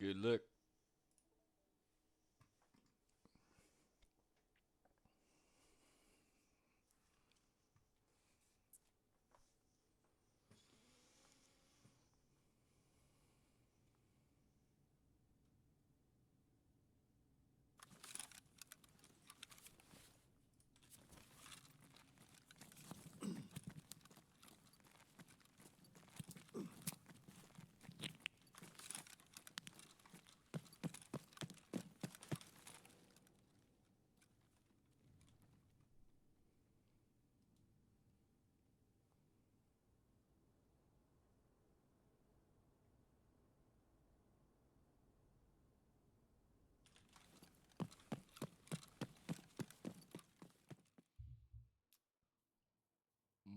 Good luck.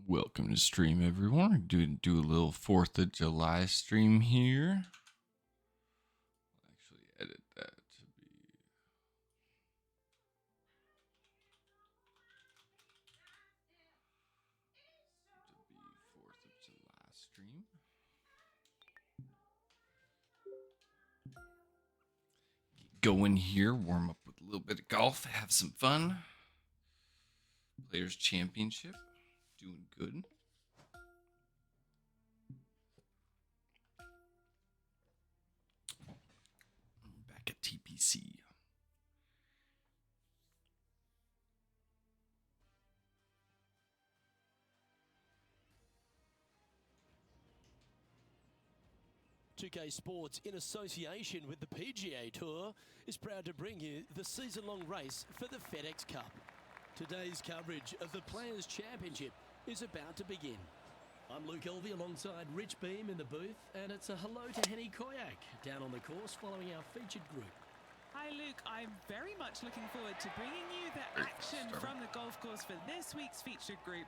Welcome to stream, everyone. Do a little 4th of July stream here. I'll actually edit that to be 4th of July stream. Get going here, warm up with a little bit of golf, have some fun. Players Championship, doing good. Back at TPC. .2K Sports, in association with the PGA Tour, is proud to bring you the season-long race for the FedEx Cup. Today's coverage of the Players' Championship is about to begin. I'm Luke Elvey alongside Rich Beam in the booth, and it's a hello to Henny Koyak down on the course following our featured group. Hi Luke, I'm very much looking forward to bringing you the action from the golf course for this week's featured group.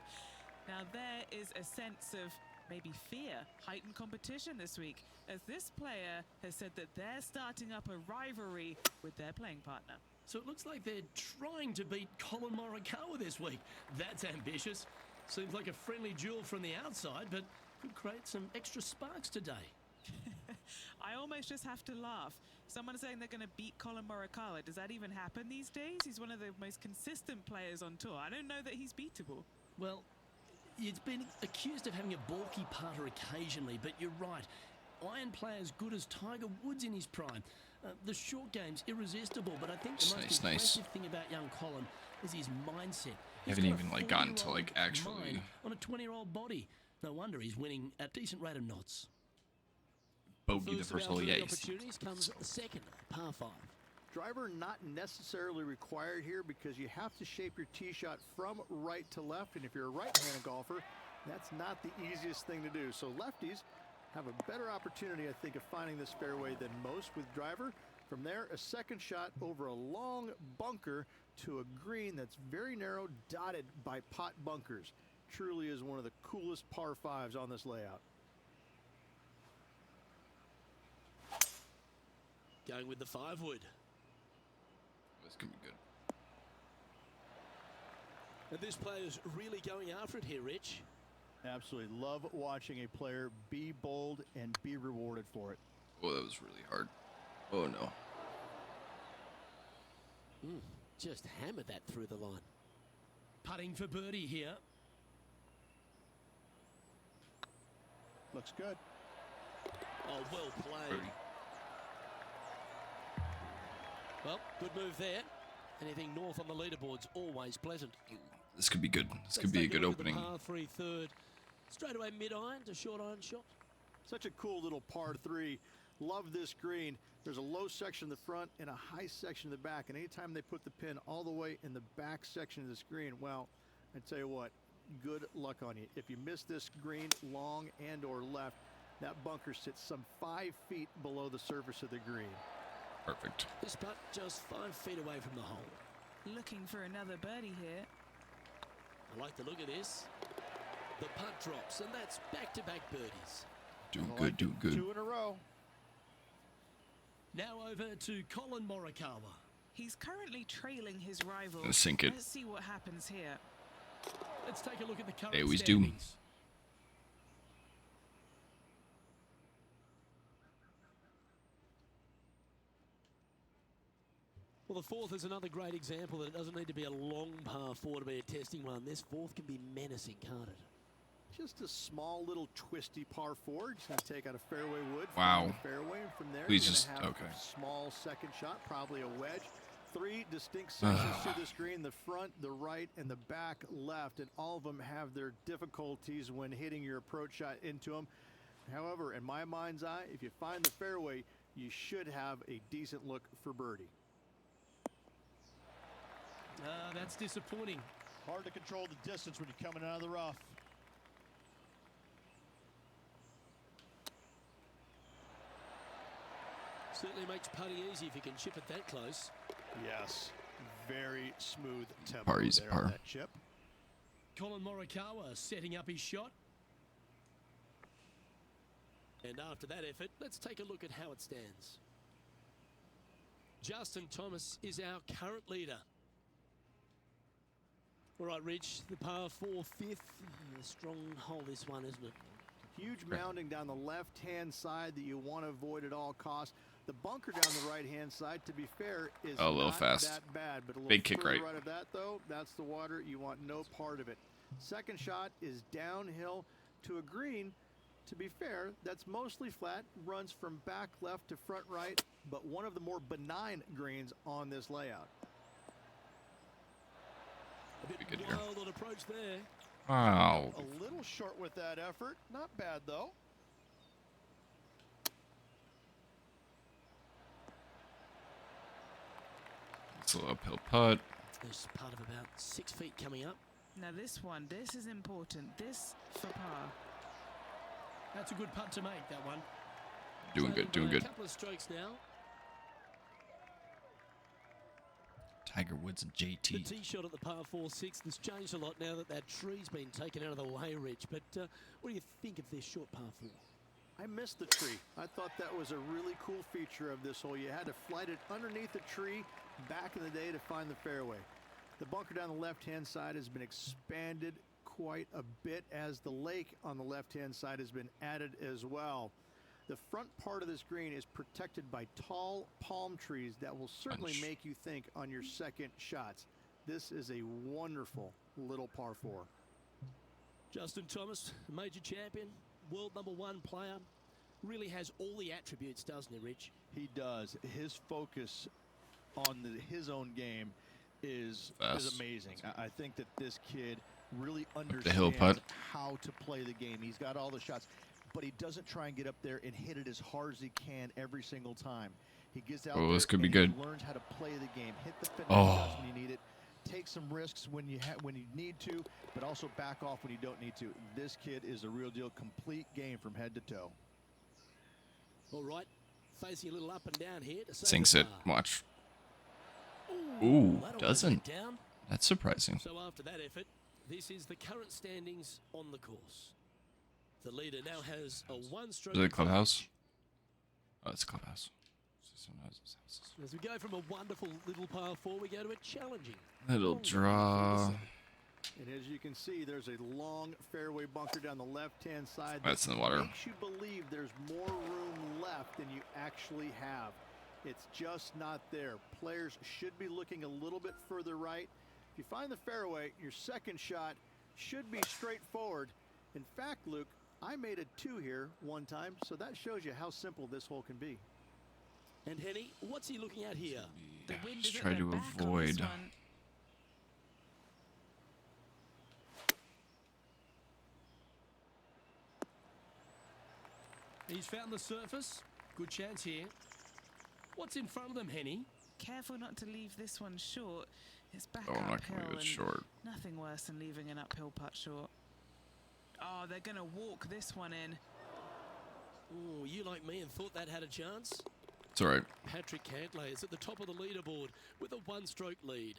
Now there is a sense of maybe fear, heightened competition this week, as this player has said that they're starting up a rivalry with their playing partner. So it looks like they're trying to beat Colin Morikawa this week. That's ambitious. Seems like a friendly duel from the outside, but could create some extra sparks today. I almost just have to laugh. Someone saying they're going to beat Colin Morikawa. Does that even happen these days? He's one of the most consistent players on tour. I don't know that he's beatable. Well, it's been accused of having a balky putter occasionally, but you're right. Iron player as good as Tiger Woods in his prime. The short game's irresistible, but I think the most impressive thing about young Colin is his mindset. You haven't even gotten to actually on a 20-year-old body. No wonder he's winning at a decent rate of knots. Bogey the first hole, yeah. Opportunities comes the second, par 5. Driver not necessarily required here because you have to shape your tee shot from right to left, and if you're a right-handed golfer, that's not the easiest thing to do. So lefties have a better opportunity, I think, of finding this fairway than most with driver. From there, a second shot over a long bunker to a green that's very narrow, dotted by pot bunkers. Truly is one of the coolest par 5s on this layout. Going with the 5-wood. This could be good. And this player's really going after it here, Rich. Absolutely. Love watching a player be bold and be rewarded for it. Oh, that was really hard. Oh, no. Just hammered that through the line. Putting for birdie here. Looks good. Oh, well played. Birdie. Well, good move there. Anything north on the leaderboard's always pleasant. This could be good. This could be a good opening. Par 3 third. Straight away mid-iron to short iron shot. Such a cool little par 3. Love this green. There's a low section in the front and a high section in the back. And anytime they put the pin all the way in the back section of this green, well, I tell you what, good luck on you. If you miss this green long and or left, that bunker sits some 5 feet below the surface of the green. Perfect. This putt just 5 feet away from the hole. Looking for another birdie here. I like the look of this. The putt drops, and that's back-to-back birdies. Doing good, doing good. 2 in a row. Now over to Colin Morikawa. He's currently trailing his rival. Gonna sink it. Let's see what happens here. Let's take a look at the current They always do. standings. Well, the fourth is another great example that it doesn't need to be a long par four to be a testing one. This fourth can be menacing, can't it? Just a small little twisty par four. Just going to take out a fairway wood. Wow. The fairway, and from there, Please you're just, going to have okay. a small second shot, probably a wedge. 3 distinct sections to the screen, the front, the right, and the back left, and all of them have their difficulties when hitting your approach shot into them. However, in my mind's eye, if you find the fairway, you should have a decent look for birdie. That's disappointing. Hard to control the distance when you're coming out of the rough. Certainly makes putting easy if you can chip it that close. Yes, very smooth tempo Par easy there par. on that chip. Colin Morikawa setting up his shot. And after that effort, let's take a look at how it stands. Justin Thomas is our current leader. All right, Rich, the par 4 fifth. A strong hole this one, isn't it? Huge mounding down the left-hand side that you want to avoid at all costs. The bunker down the right-hand side, to be fair, is a little not fast. that bad. But a little Big kick further right. of that, though, that's the water. You want no part of it. Second shot is downhill to a green. To be fair, that's mostly flat, runs from back left to front right, but one of the more benign greens on this layout. A bit Good here. wild on approach there. Wow. A little short with that effort. Not bad, though. It's a little uphill putt. There's part of about 6 feet coming up. Now this one, this is important. This for par. That's a good putt to make, that one. Doing good, doing A good. couple of strokes now. Tiger Woods and The JT. tee shot at the par 4-6 has changed a lot now that that tree's been taken out of the way, Rich. But what do you think of this short par 4? I missed the tree. I thought that was a really cool feature of this hole. You had to flight it underneath the tree back in the day to find the fairway. The bunker down the left-hand side has been expanded quite a bit as the lake on the left-hand side has been added as well. The front part of this green is protected by tall palm trees that will certainly Bunch. make you think on your second shots. This is a wonderful little par 4. Justin Thomas, major champion, world #1 player, really has all the attributes, doesn't he, Rich? He does. His focus on his own game is Fast. amazing. I think that this kid really the hill putt. understands how to play the game. He's got all the shots, but he doesn't try and get up there and hit it as hard as he can every single time. He gets out Oh, there this could be and good. he learns how to play the game, hit the finish Oh. shots when you need it, take some risks when you need to, but also back off when you don't need to. This kid is a real deal, complete game from head to toe. All right, facing a little up and down here. To save Sinks the it. par. Watch. Ooh, Ooh, that almost doesn't. went down. That's surprising. So after that effort, this is the current standings on the course. The leader now has a one-stroke Is it a clubhouse? advantage. Oh, it's a clubhouse. As we go from a wonderful little par 4, we go to a challenging Little long draw. And as you can see, there's a long fairway bunker down the left-hand side. That's that in the water. makes you believe there's more room left than you actually have. It's just not there. Players should be looking a little bit further right. If you find the fairway, your second shot should be straightforward. In fact, Luke, I made a 2 here one time, so that shows you how simple this hole can be. And Henny, what's he looking at here? The wind Just is try at their to back on this avoid. one. He's found the surface. Good chance here. What's in front of them, Henny? Careful not to leave this one short. It's back Oh, I'm not uphill gonna leave it and short. nothing worse than leaving an uphill putt short. Oh, they're going to walk this one in. Oh, you like me and thought that had a chance? It's all right. Patrick Cantlay is at the top of the leaderboard with a one-stroke lead.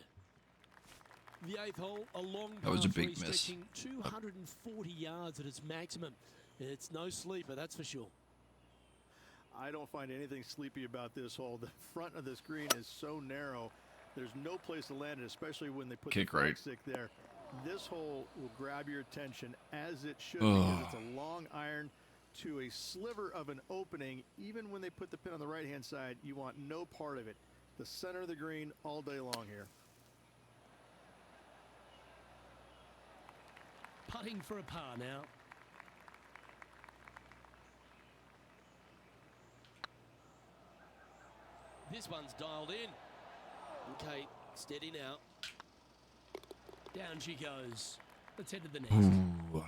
The 8th hole, a long That was a par big three miss. stretching 240 yards at its maximum. It's no sleeper, that's for sure. I don't find anything sleepy about this hole. The front of this green is so narrow. There's no place to land it, especially when they put Kick the flag right. stick there. This hole will grab your attention as it should Ugh. because it's a long iron to a sliver of an opening. Even when they put the pin on the right-hand side, you want no part of it. the center of the green all day long here. Putting for a par now. This one's dialed in. Okay, steady now. Down she goes. Let's head to the next. Ooh.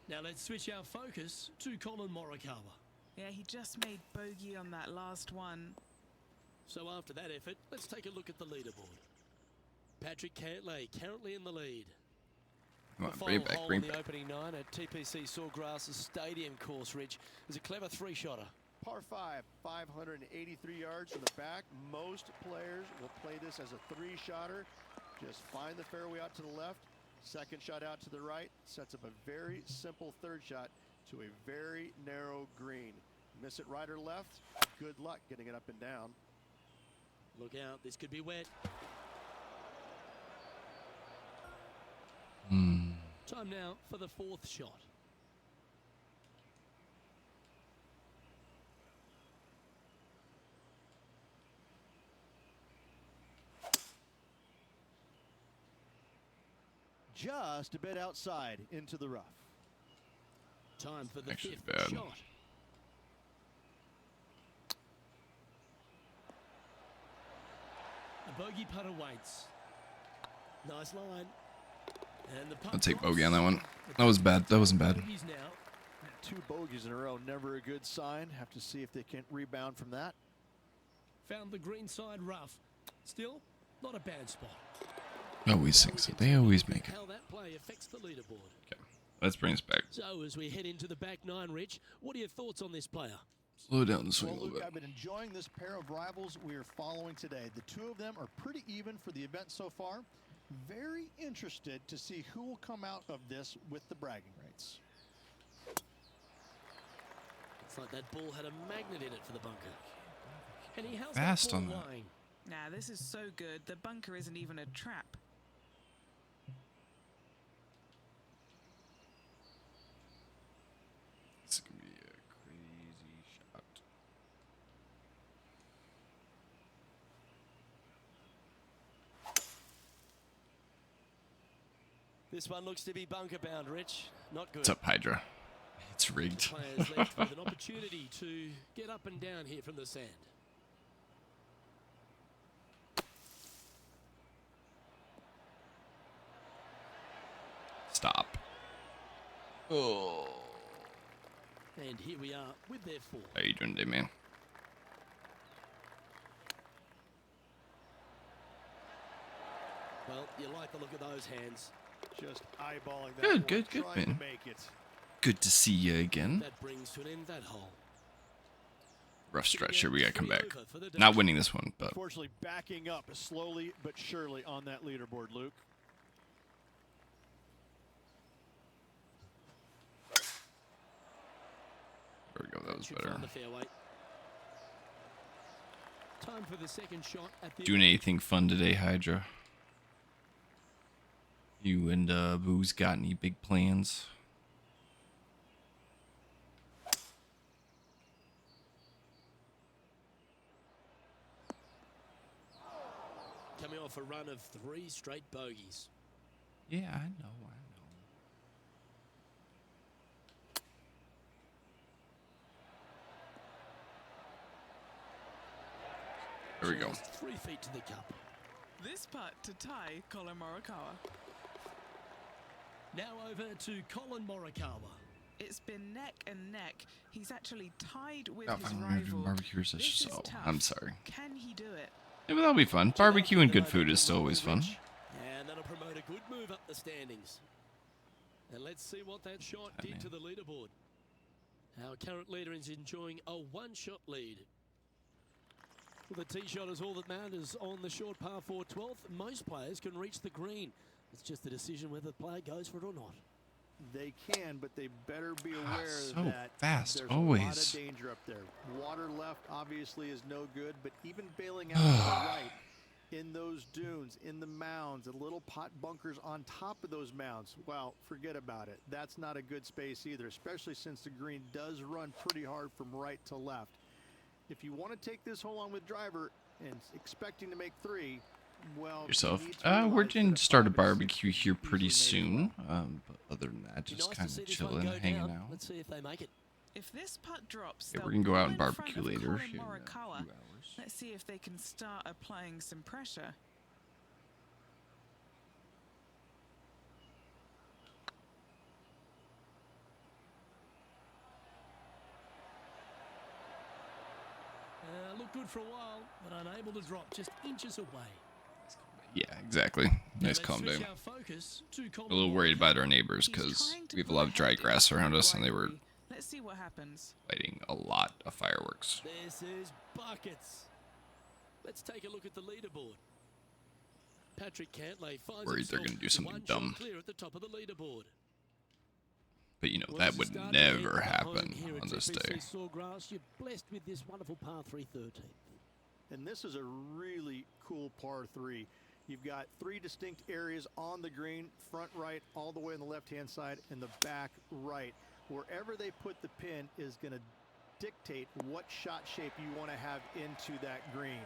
Now let's switch our focus to Colin Morikawa. Yeah, he just made bogey on that last one. So after that effort, let's take a look at the leaderboard. Patrick Cantlay currently in the lead. Come on, The bring final it back, hole bring on it the back. opening 9 at TPC Sawgrass Stadium course, Rich, is a clever three-shotter. Par 5, 583 yards from the back. Most players will play this as a three-shotter. Just find the fairway out to the left. Second shot out to the right. Sets up a very simple third shot to a very narrow green. Miss it right or left, good luck getting it up and down. Look out, this could be wet. Time now for the fourth shot. Just a bit outside into the rough. Time for the Actually fifth bad. shot. A bogey putt awaits. Nice line. And the putt I'll take drops. bogey on that one. That was bad. That wasn't bad. Bogeys now. 2 bogeys in a row, never a good sign. Have to see if they can rebound from that. Found the green side rough. Still, not a bad spot. Always sinks it. They always make it. How that play affects the leaderboard. Okay, let's bring us back. So as we head into the back 9, Rich, what are your thoughts on this player? Slow down the swing Well, a little Luke, bit. I've been enjoying this pair of rivals we are following today. The two of them are pretty even for the event so far. Very interested to see who will come out of this with the bragging rights. It's like that ball had a magnet in it for the bunker. And he how's Fast that ball on that. lying? Nah, this is so good. The bunker isn't even a trap. It's gonna be a crazy shot. This one looks to be bunker bound, Rich. Not good. What's up, Hydra? It's rigged. Players left with an opportunity to get up and down here from the sand. Stop. Oh. And here we are with their four. How you doing today, man? Well, you like the look of those hands. Just eyeballing that Good, one, good, good, trying to man. make it. Good to see you again. That brings to an end that hole. Rough stretch here. We gotta come Three back. over for the day. Not winning this one, but Unfortunately, backing up slowly but surely on that leaderboard, Luke. there we go. That was Should better. find the fairway. Time for the second shot at the Doing anything fun today, Hydra? You and Boo's got any big plans? coming off a run of 3 straight bogeys. Yeah, I know. There we go. Just 3 feet to the cup. This putt to tie Colin Morikawa. Now over to Colin Morikawa. It's been neck and neck. He's actually tied with Oh, his I'm gonna do rival. barbecue This session, is so tough. I'm sorry. Can he do it? Yeah, but that'll be fun. Barbecue and good food is still always fun. And that'll promote a good move up the standings. And let's see what that shot Yeah, did man. to the leaderboard. Our current leader is enjoying a 1-shot lead. Well, the tee shot is all that matters on the short par 4 12th. Most players can reach the green. It's just a decision whether the player goes for it or not. They can, but they better be aware so that fast, there's always. a lot of danger up there. Water left obviously is no good, but even bailing out to the right in those dunes, in the mounds, and little pot bunkers on top of those mounds, well, forget about it. That's not a good space either, especially since the green does run pretty hard from right to left. If you want to take this hole on with driver, and expecting to make 3, well, Yourself. you need to We're realize going that to start a 5 and 6 barbecue here easily pretty made as soon. well. But other than that, Be just nice kind to see of this one chilling, go hanging down. out. Let's see if they make it. If this putt drops, Yeah, they'll we're gonna go out pull and in front barbecue of later Colin here in a Morikawa. few hours. Let's see if they can start applying some pressure. Looked good for a while, but unable to drop just inches away. Yeah, exactly. Nice Now calm let's day. switch our focus to A Colin little worried about Morikawa. our neighbors He's because trying to we have a pull lot of dry ahead grass in around the us, and they were rivalry. Let's see what happens. lighting a lot of fireworks. This is buckets. Let's take a look at the leaderboard. Patrick Cantlay finds Worried they're himself gonna do something one dumb. shot clear at the top of the leaderboard. But you know, Well, that as a would starter never head home happen here at on this TPC day. Sawgrass, you're blessed with this wonderful par 3 13th. And this is a really cool par 3. You've got 3 distinct areas on the green, front right, all the way on the left-hand side, and the back right. Wherever they put the pin is going to dictate what shot shape you want to have into that green.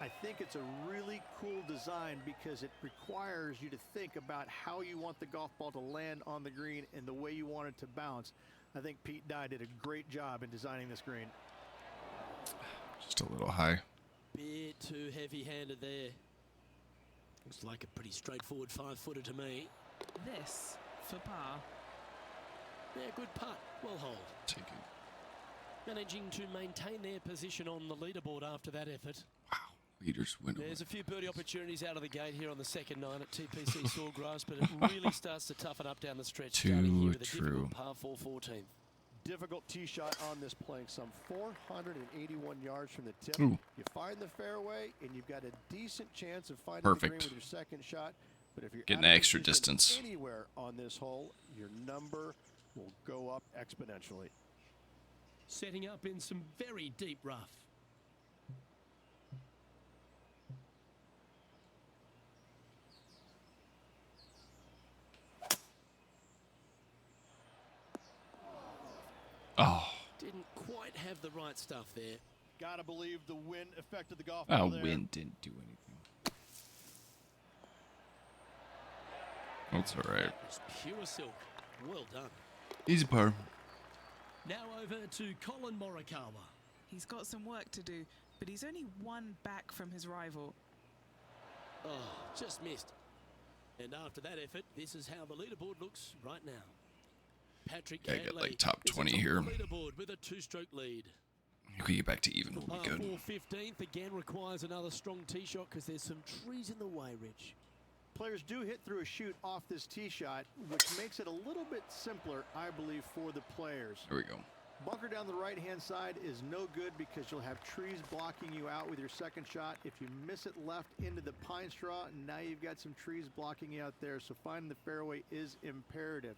I think it's a really cool design because it requires you to think about how you want the golf ball to land on the green and the way you want it to bounce. I think Pete Dye did a great job in designing this green. Just a little high. Bit too heavy-handed there. Looks like a pretty straightforward 5-footer to me. This for par. Yeah, good putt. Well hold. Take it. Managing to maintain their position on the leaderboard after that effort. Wow. Leaders win. There's a few birdie opportunities out of the gate here on the second 9 at TPC Sawgrass, but it really starts to toughen up down the stretch. Starting Too here with a true. difficult par 4 14. Difficult tee shot on this playing some 481 yards from the tip. Ooh. You find the fairway, and you've got a decent chance of finding Perfect. the green with your second shot. But if you're Getting out of extra position distance. anywhere on this hole, your number will go up exponentially. Setting up in some very deep rough. Oh, Didn't quite have the right stuff there. Gotta believe the wind affected the golf ball there. wind didn't do anything. That's all right. It's pure silk. Well done. Easy par. Now over to Colin Morikawa. He's got some work to do, but he's only one back from his rival. Oh, just missed. And after that effort, this is how the leaderboard looks right now. Patrick Yeah, I got, Cantlay like, top is 20 atop here. the leaderboard with a 2-stroke lead. If we get back to even, we'll Par be good. 4 15th again requires another strong tee shot because there's some trees in the way, Rich. Players do hit through a chute off this tee shot, which makes it a little bit simpler, I believe, for the players. There we go. Bunker down the right-hand side is no good because you'll have trees blocking you out with your second shot. If you miss it left into the pine straw, now you've got some trees blocking you out there, so finding the fairway is imperative.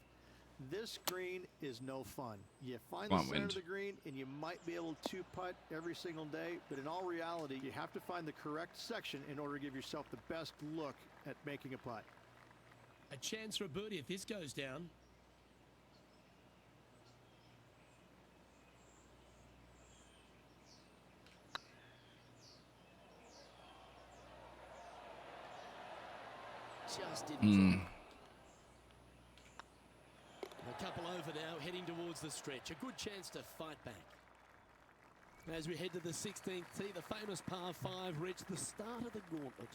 This green is no fun. You find the Come on, center wind. of the green, and you might be able to putt every single day, but in all reality, you have to find the correct section in order to give yourself the best look at making a putt. A chance for a birdie if this goes down. Just didn't drop. A couple over now, heading towards the stretch. A good chance to fight back. As we head to the 16th tee, the famous par 5 reached the start of the gauntlet.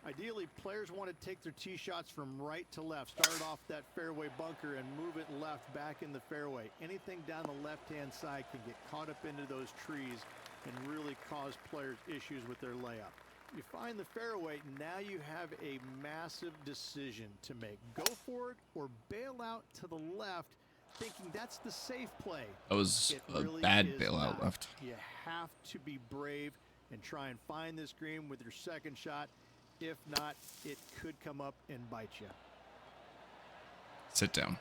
Ideally, players want to take their tee shots from right to left. Start off that fairway bunker and move it left back in the fairway. Anything down the left-hand side can get caught up into those trees and really cause players issues with their layup. You find the fairway, now you have a massive decision to make. Go for it or bail out to the left, thinking that's the safe play. That was It a really bad is bailout not. left. You have to be brave and try and find this green with your second shot. If not, it could come up and bite you. Sit down.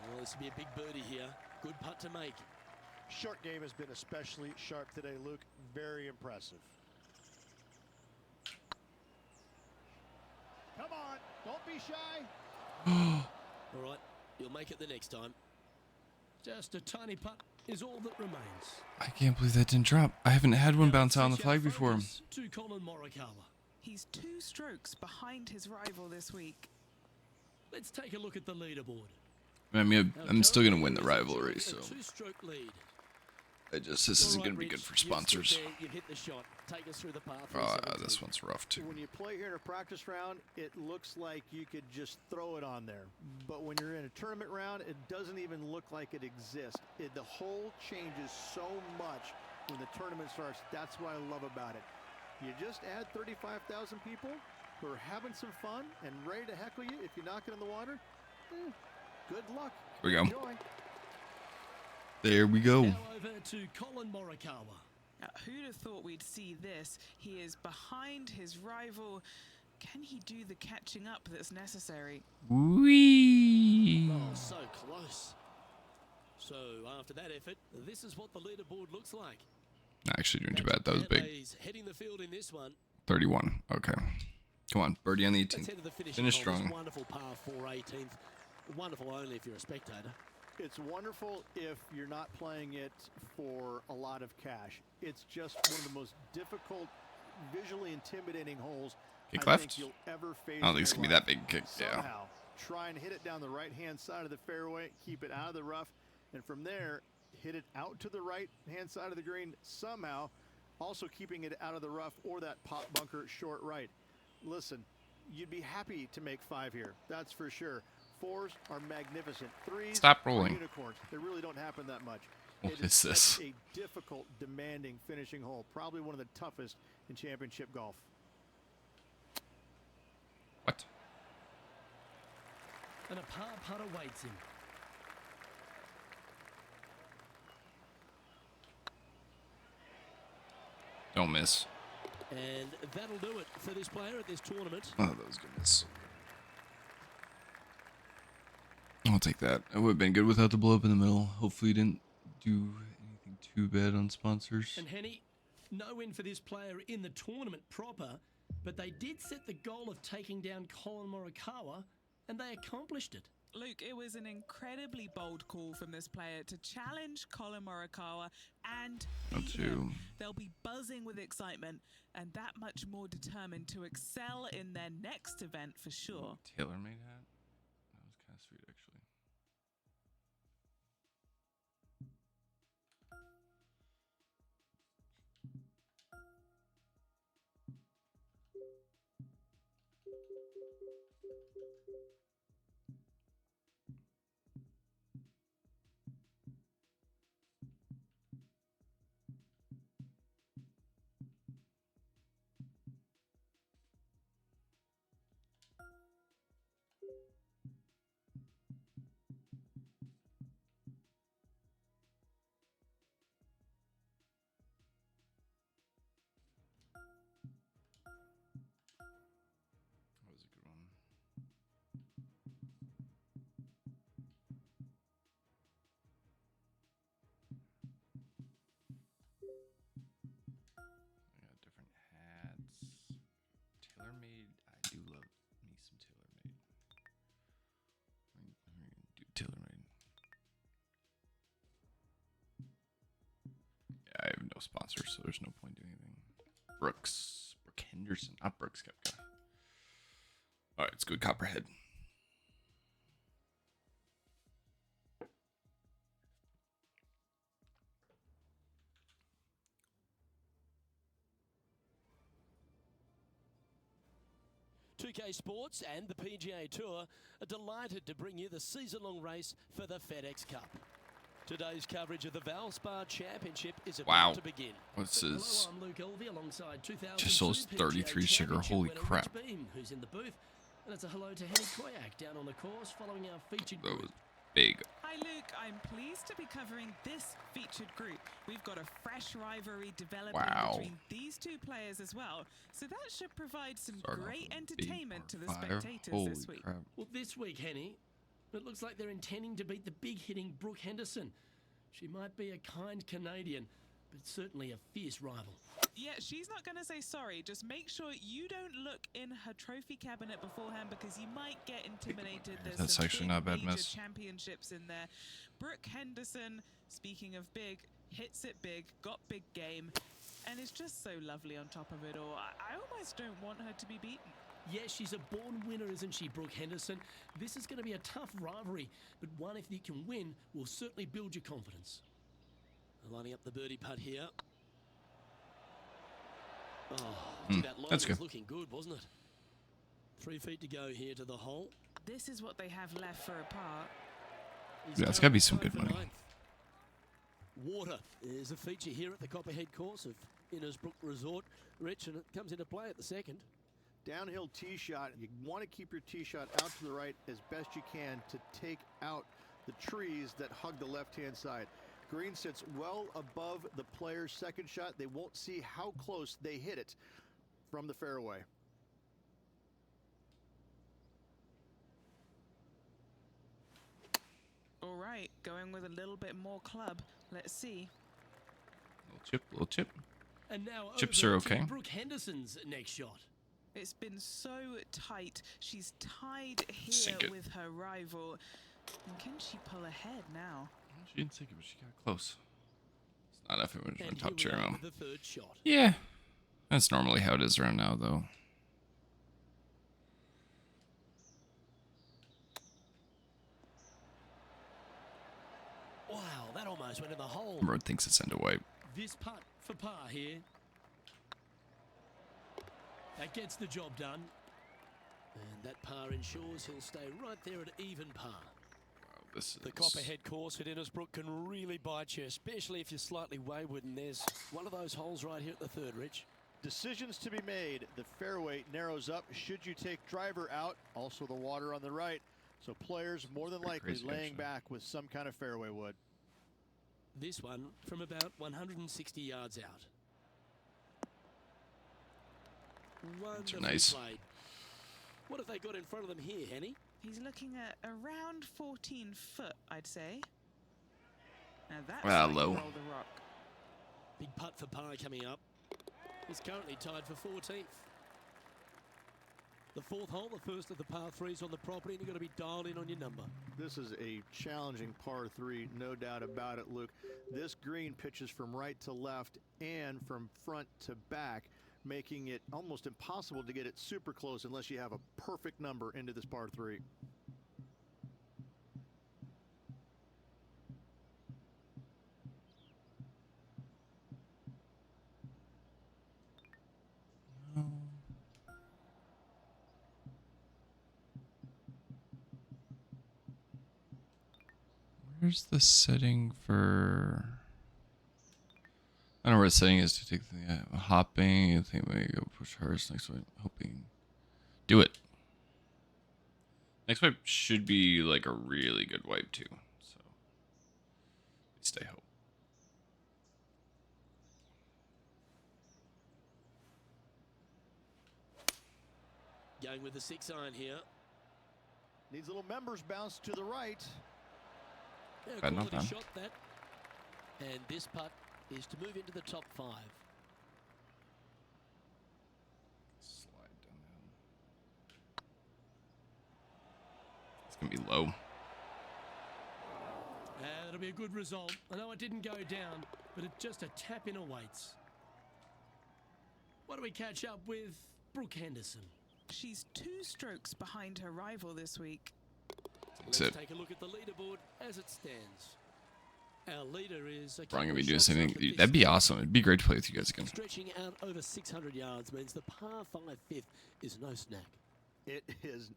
Well, this will be a big birdie here. Good putt to make. Short game has been especially sharp today, Luke. Very impressive. Come on, don't be shy. All right, you'll make it the next time. Just a tiny putt. is all that remains. I can't believe that didn't drop. I haven't had one bounce out on the flag before. To Colin Morikawa. He's 2 strokes behind his rival this week. Let's take a look at the leaderboard. I mean, I'm still going to win the rivalry, so. A 2-stroke lead. This isn't going to be good for sponsors. You've hit the shot. Take us through the path. This one's rough, too. When you play here in a practice round, it looks like you could just throw it on there. But when you're in a tournament round, it doesn't even look like it exists. The hole changes so much when the tournament starts. That's what I love about it. You just add 35,000 people who are having some fun and ready to heckle you if you knock it in the water. Good luck. Here we go. Enjoy. There we go. Now over to Colin Morikawa. Now, who'd have thought we'd see this? He is behind his rival. Can he do the catching up that's necessary? Whee! Oh, so close. So after that effort, this is what the leaderboard looks like. Not actually doing too bad. That was big. Heading the field in this one. 31. Okay. Come on. Birdie on the Let's 18th. head to the finishing Finish hole. This strong. wonderful par 4 18th. Wonderful only if you're a spectator. It's wonderful if you're not playing it for a lot of cash. It's just one of the most difficult, visually intimidating holes Kick I left? think you'll ever face. I don't think it's in going to your be that big a kick. life. Yeah. Somehow, try and hit it down the right-hand side of the fairway, keep it out of the rough, and from there, hit it out to the right-hand side of the green somehow, also keeping it out of the rough or that pop bunker short right. Listen, you'd be happy to make 5 here, that's for sure. 4s are magnificent. 3s Stop are rolling. unicorns. They really don't happen that much. What It is such this? a difficult, demanding finishing hole. Probably one of the toughest in championship golf. What? And a par putt awaits him. Don't miss. And that'll do it for this player at this tournament. Oh, that was goodness. I'll take that. It would have been good without the blow up in the middle. Hopefully, you didn't do anything too bad on sponsors. And Henny, no win for this player in the tournament proper, but they did set the goal of taking down Colin Morikawa, and they accomplished it. Luke, it was an incredibly bold call from this player to challenge Colin Morikawa and beat him. They'll be buzzing with excitement and that much more determined to excel in their next event for sure. TaylorMade hat? That was kind of sweet, actually. That was a good one. I got different hats. TaylorMade. I do love me some TaylorMade. We're gonna do TaylorMade. Yeah, I have no sponsors, so there's no point doing anything. Brooke Henderson, not Brooks Koepka. All right, let's go Copperhead. .2K Sports and the PGA Tour are delighted to bring you the season-long race for the FedEx Cup. Today's coverage of the Valspar Championship is about to begin. What's Hello, this? I'm Luke Elvey alongside 2002 Just sold 33 PGA sugar. Championship Holy winner crap. Rich Beam, who's in the booth. And it's a hello to Henny Koyak down on the course following our featured That group. was big. Hi Luke, I'm pleased to be covering this featured group. We've got a fresh rivalry developing between these 2 players as well, so that should provide some Starting off great with a big entertainment to the par 5. spectators Holy this week. crap. Well, this week, Henny, it looks like they're intending to beat the big-hitting Brooke Henderson. She might be a kind Canadian, but certainly a fierce rival. Yeah, she's not going to say sorry. Just make sure you don't look in her trophy cabinet beforehand because you might get intimidated. There's That's some actually big not a bad major miss. championships in there. Brooke Henderson, speaking of big, hits it big, got big game, and is just so lovely on top of it all. I almost don't want her to be beaten. Yeah, she's a born winner, isn't she, Brooke Henderson? This is going to be a tough rivalry, but one if you can win will certainly build your confidence. Lining up the birdie putt here. Oh, that line that's was good. looking good, wasn't it? 3 feet to go here to the hole. This is what they have left for a par. Yeah, it's got to be some good money. Water is a feature here at the Copperhead course of Innisbrook Resort, Rich, and it comes into play at the second. Downhill tee shot. You want to keep your tee shot out to the right as best you can to take out the trees that hug the left-hand side. Green sits well above the player's second shot. They won't see how close they hit it from the fairway. All right, going with a little bit more club. Let's see. Little chip. And now Chips over are to okay. Brooke Henderson's next shot. It's been so tight. She's tied here Sink it. with her rival. And can she pull ahead now? She didn't take it, but she got close. It's not effing when And on top here we chair are now. with the third shot. Yeah. That's normally how it is around now, though. Wow, that almost went in the hole. Road thinks it's end of wipe. This putt for par here. That gets the job done. And that par ensures he'll stay right there at even par. Wow, this is... The Copperhead course at Innisbrook can really bite you, especially if you're slightly wayward, and there's one of those holes right here at the third, Rich. Decisions to be made. The fairway narrows up. Should you take driver out? Also the water on the right. So players more than likely crazy, laying actually. back with some kind of fairway wood. This one from about 160 yards out. Wonderfully nice. played. What have they got in front of them here, Henny? He's looking at around 14 foot, I'd say. Now that's Well, how you low. roll the rock. Big putt for par coming up. He's currently tied for 14th. The fourth hole, the first of the par threes on the property, and you've got to be dialed in on your number. This is a challenging par 3, no doubt about it, Luke. This green pitches from right to left and from front to back, making it almost impossible to get it super close unless you have a perfect number into this par 3. Where's the setting for... I don't know where the setting is to take the hopping. I think maybe go push hers next wipe. Hoping. Do it. Next wipe should be like a really good wipe too. So stay hope. Going with the 6-iron here. Needs a little members bounce to the right. Yeah, Bad enough, quality man. shot that. And this putt is to move into the top 5. Slide down the hill. It's gonna be low. That'll be a good result. I know it didn't go down, but it's just a tap in awaits. What do we catch up with Brooke Henderson? She's 2 strokes behind her rival this week. That's Let's it. take a look at the leaderboard as it stands. Our leader is a Probably gonna couple be of doing shots something. up the That'd be distance. awesome. It'd be great to play with you guys again. Stretching out over 600 yards means the par 5 fifth is no snack. It is.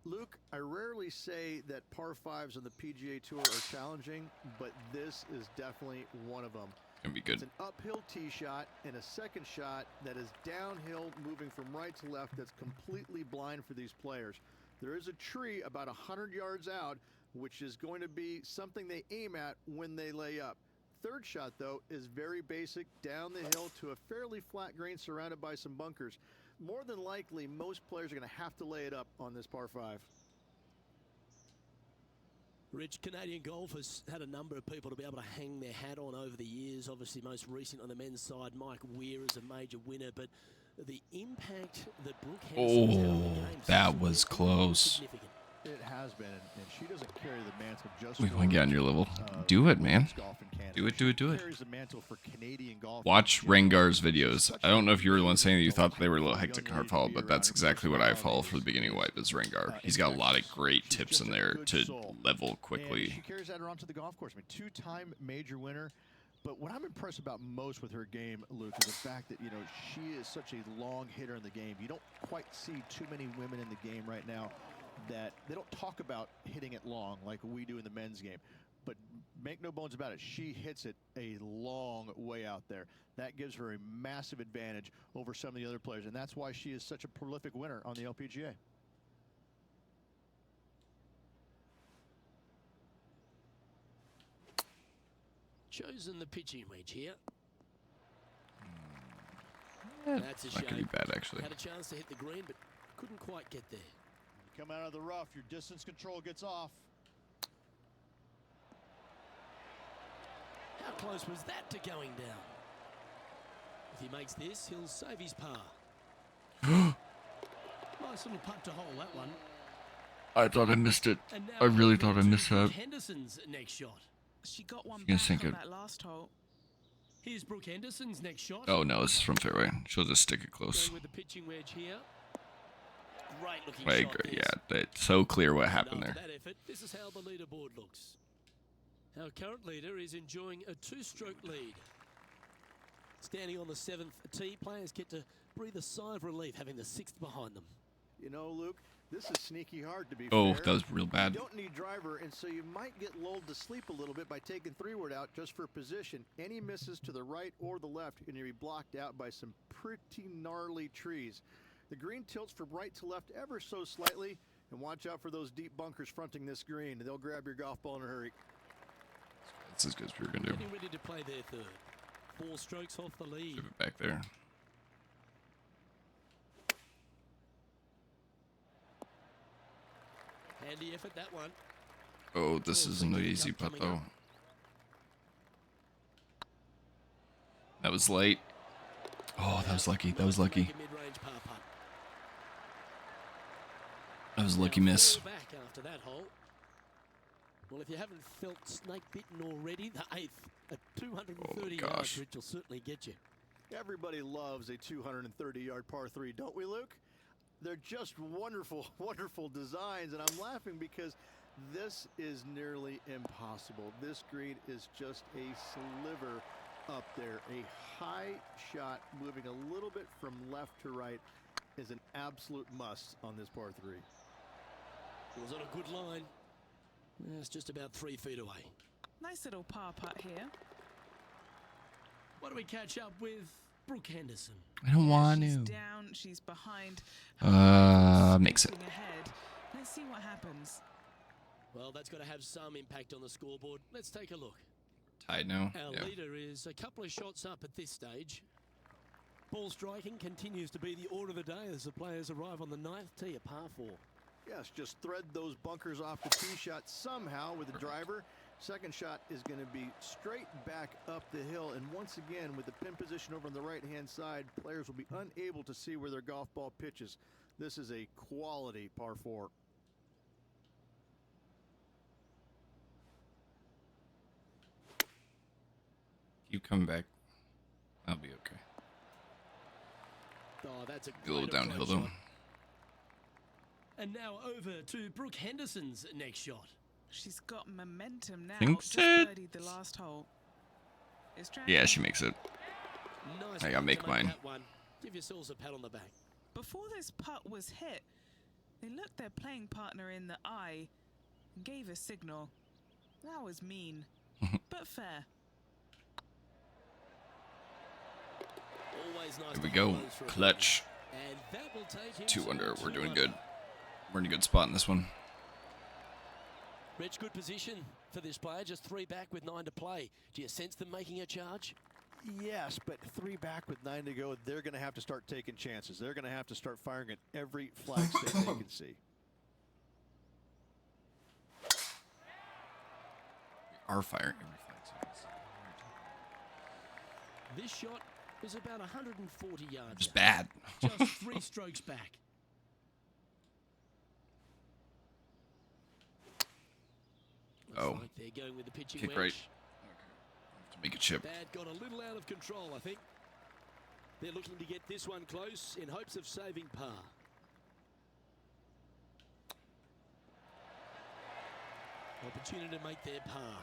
Luke, I rarely say that par 5s on the PGA Tour are challenging, but this is definitely one of them. Gonna be It's good. an uphill tee shot and a second shot that is downhill, moving from right to left, that's completely blind for these players. There is a tree about 100 yards out, which is going to be something they aim at when they lay up. Third shot, though, is very basic, down the hill to a fairly flat green surrounded by some bunkers. More than likely, most players are going to have to lay it up on this par 5. Rich, Canadian golf has had a number of people to be able to hang their hat on over the years. Obviously, most recent on the men's side, Mike Weir is a major winner, but the impact that Brooke Henderson's had on the game that was close. significant. It has been, and she doesn't carry the mantle just We for want to get on your level. Do it, man. golf in Canada. Do it, do it, do She it. carries the mantle for Canadian golf. Watch Rengar's videos. I don't know if you were the one saying that you thought they were a little hectic hard follow, but that's exactly what I follow for the beginning of wipe is Rengar. He's got a lot of great tips in there to level And quickly. she carries that around to the golf course. I mean, two-time major winner. But what I'm impressed about most with her game, Luke, is the fact that, you know, she is such a long hitter in the game. You don't quite see too many women in the game right now that they don't talk about hitting it long like we do in the men's game. But make no bones about it, she hits it a long way out there. That gives her a massive advantage over some of the other players, and that's why she is such a prolific winner on the LPGA. Chosen the pitching wedge here. That That's a could be shame. bad, actually. Had a chance to hit the green, but couldn't quite get there. You come out of the rough, your distance control gets off. How close was that to going down? If he makes this, he'll save his par. Nice little putt to hole, that one. I thought I missed it. And now I really over thought I to missed that. Henderson's next shot. She got one gonna back sink on it. that last hole. Here's Brooke Henderson's next shot. Oh no, this is from fairway. She'll just stick it close. Going with the pitching wedge here. Great looking I shot. agree. this. Yeah, it's so clear what And happened after there. that effort, this is how the leaderboard looks. Our current leader is enjoying a two-stroke lead. Standing on the 7th tee, players get to breathe a sigh of relief having the 6th behind them. You know, Luke, this is sneaky hard to be Oh, fair. that was real bad. You don't need driver, and so you might get lulled to sleep a little bit by taking three-wood out just for position. Any misses to the right or the left, and you'll be blocked out by some pretty gnarly trees. The green tilts from right to left ever so slightly, and watch out for those deep bunkers fronting this green. They'll grab your golf ball in a hurry. That's as good as we were gonna do. Getting ready to play their third. 4 strokes off the lead. Shove it back there. Handy effort, that one. Oh, this isn't an easy putt though. That was late. Oh, that was lucky. That was lucky. Make a mid-range par putt. That was a lucky Now miss. 4 back after that hole. Well, if you haven't felt snake bitten already, the 8th at 230 yards, gosh. which will certainly get you. Everybody loves a 230-yard par 3, don't we, Luke? They're just wonderful, wonderful designs, and I'm laughing because this is nearly impossible. This green is just a sliver up there. A high shot moving a little bit from left to right is an absolute must on this par 3. It was on a good line. It's just about 3 feet away. Nice little par putt here. Why do we catch up with Brooke Henderson? I don't want She's to. down, she's behind. Makes it. Looking ahead. Let's see what happens. Well, that's got to have some impact on the scoreboard. Let's take a look. Tied now. Our Yeah. leader is a couple of shots up at this stage. Ball striking continues to be the order of the day as the players arrive on the 9th tee, a par 4. Yes, just thread those bunkers off the tee shot somehow with the driver. Second shot is going to be straight back up the hill. And once again, with the pin position over on the right-hand side, players will be unable to see where their golf ball pitches. This is a quality par 4. Keep coming back. I'll be okay. Oh, that's a Be a little great downhill approach though. shot. And now over to Brooke Henderson's next shot. She's got momentum now. Thinks Just it. birdied the last hole. It's Yeah, she makes it. Nice I gotta putt make to mine. that one. Give yourselves a pat on the back. Before this putt was hit, they looked their playing partner in the eye and gave a signal. That was mean, but fair. Always nice Here we to go. hold those for a Clutch. birdie. And that will take him 2 to under. We're 2 doing under. good. We're in a good spot in this one. Rich, good position for this player. Just 3 back with 9 to play. Do you sense them making a charge? Yes, but 3 back with 9 to go, they're going to have to start taking chances. They're going to have to start firing at every flag stick they can see. are firing every 5 seconds. This shot is about 140 yards. Just out. bad. Just 3 strokes back. Looks Oh. like they're going with the pitching Kick wedge. right. To make a chip. That got a little out of control, I think. They're looking to get this one close in hopes of saving par. Opportunity to make their par.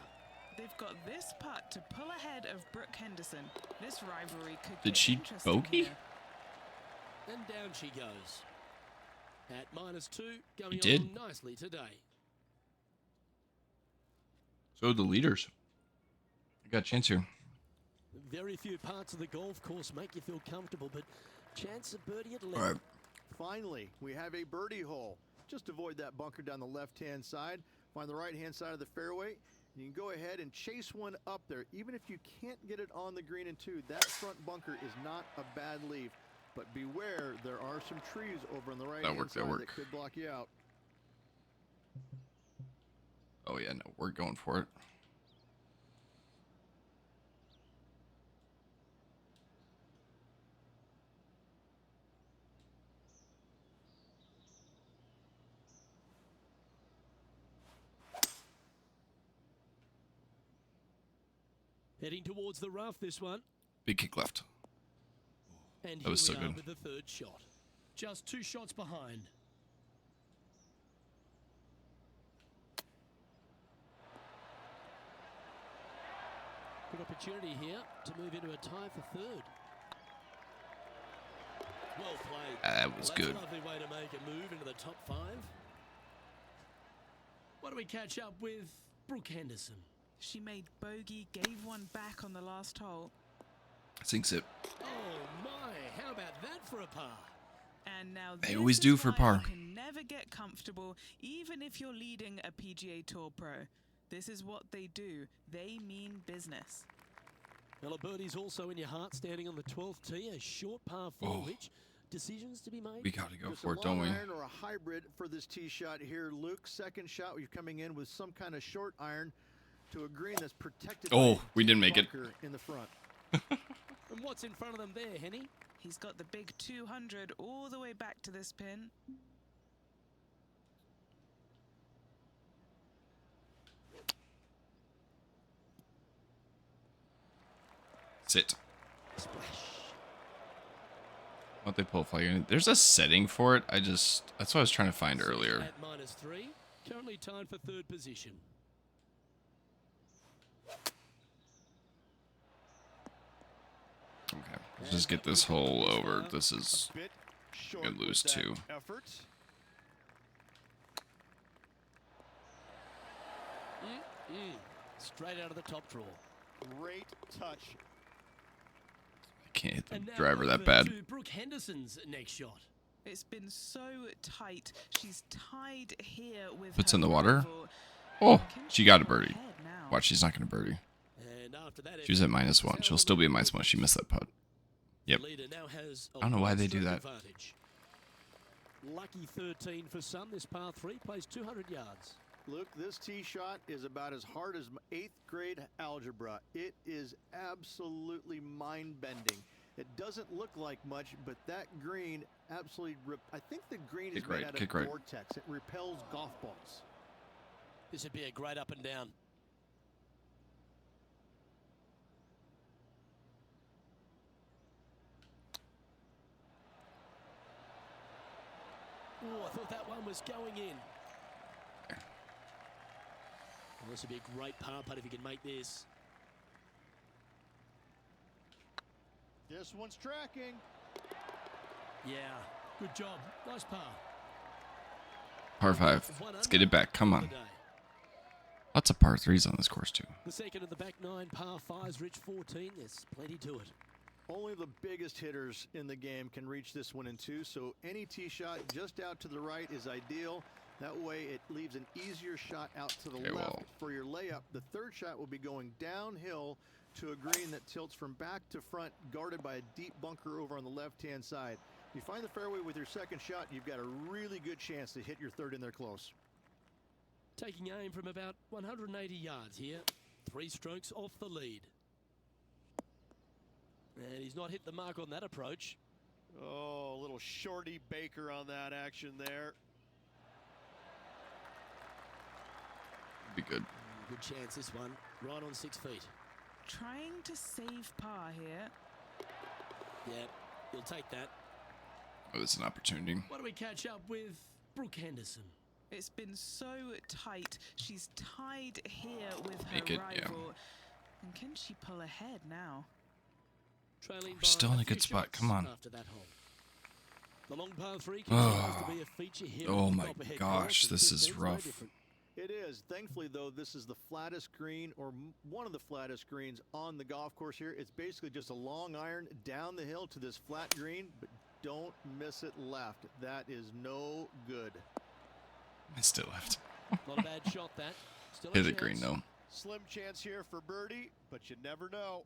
They've got this putt to pull ahead of Brooke Henderson. This rivalry could Did get she interesting bogey? here. And down she goes. At -2, going He did. on nicely today. So the leaders. I got a chance here. Very few parts of the golf course make you feel comfortable, but chance of birdie at 11. All right. Finally, we have a birdie hole. Just avoid that bunker down the left-hand side. Find the right-hand side of the fairway. And you can go ahead and chase one up there. Even if you can't get it on the green in 2, that front bunker is not a bad leave. But beware, there are some trees over on the right-hand side that could block you out. Oh yeah, no, we're going for it. Heading towards the rough, this one. Big kick left. And That was here so we are good. with the 3rd shot. Just 2 shots behind. Good opportunity here to move into a tie for 3rd. Well played. That was Well, that's good. a lovely way to make a move into the top 5. What do we catch up with Brooke Henderson? She made bogey, gave one back on the last hole. Sinks it. Oh my, how about that for a par? And now They this always is do for why par. You can never get comfortable, even if you're leading a PGA Tour pro. This is what they do. They mean business. Well, a birdie's also in your heart, standing on the 12th tee, a short par 4, Oh. which decisions to be made. We got to go Just for a it, don't long we? iron or a hybrid for this tee shot here, Luke. Second shot, you're coming in with some kind of short iron to a green that's protected. Oh, by a we didn't deep make it. bunker in the front. And what's in front of them there, Henny? He's got the big 200 all the way back to this pin. Sit. Splash. What they pull a flag in? There's a setting for it. That's what I was trying to find earlier. At -3, currently tied for 3rd position. Okay, let's just get this hole over. This is Bit short gonna lose with that 2. effort. Straight out of the top draw. Great touch. I can't hit the And now driver that over bad. to Brooke Henderson's next shot. It's been so tight. She's tied here with Puts her in the water. rival. Oh, Can she got a go birdie. ahead now? Watch, she's not gonna birdie. And after that, She was at -1. She'll still be at -1. She missed that putt. Yep. The leader now has a I don't know why they do one-stroke that. advantage. Lucky 13 for some. This par 3 plays 200 yards. Luke, this tee shot is about as hard as 8th grade algebra. It is absolutely mind-bending. It doesn't look like much, but that green absolutely I think the green is Kick made right, out kick of right. vortex. It repels golf balls. This would be a great up and down. Oh, I thought that one was going in. Well, this would be a great par putt if you can make this. This one's tracking. Yeah, good job. Nice par. Par 5. Let's get it back. Come on. Lots of par 3s on this course too. The second of the back 9 par 5s, Rich 14. There's plenty to it. Only the biggest hitters in the game can reach this one in 2, so any tee shot just out to the right is ideal. That way it leaves an easier shot out to the Okay, left well. for your layup. The third shot will be going downhill to a green that tilts from back to front, guarded by a deep bunker over on the left-hand side. If you find the fairway with your second shot, you've got a really good chance to hit your third in there close. Taking aim from about 180 yards here. 3 strokes off the lead. And he's not hit the mark on that approach. Oh, a little shorty Baker on that action there. Be good. Good chance this one, right on 6 feet. Trying to save par here. Yeah, he'll take that. Oh, it's an opportunity. Why don't we catch up with Brooke Henderson? It's been so tight. She's tied here with her Make it, yeah. rival. And can she pull ahead now? Trailing We're still by in a few good spot. shots Come on. After that hole. The long par 3 continues to be a feature here. Oh on the my Copperhead gosh, course, and this is 15's no rough. different. It is. Thankfully, though, this is the flattest green, or one of the flattest greens on the golf course here. It's basically just a long iron down the hill to this flat green, but don't miss it left. That is no good. I still left. Not a bad shot, that. Still a Hit it chance. green though. Slim chance here for birdie, but you never know.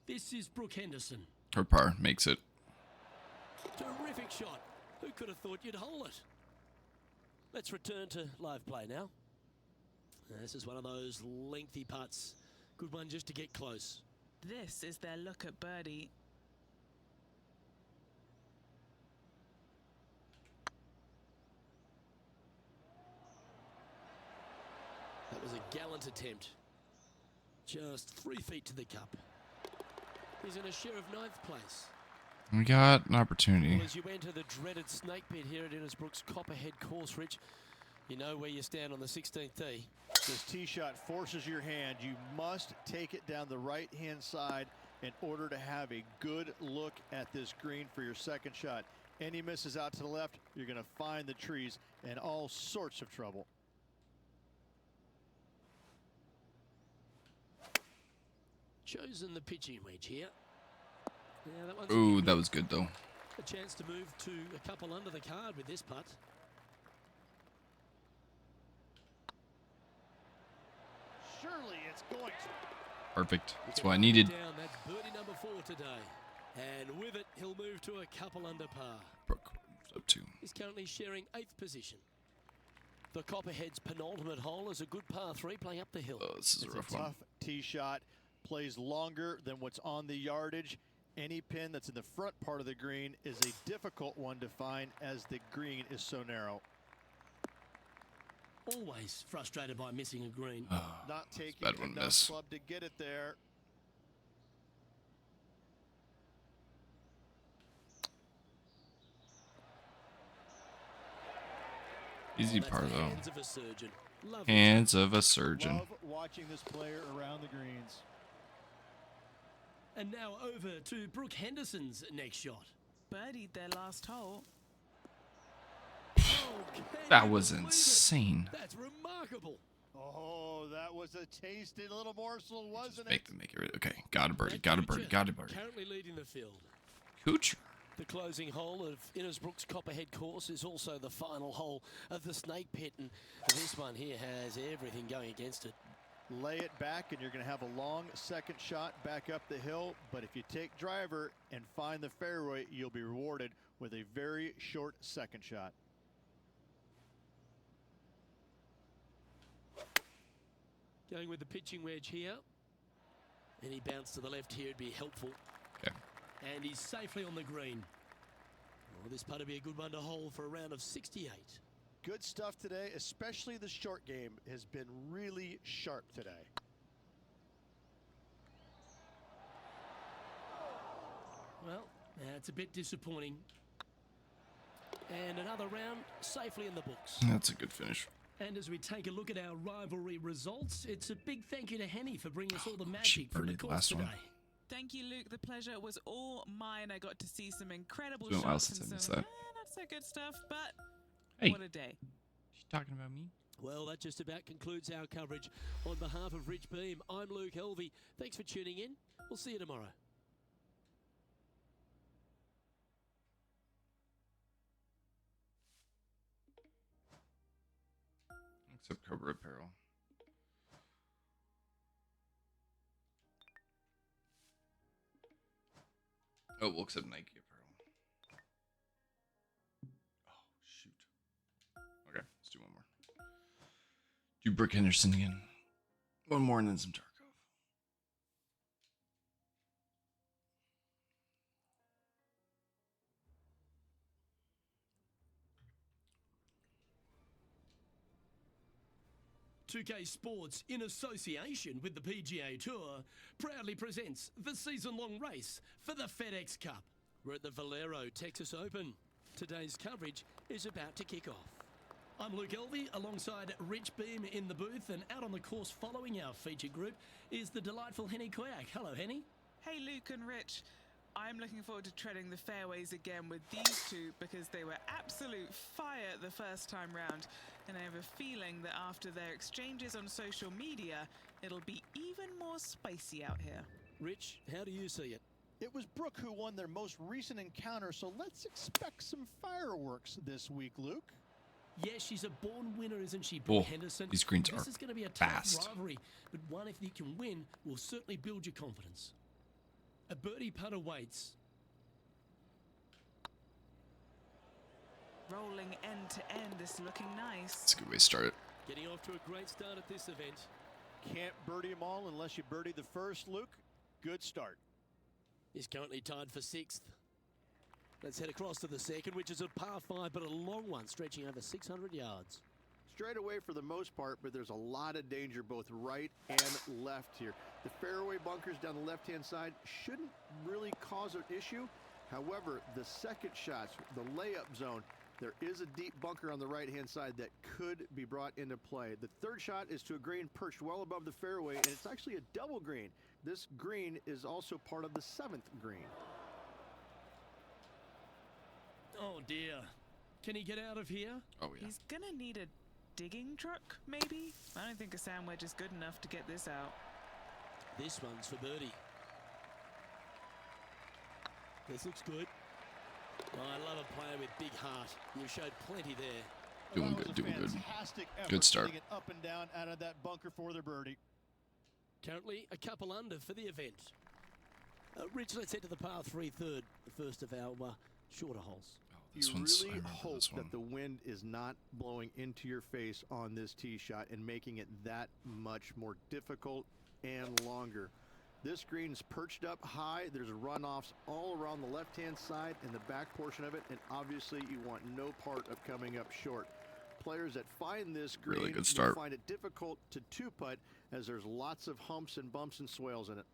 This is Brooke Henderson. Her par makes it. Terrific shot. Who could have thought you'd hole it? Let's return to live play now. This is one of those lengthy putts. Good one just to get close. This is their look at birdie. That was a gallant attempt. Just 3 feet to the cup. He's in a share of 9th place. We got an opportunity. Well, as you enter the dreaded snake pit here at Innisbrook's Copperhead course, Rich, you know where you stand on the 16th tee. This tee shot forces your hand. You must take it down the right-hand side in order to have a good look at this green for your second shot. Any misses out to the left, you're going to find the trees and all sorts of trouble. Chosen the pitching wedge here. Yeah, that one's Ooh, that was good though. a chance to move to a couple under the card with this putt. Surely it's going to. Perfect. That's what I needed. Down, that's birdie number 4 today. And with it, he'll move to a couple under par. Brooke up 2. He's currently sharing 8th position. The Copperhead's penultimate hole is a good par 3 playing up the hill. Oh, this is a It's rough a one. tough tee shot. Plays longer than what's on the yardage. Any pin that's in the front part of the green is a difficult one to find as the green is so narrow. Always frustrated by missing a green. Not taking bad one enough miss. club to get it there. Easy That's par the though. hands of a surgeon. Lovely. Hands of a surgeon. Love watching this player around the greens. And now over to Brooke Henderson's next shot. Birdied their last hole. Oh, can That you was believe it? insane. That's remarkable. Oh, that was a tasty little morsel, wasn't it? Make it. Okay, got a birdie. That Got a birdie. Kuchar Got a birdie. Currently leading the field. Kuchar. The closing hole of Innisbrook's Copperhead course is also the final hole of the snake pit, and this one here has everything going against it. Lay it back and you're going to have a long second shot back up the hill, but if you take driver and find the fairway, you'll be rewarded with a very short second shot. Going with the pitching wedge here. Any bounce to the left here would be helpful. Okay. And he's safely on the green. Oh, this putt would be a good one to hold for a round of 68. Good stuff today, especially the short game has been really sharp today. Well, that's a bit disappointing. And another round safely in the books. That's a good finish. And as we take a look at our rivalry results, it's a big thank you to Henny for bringing us all the She magic from the birdied the course last today. one. Thank you, Luke. The pleasure was all mine. I got to see some incredible It's been a while shots since I and missed some that. not so good stuff, but Hey. what a day. She talking about me? Well, that just about concludes our coverage. On behalf of Rich Beam, I'm Luke Helvey. Thanks for tuning in. We'll see you tomorrow. Except Cobra Apparel. Oh, we'll accept Nike Apparel. Oh, shoot. Okay, let's do one more. Do Brooke Henderson again. One more and then some Tarkov. "2K Sports, in association with the PGA Tour, proudly presents the season-long race for the FedEx Cup. We're at the Valero Texas Open. Today's coverage is about to kick off. I'm Luke Elvey, alongside Rich Beam in the booth, and out on the course following our feature group is the delightful Henny Koyak. Hello, Henny. Hey, Luke and Rich. I'm looking forward to treading the fairways again with these two because they were absolute fire the first time round, and I have a feeling that after their exchanges on social media, it'll be even more spicy out here. Rich, how do you see it? It was Brooke who won their most recent encounter, so let's expect some fireworks this week, Luke. Yes, she's a born winner, isn't she, Brooke Henderson? These greens This are is going to be a tough fast. rivalry, but one if you can win will certainly build your confidence. A birdie putt awaits. Rolling end to end, this looking nice. That's a good way to start it. Getting off to a great start at this event. Can't birdie them all unless you birdie the first, Luke. Good start. Is currently tied for 6th. Let's head across to the second, which is a par 5, but a long one, stretching over 600 yards. Straight away for the most part, but there's a lot of danger both right and left here. The fairway bunkers down the left-hand side shouldn't really cause an issue. However, the second shots, the layup zone, there is a deep bunker on the right-hand side that could be brought into play. The third shot is to a green perched well above the fairway, and it's actually a double green. This green is also part of the 7th green. Oh dear. Can he get out of here? Oh, yeah. He's gonna need a digging truck, maybe? I don't think a sand wedge is good enough to get this out. This one's for birdie. This looks good. Oh, I love a player with big heart. You showed plenty there. Doing That was good, a doing good. fantastic effort Good start. getting it up and down out of that bunker for the birdie. Currently a couple under for the event. Rich, let's head to the par 3 third, the first of our shorter holes. This You one's, I really remember hope this one. that the wind is not blowing into your face on this tee shot and making it that much more difficult and longer. This green's perched up high. There's runoffs all around the left-hand side and the back portion of it, and obviously you want no part of coming up short. Players that find this green Really good will start. find it difficult to two-putt as there's lots of humps and bumps and swales in it.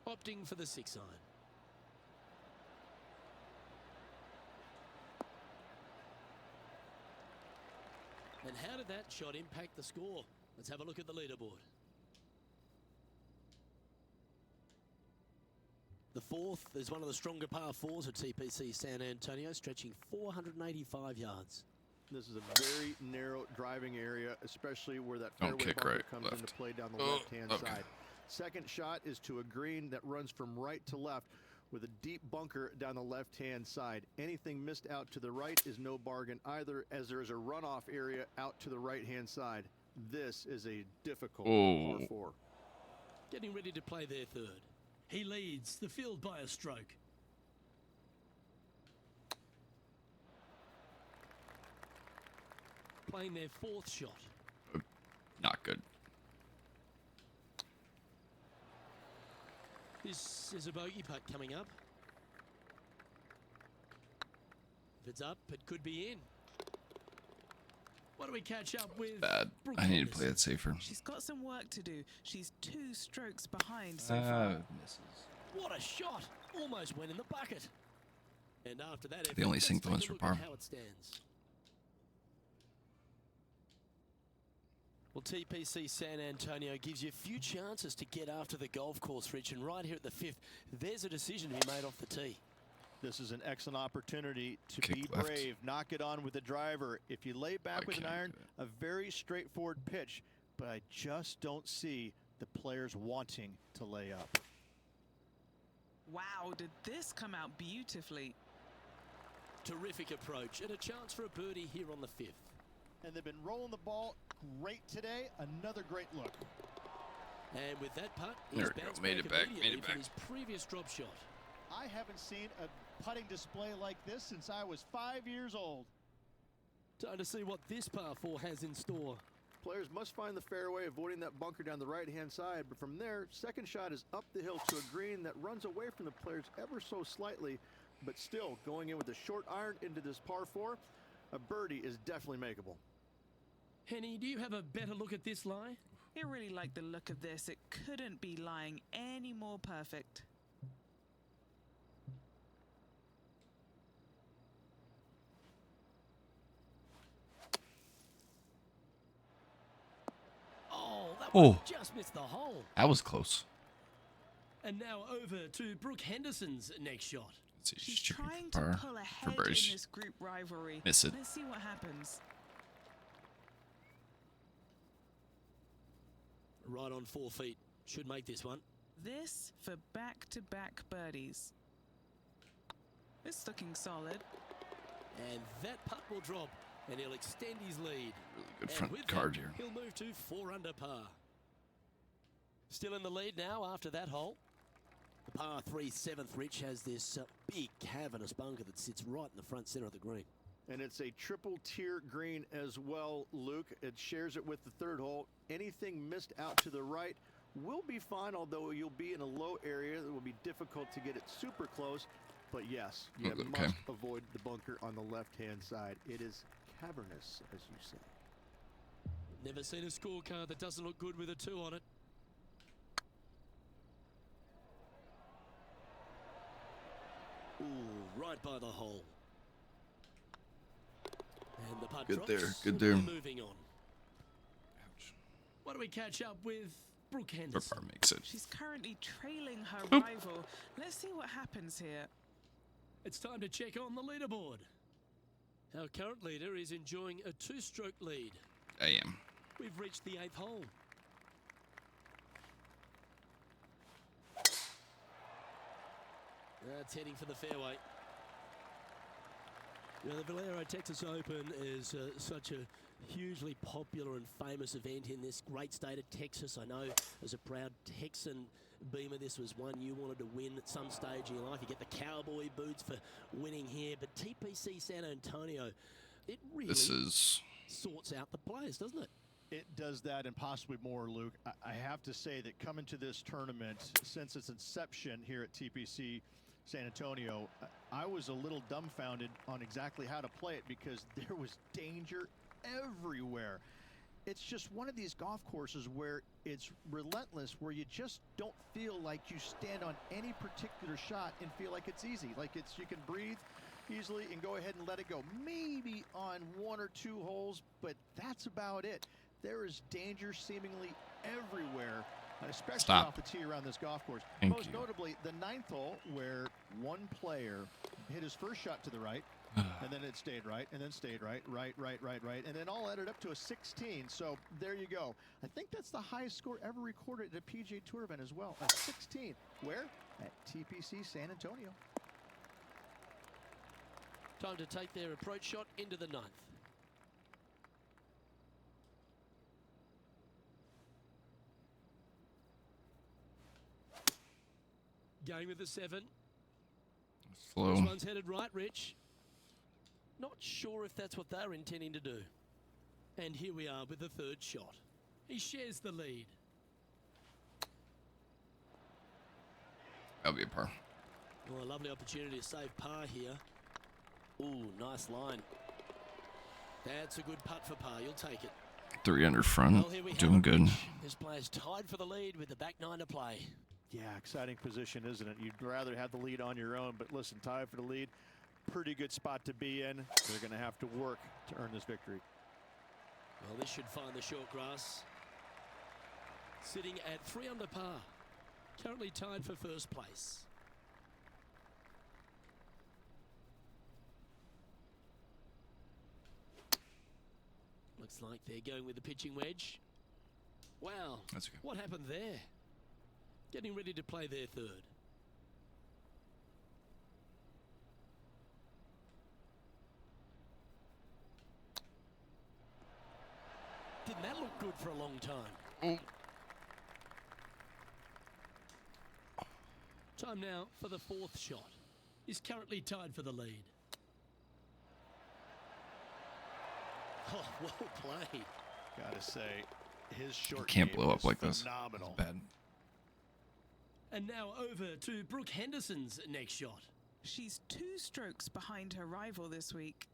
Opting for the 6 iron. And how did that shot impact the score? Let's have a look at the leaderboard. The 4th is one of the stronger par 4s at TPC San Antonio, stretching 485 yards. This is a very narrow driving area, especially where that Don't fairway kick bunker right, comes left. into play down the Oh, left-hand okay. side. Second shot is to a green that runs from right to left with a deep bunker down the left-hand side. Anything missed out to the right is no bargain either, as there is a runoff area out to the right-hand side. This is a difficult par 4. Getting ready to play their third. He leads the field by a stroke. Playing their 4th shot. Not good. This is a bogey putt coming up. If it's up, it could be in. What do we catch up with? Bad. Brooke I need to Henderson? play it safer. She's got some work to do. She's 2 strokes behind so far. Misses. What a shot! Almost went in the bucket. And after that, They only let's sink the take a ones for look at par. how it stands. Well, TPC San Antonio gives you a few chances to get after the golf course, Rich, and right here at the 5th, there's a decision to be made off the tee. This is an excellent opportunity to Kick be left. brave. Knock it on with the driver. If you lay back I with an can't iron, do a very straightforward pitch, but I just don't see the players wanting to lay up. Wow, did this come out beautifully? Terrific approach and a chance for a birdie here on the 5th. And they've been rolling the ball great today. Another great look. And with that putt, There he's we go. bounced Made it back, immediately made it from back. his previous drop shot. I haven't seen a putting display like this since I was 5 years old. Time to see what this par 4 has in store. Players must find the fairway, avoiding that bunker down the right-hand side. But from there, second shot is up the hill to a green that runs away from the players ever so slightly, but still going in with a short iron into this par 4. A birdie is definitely makeable. Henny, do you have a better look at this lie? I really like the look of this. It couldn't be lying any more perfect. Oh, that Oh. one just missed the hole. That was close. And now over to Brooke Henderson's next shot. Let's see, She's chipping trying for to par. pull For ahead in birdies. this group rivalry. Miss it. Let's see what happens. Right on 4 feet. Should make this one. This for back-to-back birdies. It's looking solid. And that putt will drop, and he'll extend his lead. Really good And front with card that, here. He'll move to 4 under par. Still in the lead now after that hole. The par 3 7th, Rich, has this big cavernous bunker that sits right in the front center of the green. And it's a triple tier green as well, Luke. It shares it with the third hole. Anything missed out to the right will be fine, although you'll be in a low area that will be difficult to get it super close. But yes, you Okay. must avoid the bunker on the left-hand side. It is cavernous, as you say. Never seen a scorecard that doesn't look good with a 2 on it. Ooh, right by the hole. And the putt Good drops, there, good and there. we're moving on. Ouch. What do we catch up with Brooke For Henderson? par makes it. She's currently trailing her Oop. rival. Let's see what happens here. It's time to check on the leaderboard. Our current leader is enjoying a 2-stroke lead. I am. We've reached the 8th hole. That's heading for the fairway. You know, the Valero Texas Open is such a hugely popular and famous event in this great state of Texas. I know as a proud Texan, Beamer, this was one you wanted to win at some stage in your life. You get the cowboy boots for winning here, but TPC San Antonio, it really This is sorts out the players, doesn't it? It does that and possibly more, Luke. I have to say that coming to this tournament, since its inception here at TPC San Antonio, I was a little dumbfounded on exactly how to play it because there was danger everywhere. It's just one of these golf courses where it's relentless, where you just don't feel like you stand on any particular shot and feel like it's easy. Like you can breathe easily and go ahead and let it go. Maybe on 1 or 2 holes, but that's about it. There is danger seemingly everywhere, especially off the tee around this golf course. Most notably, the 9th hole, where one player hit his first shot to the right, and then it stayed right, and then stayed right, and then all added up to a 16. So there you go. I think that's the highest score ever recorded at a PGA Tour event as well, a 16. Where? At TPC San Antonio. Time to take their approach shot into the 9th. Going with the 7. slow. This one's headed right, Rich. Not sure if that's what they're intending to do. And here we are with the 3rd shot. He shares the lead. That'll be a par. Well, a lovely opportunity to save par here. Ooh, nice line. That's a good putt for par. You'll take it. 3 under front. Well, here we have Doing it, good. Rich. This player's tied for the lead with the back 9 to play. Yeah, exciting position, isn't it? You'd rather have the lead on your own, but listen, tied for the lead, pretty good spot to be in. They're going to have to work to earn this victory. Well, this should find the short grass. Sitting at 3 under par. Currently tied for 1st place. Looks like they're going with the pitching wedge. Wow. That's okay. What happened there? Getting ready to play their 3rd. Didn't that look good for a long time? Time now for the 4th shot. He's currently tied for the lead. Oh, well played. Gotta say, his short Can't game blow up is like this. phenomenal. It's bad. And now over to Brooke Henderson's next shot. She's 2 strokes behind her rival this week.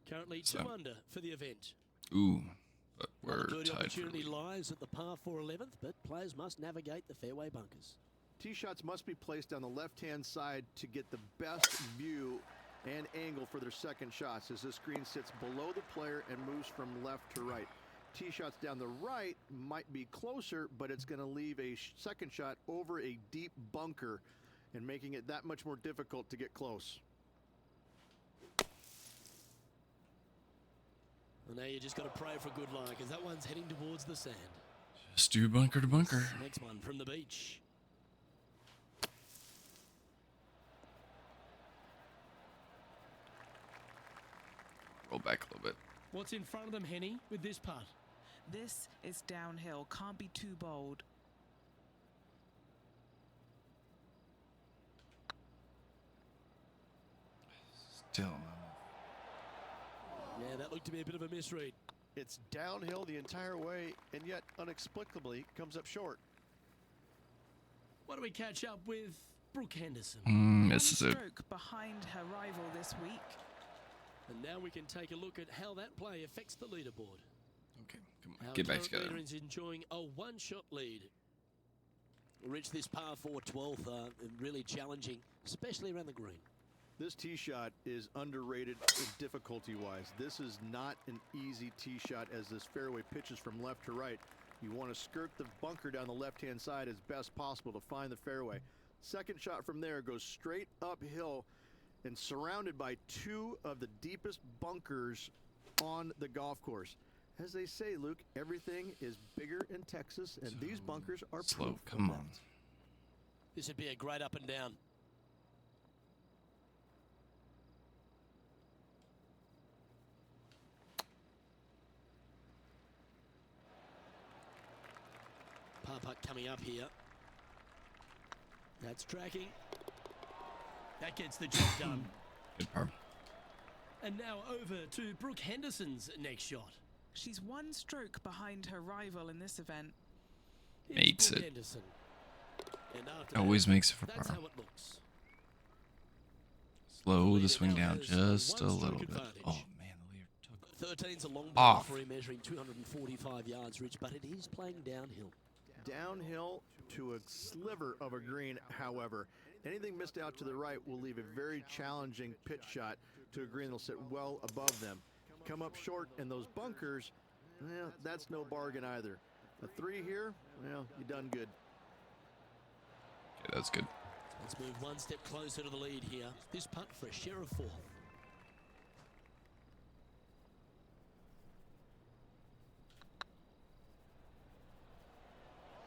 Currently So- 2 under for the event. Ooh, but Well, we're the birdie tied for opportunity lead. lies at the par 4 11th, but players must navigate the fairway bunkers. Tee shots must be placed on the left-hand side to get the best view and angle for their second shots, as this green sits below the player and moves from left to right. Tee shots down the right might be closer, but it's going to leave a second shot over a deep bunker and making it that much more difficult to get close. Well, now you just got to pray for good lie, because that one's heading towards the sand. Just do bunker to bunker. Next one from the beach. Roll back a little bit. What's in front of them, Henny, with this putt? This is downhill. Can't be too bold. Still not Yeah, that looked to be a bit of a misread. It's downhill the entire way, and yet inexplicably comes up short. Why don't we catch up with Brooke Henderson? Misses One it. stroke behind her rival this week. And now we can take a look at how that play affects the leaderboard. Okay, come on. Our Get back current together. leader is enjoying a 1-shot lead. We reached this par 4 12th, really challenging, especially around the green. This tee shot is underrated difficulty-wise. This is not an easy tee shot, as this fairway pitches from left to right. You want to skirt the bunker down the left-hand side as best possible to find the fairway. Second shot from there goes straight uphill and surrounded by 2 of the deepest bunkers on the golf course. As they say, Luke, everything is bigger in Texas, and these bunkers are Slow, proof of come that. on. This would be a great up and down. Par putt coming up here. That's tracking. That gets the job done. Good par. And now over to Brooke Henderson's next shot. She's 1 stroke behind her rival in this event. Here's Makes Brooke it. Henderson. And after Always that, makes it for that's par. how it looks. Slow the Leader swing now down has just a 1 stroke little bit. advantage. Oh man, the leader took 13's a long off. ball for him, measuring 245 yards, Rich, but it is playing downhill. Downhill to a sliver of a green, however. Anything missed out to the right will leave a very challenging pitch shot to a green that'll sit well above them. Come up short in those bunkers, well, that's no bargain either. A 3 here, well, you done good. Okay, that's good. Let's move 1 step closer to the lead here. This putt for a share of 4.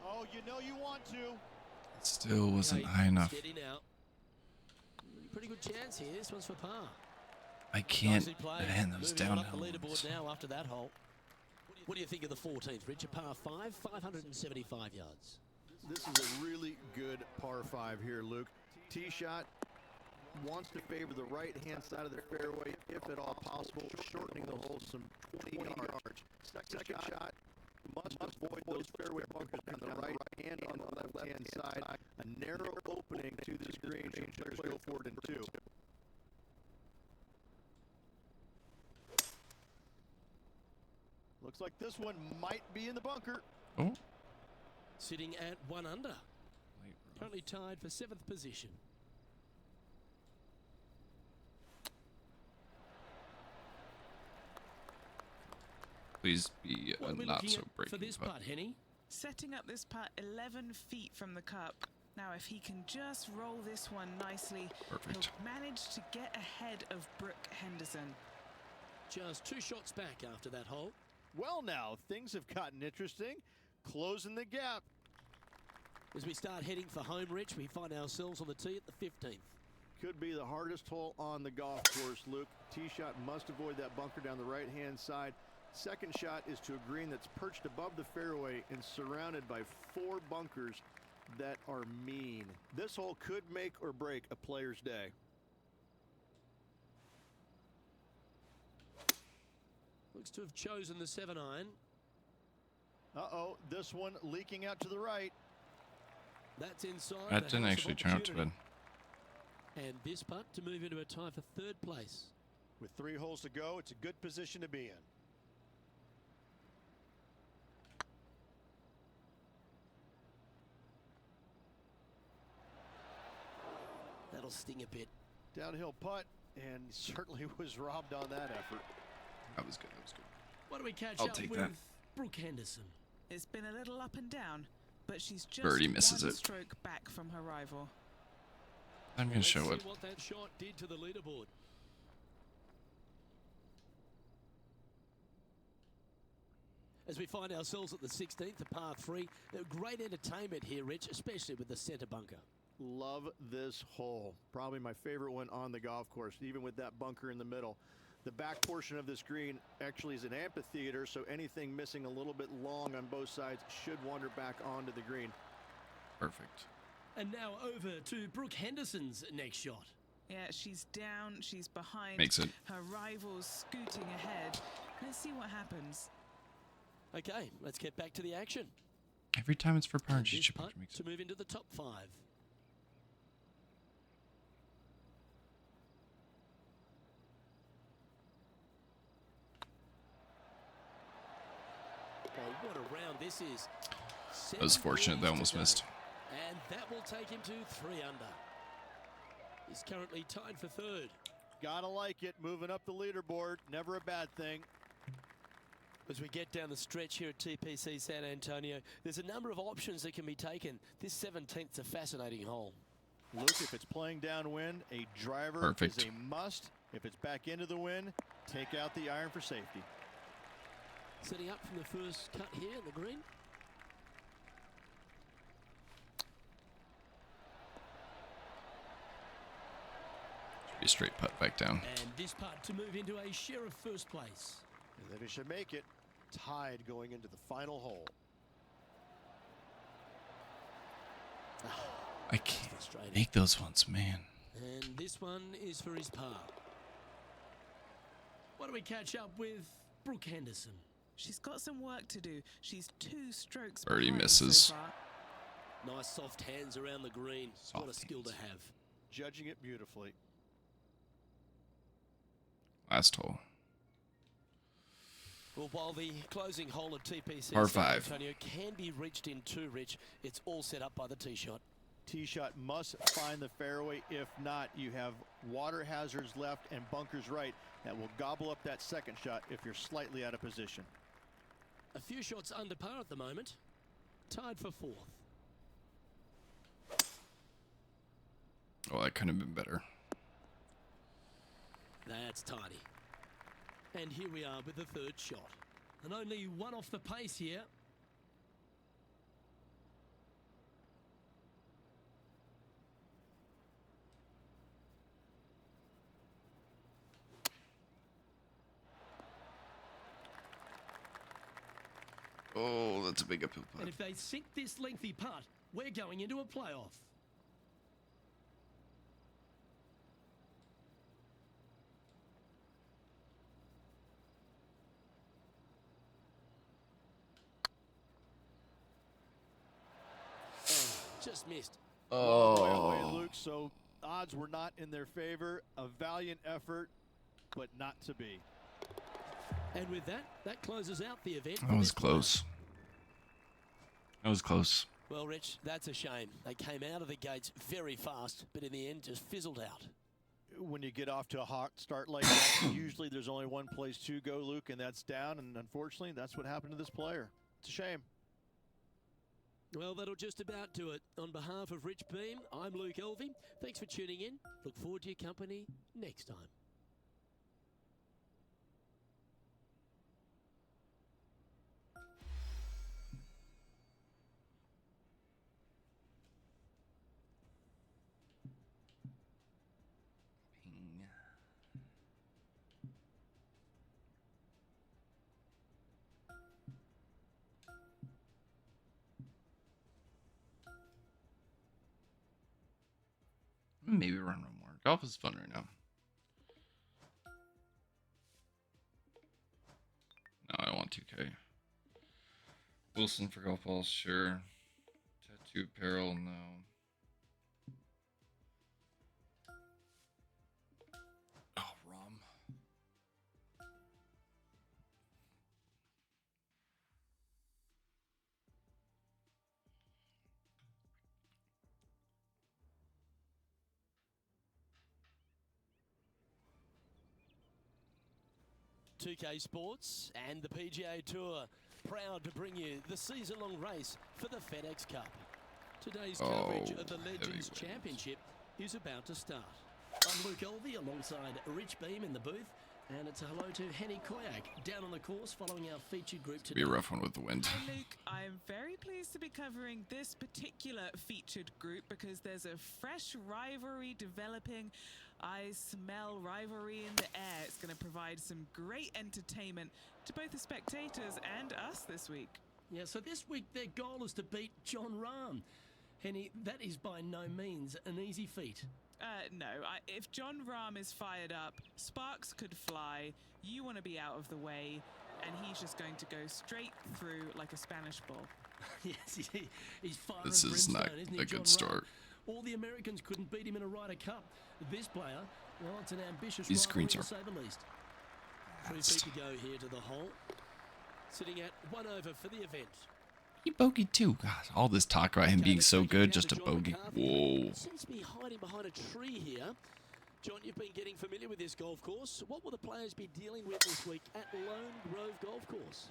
Oh, you know you want to. It still wasn't Okay, high enough. Steady now. Pretty good chance here. This one's for par. I can't. Nicely played. Man, those Moving on up downhill the ones. leaderboard now after that hole. What do you think of the 14th, Rich? A par 5, 575 yards. This is a really good par 5 here, Luke. Tee shot wants to favor the right-hand side of the fairway, if at all possible, shortening the hole some 20 yards. Second shot must avoid those fairway bunkers on the right and on the left-hand side. A narrow opening to this green, so players go forward in 2. Looks like this one might be in the bunker. Oh, Sitting at 1 under. Currently tied for 7th position. please be What a are we not looking so at breaking for this putt. putt, Henny? Setting up this putt 11 feet from the cup. Now, if he can just roll this one nicely, Perfect. he'll manage to get ahead of Brooke Henderson. Just 2 shots back after that hole. Well, now things have gotten interesting. Closing the gap. As we start heading for home, Rich, we find ourselves on the tee at the 15th. Could be the hardest hole on the golf course, Luke. Tee shot must avoid that bunker down the right-hand side. Second shot is to a green that's perched above the fairway and surrounded by 4 bunkers that are mean. This hole could make or break a player's day. Looks to have chosen the 7-iron. Uh-oh, this one leaking out to the right. That's inside. That the didn't house of actually turn out too opportunity. bad. And this putt to move into a tie for third place. With 3 holes to go, it's a good position to be in. That'll sting a bit. Downhill putt, and certainly was robbed on that effort. That was good. That was good. What do we catch I'll up take with that. Brooke Henderson? It's been a little up and down, but she's just Birdie misses one it. stroke back from her rival. I'm gonna Let's show see it. what that shot did to the leaderboard. As we find ourselves at the 16th, a par 3. Great entertainment here, Rich, especially with the centre bunker. Love this hole. Probably my favorite one on the golf course, even with that bunker in the middle. The back portion of this green actually is an amphitheater, so anything missing a little bit long on both sides should wander back onto the green. Perfect. And now over to Brooke Henderson's next shot. Yeah, she's down, she's behind. Makes it. Her rival's scooting ahead. Let's see what happens. Okay, let's get back to the action. Every time it's for par, And she this chip putt makes to it. move into the top 5. Oh, what a round this is. That was fortunate that almost missed. And that will take him to 3 under. He's currently tied for third. Gotta like it. Moving up the leaderboard. Never a bad thing. As we get down the stretch here at TPC San Antonio, there's a number of options that can be taken. This 17th's a fascinating hole. Luke, if it's playing downwind, a driver Perfect. is a must. If it's back into the wind, take out the iron for safety. Setting up from the first cut here in the green. Be a straight putt back down. And this putt to move into a share of first place. And then he should make it. Tied going into the final hole. I can't Frustrating. make those ones, man. And this one is for his par. What do we catch up with Brooke Henderson? She's got some work to do. She's 2 strokes Birdie behind misses. so far. Nice soft hands around the green. What a Soft skill to hands. have. Judging it beautifully. Last hole. Well, while the closing hole of TPC Par San 5. Antonio can be reached in 2, Rich, it's all set up by the tee shot. Tee shot must find the fairway. If not, you have water hazards left and bunkers right that will gobble up that second shot if you're slightly out of position. A few shots under par at the moment. Tied for 4th. Oh, that couldn't have been better. That's tidy. And here we are with the 3rd shot. And only one off the pace here. Oh, that's a big uphill And putt. if they sink this lengthy putt, we're going into a playoff. Just missed. Long way away, Oh, Luke, so odds were not in their favor. A valiant effort, but not to be. And with that, that closes out the event. that for was this player. close. That was close. Well, Rich, that's a shame. They came out of the gates very fast, but in the end just fizzled out. When you get off to a hot start like that, usually there's only one place to go, Luke, and that's down. And unfortunately, that's what happened to this player. It's a shame. Well, that'll just about do it. On behalf of Rich Beam, I'm Luke Elvey. Thanks for tuning in. Look forward to your company next time. Maybe run one more. Golf is fun right now. No, I want 2K. Wilson for golf balls, sure. Tattoo apparel, no. Oh, rum. .2K Sports and the PGA Tour proud to bring you the season-long race for the FedEx Cup. Today's coverage of the Legends Championship is about to start. I'm Luke Elvey alongside Rich Beam in the booth, and it's a hello to Henny Koyak down on the course following our featured group today. Be a rough one with the wind. Hi Luke, I'm very pleased to be covering this particular featured group because there's a fresh rivalry developing. I smell rivalry in the air. It's going to provide some great entertainment to both the spectators and us this week. Yeah, so this week their goal is to beat Jon Rahm. Henny, that is by no means an easy feat. No, if Jon Rahm is fired up, sparks could fly, you want to be out of the way, and he's just going to go straight through like a Spanish ball. Yes, he's fire This and is brimstone, not isn't he, a Jon good Rahm? start. All the Americans couldn't beat him in a Ryder Cup. This player, well, it's an ambitious These rivalry screens to are say the least. 3 feet to go here to the hole. Sitting at 1 over for the event. He bogeyed too. God, all this talk about him being so good, just a bogey. Whoa. Seems to be hiding behind a tree here. John, you've been getting familiar with this golf course. What will the players be dealing with this week at Lone Grove Golf Course?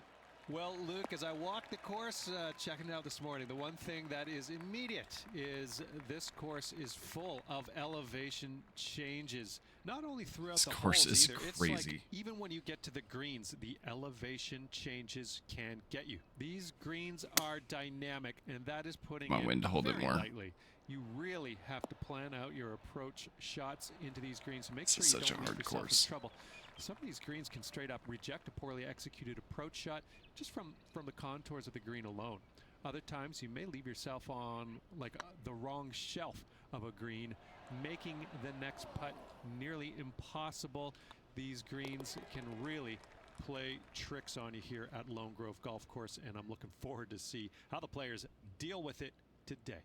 Well, Luke, as I walked the course, checking it out this morning, the one thing that is immediate is this course is full of elevation changes. Not only throughout the course holes is either. It's crazy. like even when you get to the greens, the elevation changes can get you. These greens are dynamic, and that is putting Come on, it wind, hold it very more. lightly. You really have to plan out your approach shots into these greens. Make sure This is you such don't a get hard yourself course. in trouble. Some of these greens can straight up reject a poorly executed approach shot just from the contours of the green alone. Other times you may leave yourself on like the wrong shelf of a green, making the next putt nearly impossible. These greens can really play tricks on you here at Lone Grove Golf Course, and I'm looking forward to see how the players deal with it today.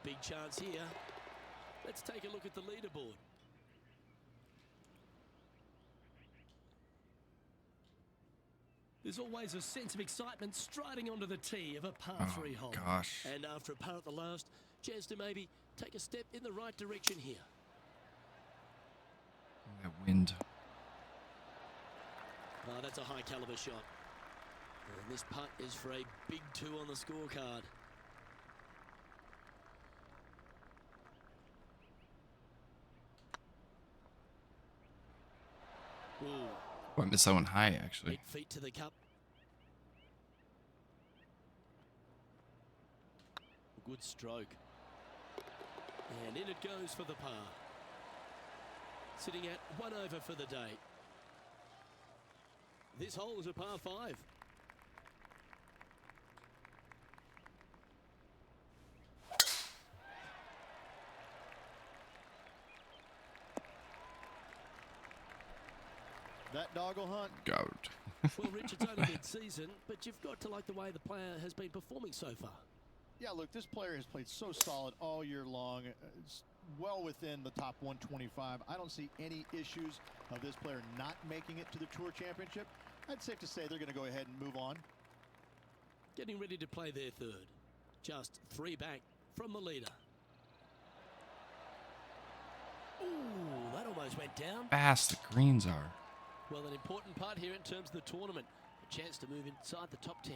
Big chance here. Let's take a look at the leaderboard. There's always a sense of excitement striding onto the tee of a par 3 hole. Gosh. And after a par at the last, chance to maybe take a step in the right direction here. That wind. Oh, that's a high caliber shot. And this putt is for a big 2 on the scorecard. Ooh. Oh, I missed that one high, actually. 8 feet to the cup. Good stroke. And in it goes for the par. Sitting at 1 over for the day. This hole is a par 5. That dog will hunt. Goat. Well, Rich, it's only mid-season, but you've got to like the way the player has been performing so far. Yeah, look, this player has played so solid all year long. It's well within the top 125. I don't see any issues of this player not making it to the Tour Championship. I'd safe to say they're going to go ahead and move on. Getting ready to play their third. Just 3 back from the leader. Ooh, that almost went down. Fast the greens are. Well, an important part here in terms of the tournament. A chance to move inside the top 10.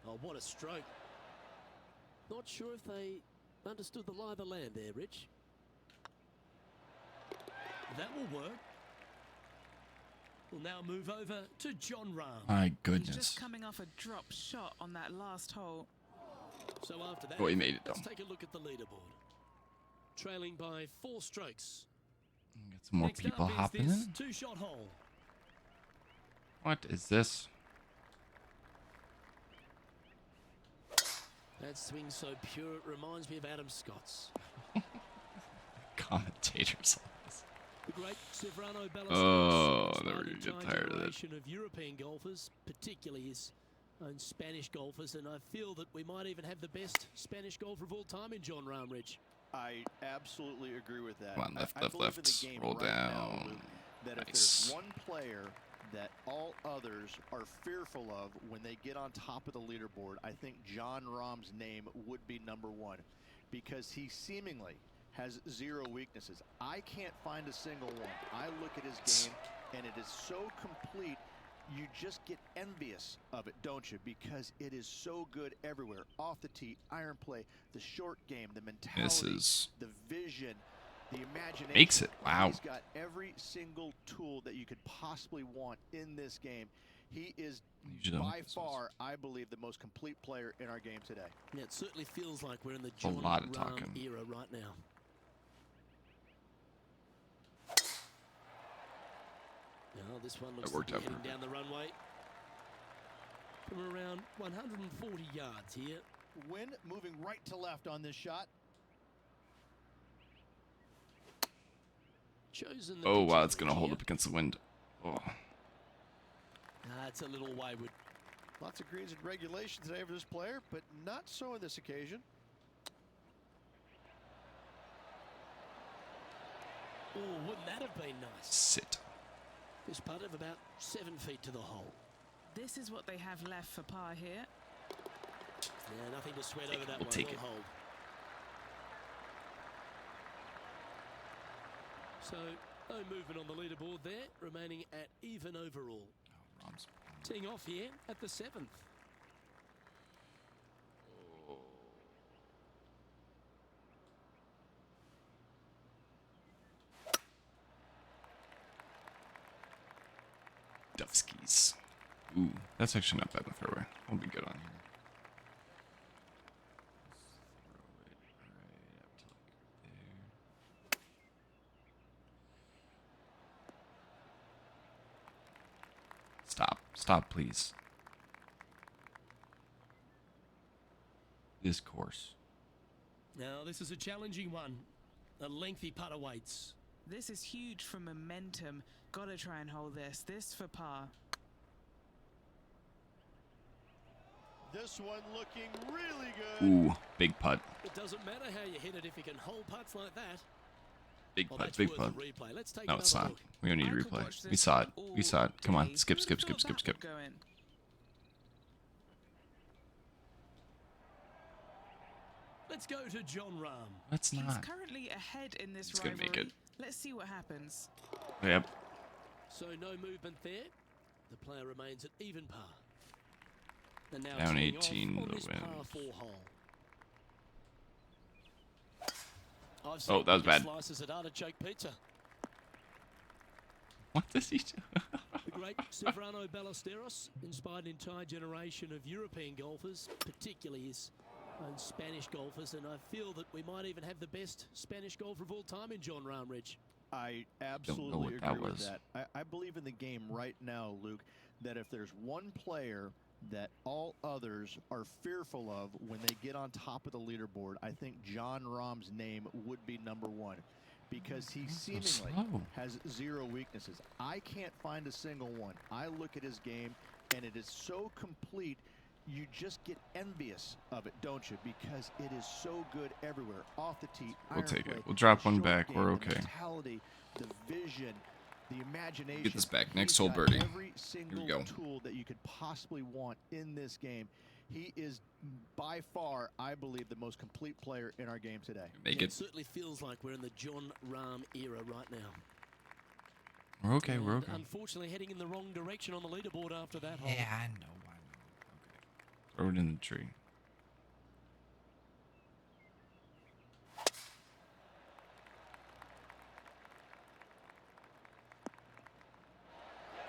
Oh, what a stroke. Not sure if they understood the lie of the land there, Rich. That will work. We'll now move over to Jon Rahm. My He's goodness. just coming off a drop shot on that last hole. So after that, Oh, he made it, let's though. take a look at the leaderboard. Trailing by 4 strokes. Get some more Next people up is hopping this in. 2-shot hole. What is this? That swing so pure, it reminds me of Adam Scott's. Commentators on this. The great Severano Ballesteros Oh, inspired never an gonna get entire tired of it. generation of European golfers, particularly his own Spanish golfers, and I feel that we might even have the best Spanish golfer of all time in John Rahm, Rich. I absolutely agree with that. Come on, left, I left, believe in left. the game Roll right now, down. Luke, that if Nice. there's one player that all others are fearful of when they get on top of the leaderboard, I think John Rahm's name would be number one, because he seemingly has zero weaknesses. I can't find a single one. I look at his game, and it is so complete, you just get envious of it, don't you? Because it is so good everywhere. Off the tee, iron play, the short game, the mentality, Misses. the vision, the imagination. Makes it. Wow. He's got every single tool that you could possibly want in this game. He is Usually don't by like this one. far, I believe, the most complete player in our game today. Yeah, it certainly feels like we're in the John lot of Rahm talking. era right now. Now this one looks worked to be out heading perfect. down the runway from around 140 yards here. Wynn moving right to left on this shot. Chosen the Oh, pitch wow, it's going to average hold here. up against the wind. Oh, It's a little wayward. Lots of greens in regulation today for this player, but not so on this occasion. Oh, wouldn't that have been nice? sit. This putt of about 7 feet to the hole. This is what they have left for par here. Yeah, nothing to sweat over that We'll one. take Well it. hold. So, no movement on the leaderboard there, remaining at even overall. Oh, Rahm's. Teeing off here at the 7th. Duffskis. Ooh, that's actually not bad in the fairway. We'll be good on here. Stop. Stop, please. This course. Now, this is a challenging one. A lengthy putt awaits. This is huge for momentum. Gotta try and hold this. This for par. This one looking really good. Ooh, big putt. It doesn't matter how you hit it if you can hold putts like that. Big Well, putt, that's big worth putt. a replay. Let's take No, it's another not. look. We don't need I a could replay. watch We this saw it. all We saw it. Come on, day. skip, Who'd skip, have skip, thought skip, that skip, would skip. go in? Let's go to John Rahm. Let's He's not. currently ahead in this He's gonna rivalry. make it. Let's see what happens. Yep. So no movement there. The player remains at even par. And now Down teeing off 18 on to the this wind. par 4 hole. I've Oh, seen that was bad. slices at artichoke pizza. What does he do? The great Severano Ballesteros inspired an entire generation of European golfers, particularly his own Spanish golfers, and I feel that we might even have the best Spanish golfer of all time in John Rahm, Rich. I what absolutely that agree with was. that. I believe in the game right now, Luke, that if there's one player that all others are fearful of when they get on top of the leaderboard, I think John Rahm's name would be number one, because he seemingly slow. has zero weaknesses. I can't find a single one. I look at his game, and it is so complete, you just get envious of it, don't you? Because it is so good everywhere. Off the tee, We'll iron take play, it. We'll drop the one short back. game, We're the okay. mentality, the vision, the imagination. Get this back. Next He's hole got birdie. Every single go. tool that you could possibly want in this game. He is by far, I believe, the most complete player in our game today. Make Yeah, it. certainly feels like we're in the John Rahm era right now. We're okay. We're And okay. unfortunately heading in the wrong direction on the leaderboard after that hole. I know. Okay. Throw it in the tree.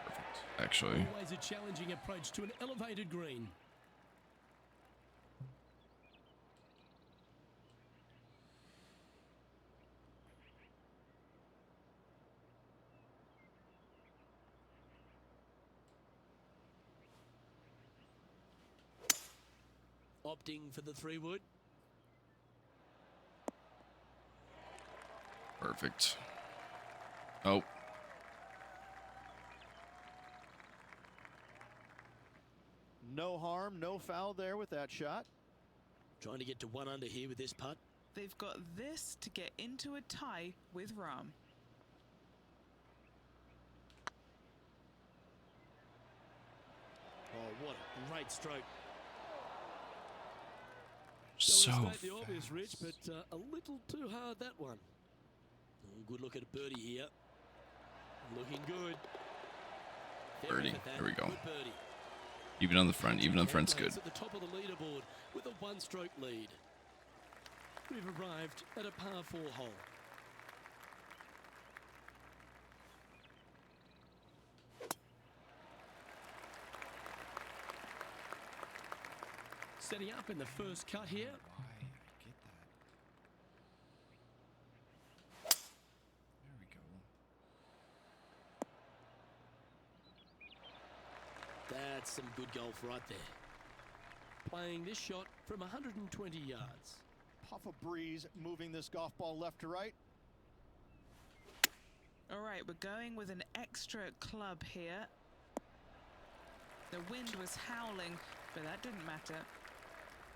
Perfect. Actually. Always a challenging approach to an elevated green. Opting for the 3-wood. Perfect. Oh. No harm, no foul there with that shot. Trying to get to 1 under here with this putt. They've got this to get into a tie with Rahm. Oh, what a great stroke. So Don't wanna state the fast. obvious, Rich, but a little too hard, that one. Oh, good look at a birdie here. Looking good. Fair Birdie. effort, that. There we go. Good birdie. Even on the front. Even on the front's good. At the top of the leaderboard with a 1-stroke lead. We've arrived at a par 4 hole. Setting up in the first cut here. Why? I get that. There we go. That's some good golf right there. Playing this shot from 120 yards. Puff of breeze moving this golf ball left to right. All right, we're going with an extra club here. The wind was howling, but that didn't matter.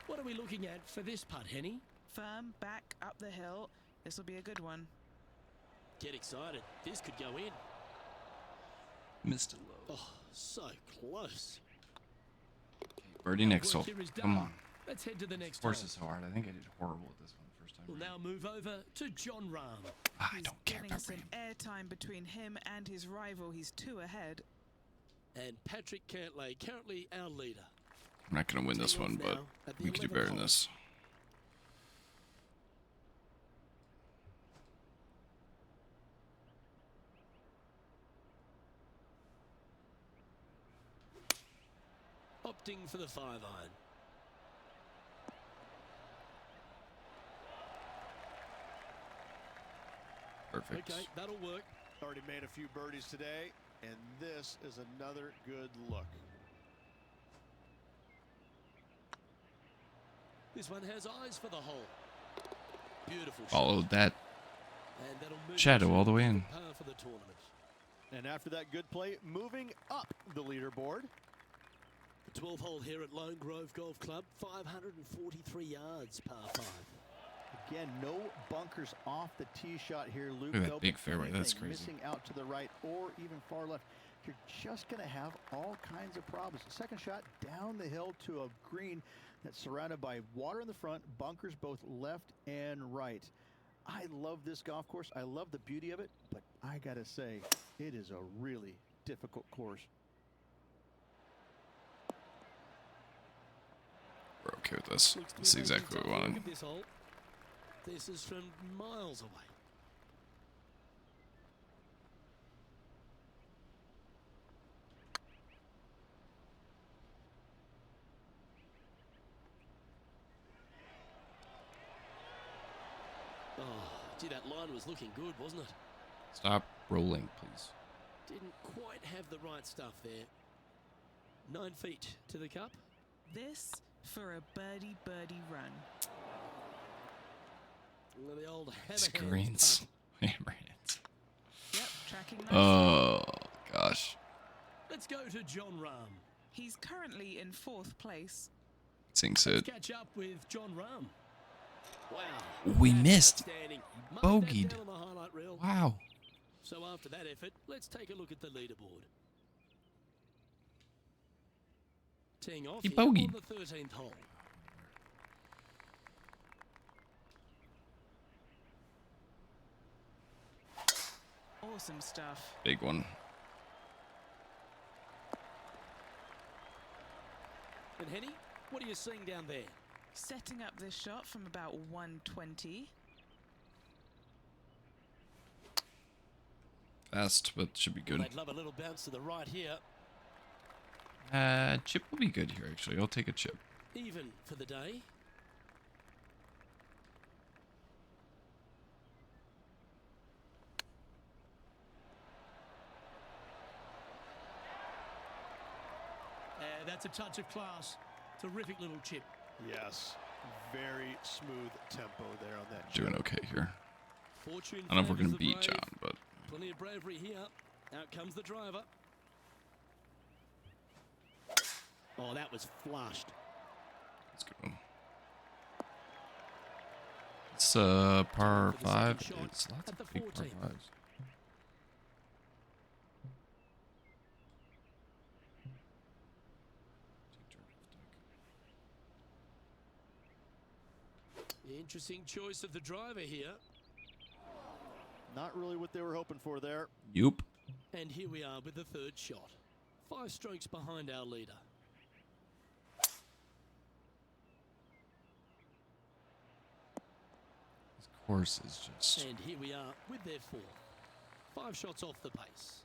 What are we looking at for this putt, Henny? Firm back up the hill. This will be a good one. Get excited. This could go in. Missed it low. Oh, so close. Birdie next Work hole. here is Come done. on. Let's head to the next Of course hole. it's so hard. I think I did horrible at this one the first time. We'll now move over to John Rahm. I He's don't care getting about some him. airtime between him and his rival. He's 2 ahead. And Patrick Cantlay, currently our leader. I'm not going to win this Teeing one, off but now at the we could do 11th better than hole. this. Opting for the 5-iron. Perfect. Okay, that'll work. Already made a few birdies today, and this is another good look. This one has eyes for the hole. Beautiful shot. Followed that And that'll move shadow into all the way in. par for the tournament. And after that good play, moving up the leaderboard. The 12th hole here at Lone Grove Golf Club, 543 yards, par 5. Again, no bunkers off the tee shot here, Luke. Look at that Though, big but fairway. That's anything crazy. Missing out to the right or even far left, you're just going to have all kinds of problems. Second shot down the hill to a green that's surrounded by water in the front, bunkers both left and right. I love this golf course. I love the beauty of it, but I got to say, it is a really difficult course. We're okay with this. Looks to This is be exactly what we making wanted. look at this hole. This is from miles away. Oh, gee, that line was looking good, wasn't it? Stop rolling, please. Didn't quite have the right stuff there. 9 feet to the cup. This for a birdie run. Well, the old Screens. hammerhands putt. Hammerhands. Yep, tracking nicely. Oh, gosh. Let's go to John Rahm. He's currently in 4th place. Sinks Let's it. catch up with John Rahm. Wow. We that's missed. Outstanding. Mark that Bogeyed. down on the highlight reel. Wow. So after that effort, let's take a look at the leaderboard. Teeing off He here bogeyed. on the 13th hole. Awesome stuff. Big one. And Henny, what are you seeing down there? Setting up this shot from about 120. Fast, but should be good. I'd love a little bounce to the right here. Chip will be good here, actually. I'll take a chip. Even for the day. That's a touch of class. Terrific little chip. Yes, very smooth tempo there on that. Doing okay here. Fortune I don't know if we're favours going to the beat brave. John, but Plenty of bravery here. Out comes the driver. Oh, that was flushed. That's a good one. It's par 5. It's lots of big par 5s. Interesting choice of the driver here. Not really what they were hoping for there. Yup. And here we are with the third shot. 5 strokes behind our leader. This course is just... And here we are with their 4th. 5 shots off the pace.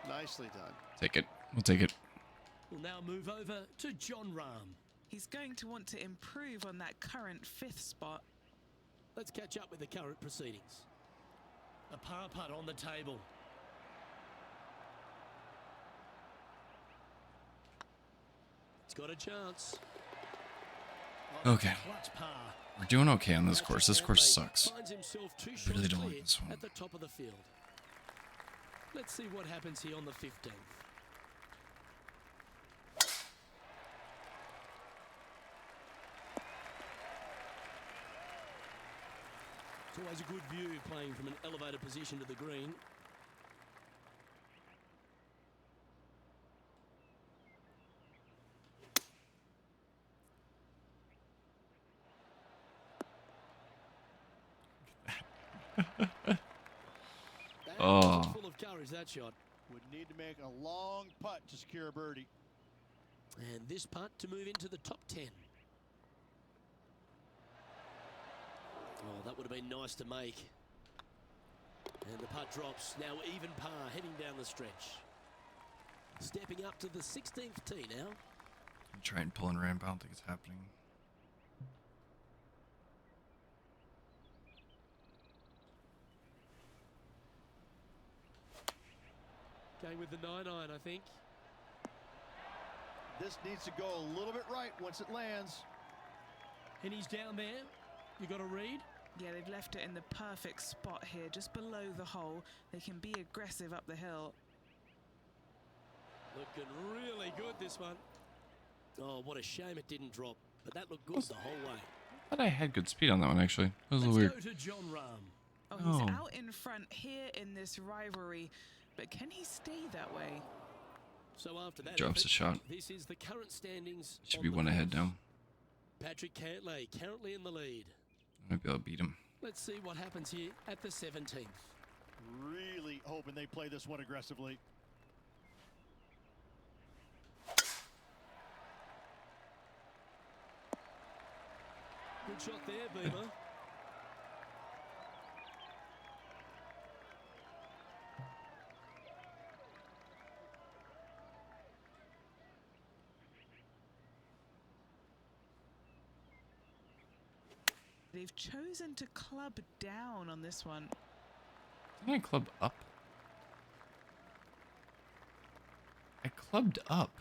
Nicely done. Take it. We'll take it. We'll now move over to John Rahm. He's going to want to improve on that current 5th spot. Let's catch up with the current proceedings. A par putt on the table. He's got a chance. Oh, Okay. clutch par. We're doing okay on this course. This course sucks. Finds himself 2 I really shots don't clear like this one. at the top of the field. Let's see what happens here on the 15th. It's always a good view playing from an elevated position to the green. Oh. Full of courage, that shot. Would need to make a long putt to secure a birdie. And this putt to move into the top 10. Oh, that would have been nice to make. And the putt drops. Now even par, heading down the stretch. Stepping up to the 16th tee now. Try and pull and ramp. I don't think it's happening. Going with the 9-iron, I think. This needs to go a little bit right once it lands. And he's down there. You got to read. Yeah, they've left it in the perfect spot here, just below the hole. They can be aggressive up the hill. Looking really good, this one. Oh, what a shame it didn't drop. But that looked good the whole way. I thought I had good speed on that one, actually. That was a Let's little go weird. to John Rahm. Oh, he's Oh. out in front here in this rivalry. But can he stay that way? So after that, Drops a shot. This is the current standings. Should on be the one ahead course. now. Patrick Cantlay currently in the lead. I might be able to beat him. Let's see what happens here at the 17th. Really hoping they play this one aggressively. Good shot there, Beamer. They've chosen to club down on this one. Didn't I club up? I clubbed up.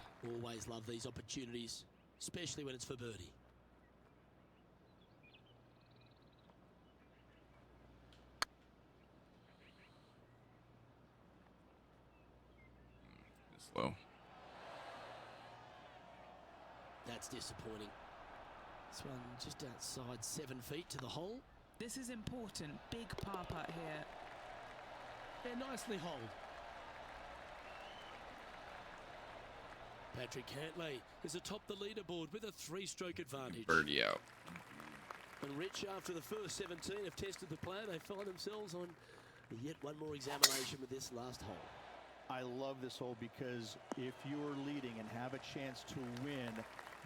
Always love these opportunities, especially when it's for birdie. It's low. That's disappointing. This one just outside 7 feet to the hole. This is important. Big par putt here. They're nicely holed. Patrick Cantlay is atop the leaderboard with a 3-stroke advantage. Birdie out. And Rich, after the first 17 have tested the plan, they find themselves on yet one more examination with this last hole. I love this hole because if you're leading and have a chance to win,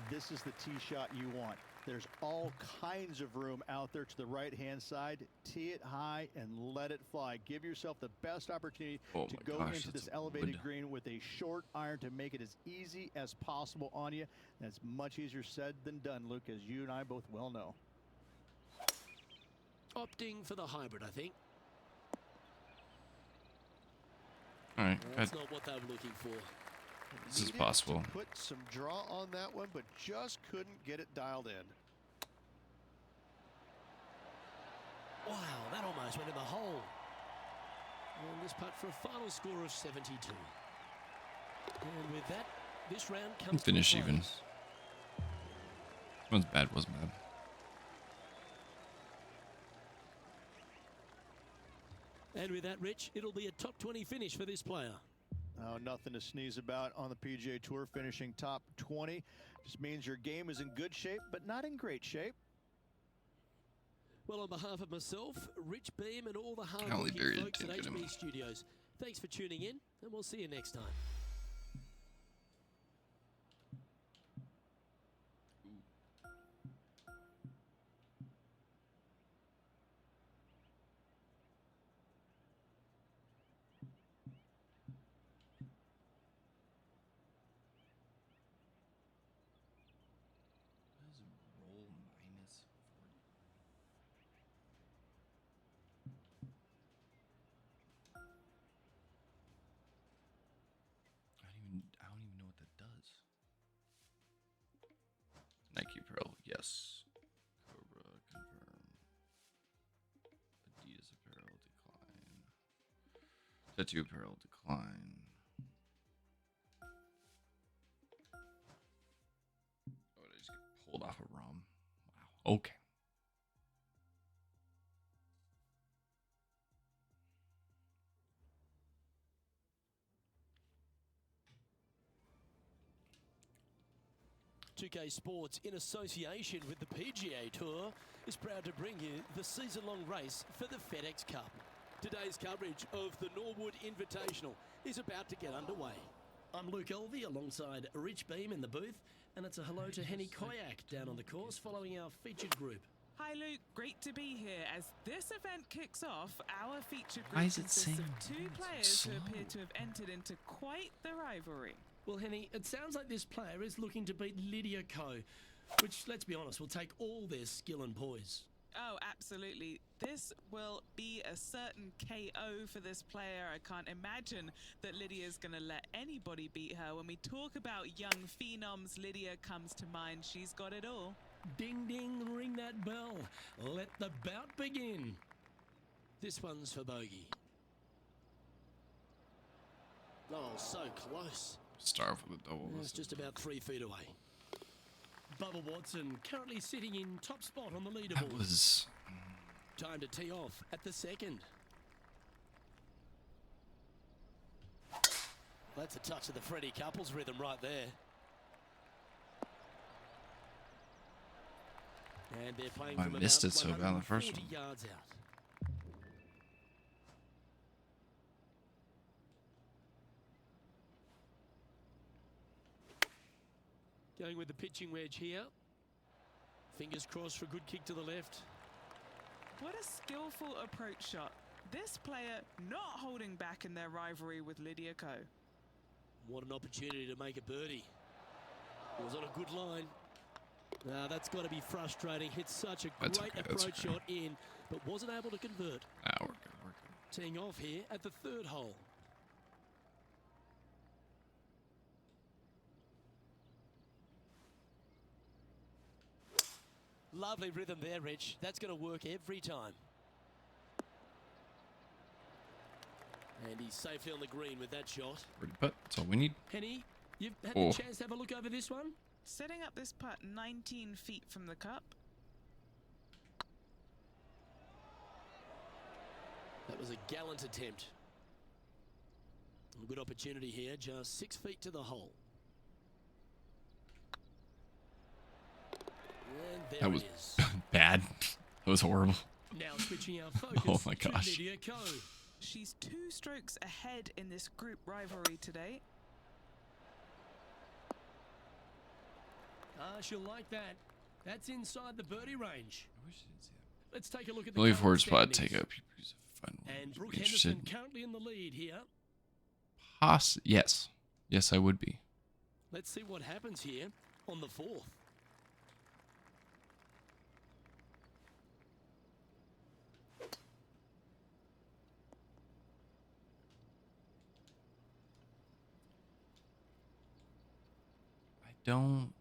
this is the tee shot you want. There's all kinds of room out there to the right-hand side. Tee it high and let it fly. Give yourself the best opportunity Oh to my go gosh, into that's this elevated wood. green with a short iron to make it as easy as possible on you. That's much easier said than done, Luke, as you and I both well know. Opting for the hybrid, I think. All right. That's not what they were looking for. This is Needed possible. to put some draw on that one, but just couldn't get it dialed in. Wow, that almost went in the hole. And this putt for a final score of 72. And with that, this round comes Finish to a even. close. This one's bad, wasn't bad. And with that, Rich, it'll be a top 20 finish for this player. Oh, nothing to sneeze about on the PGA Tour. Finishing top 20 just means your game is in good shape, but not in great shape. Well, on behalf of myself, Rich Beam, and all the Only hard-working buried folks at didn't get him. HB Studios, thanks for tuning in, and we'll see you next time. Roll minus 40. I don't even know what that does. Nike apparel, yes. Cobra, confirm. Adidas apparel, decline. Tattoo apparel, decline. Oh, did I just get pulled off a ROM? Wow. Okay. .2K Sports, in association with the PGA Tour, is proud to bring you the season-long race for the FedEx Cup. Today's coverage of the Norwood Invitational is about to get underway. I'm Luke Elvey alongside Rich Beam in the booth, and it's a hello to Henny Koyak down on the course following our featured group. Hi Luke, great to be here. As this event kicks off, our featured Why group is it consists saying of two so players who slow? appear to have entered into quite the rivalry. Well, Henny, it sounds like this player is looking to beat Lydia Ko, which, let's be honest, will take all their skill and poise. Oh, absolutely. This will be a certain KO for this player. I can't imagine that Lydia's going to let anybody beat her. When we talk about young phenoms, Lydia comes to mind. She's got it all. Ding, ding, ring that bell. Let the bout begin. This one's for bogey. Oh, so close. Start off with a double. It's just about 3 feet away. Bubba Watson currently sitting in top spot on the leaderboard. That was. Time to tee off at the second. That's a touch of the Freddie Couples rhythm right there. And they're playing I from missed about it so bad on the first 140 one. yards out. Going with the pitching wedge here. Fingers crossed for a good kick to the left. What a skillful approach shot. This player not holding back in their rivalry with Lydia Ko. What an opportunity to make a birdie. It was on a good line. Now that's got to be frustrating. Hit such a That's great okay, that's approach okay. shot in, but wasn't able to convert. We're good, we're good. Teeing off here at the third hole. Lovely rhythm there, Rich. That's going to work every time. And he's safely on the green with that shot. Pretty putt. That's all we need. Henny, you've had Oh. the chance to have a look over this one? Setting up this putt 19 feet from the cup. That was a gallant attempt. A good opportunity here, just 6 feet to the hole. And there That was it is. bad. That was horrible. Now switching our focus Oh my to gosh. Lydia Ko. She's 2 strokes ahead in this group rivalry today. Ah, she'll like that. That's inside the birdie range. I wish I didn't see that. Let's take a look at the Believe current forward spot, standings. take a piece of fun. And Brooke Be interested. Henderson currently in the lead here. Yes. Yes, I would be. Let's see what happens here on the fourth. don't.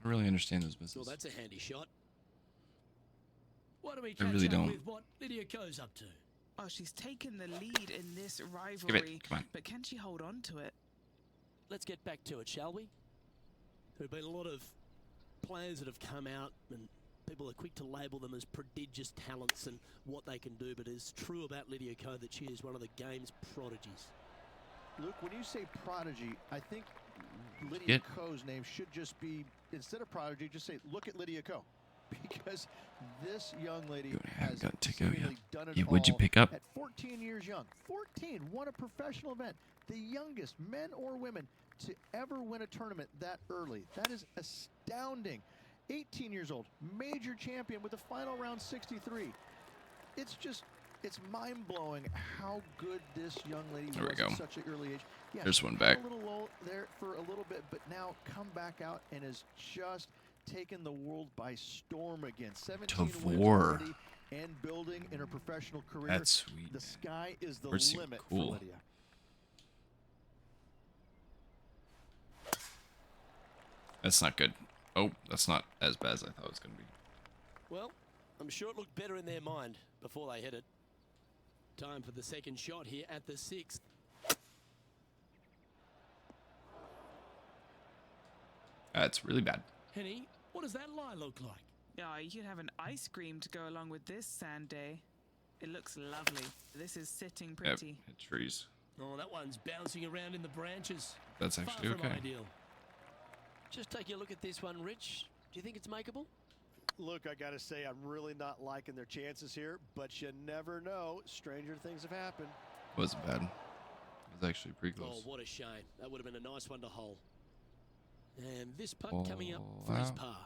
I really understand this Well, business. that's a handy shot. Why don't we I catch really up don't. with what Lydia Ko's up to? Oh, she's taken the lead in this Give rivalry, it. Come on. but can she hold on to it? Let's get back to it, shall we? There have been a lot of players that have come out and people are quick to label them as prodigious talents and what they can do, but it's true about Lydia Ko that she is one of the game's prodigies. Luke, when you say prodigy, I think Lydia Get- Ko's name should just be, instead of prodigy, just say, look at Lydia Ko. Because this young lady Dude, I haven't has gotten to go yet. seemingly done it Yeah, what'd you all pick up? at 14 years young. 14, won a professional event. The youngest, men or women, to ever win a tournament that early. That is astounding. 18 years old, major champion with the final round 63. It's mind-blowing how good this young lady There we was go. at such an early age. Yeah, There's one she back. got a little low there for a little bit, but now come back out and has just taken the world by storm again. 17 wins Tavor. already and building in her professional career. That's sweet. The man. sky is the Words seem limit cool. for Lydia. That's not good. Oh, that's not as bad as I thought it was going to be. Well, I'm sure it looked better in their mind before they hit it. Time for the second shot here at the 6th. That's really bad. Henny, what does that lie look like? Yeah, you could have an ice cream to go along with this sand day. It looks lovely. This is sitting Yep, pretty. hit trees. Oh, that one's bouncing around in the branches. That's Far actually from okay. ideal. Just take a look at this one, Rich. Do you think it's makeable? Look, I got to say, I'm really not liking their chances here, but you never know. Stranger things have happened. Wasn't bad. It was actually pretty Oh, close. what a shame. That would have been a nice one to hole. And this putt Oh, coming up for his wow. par.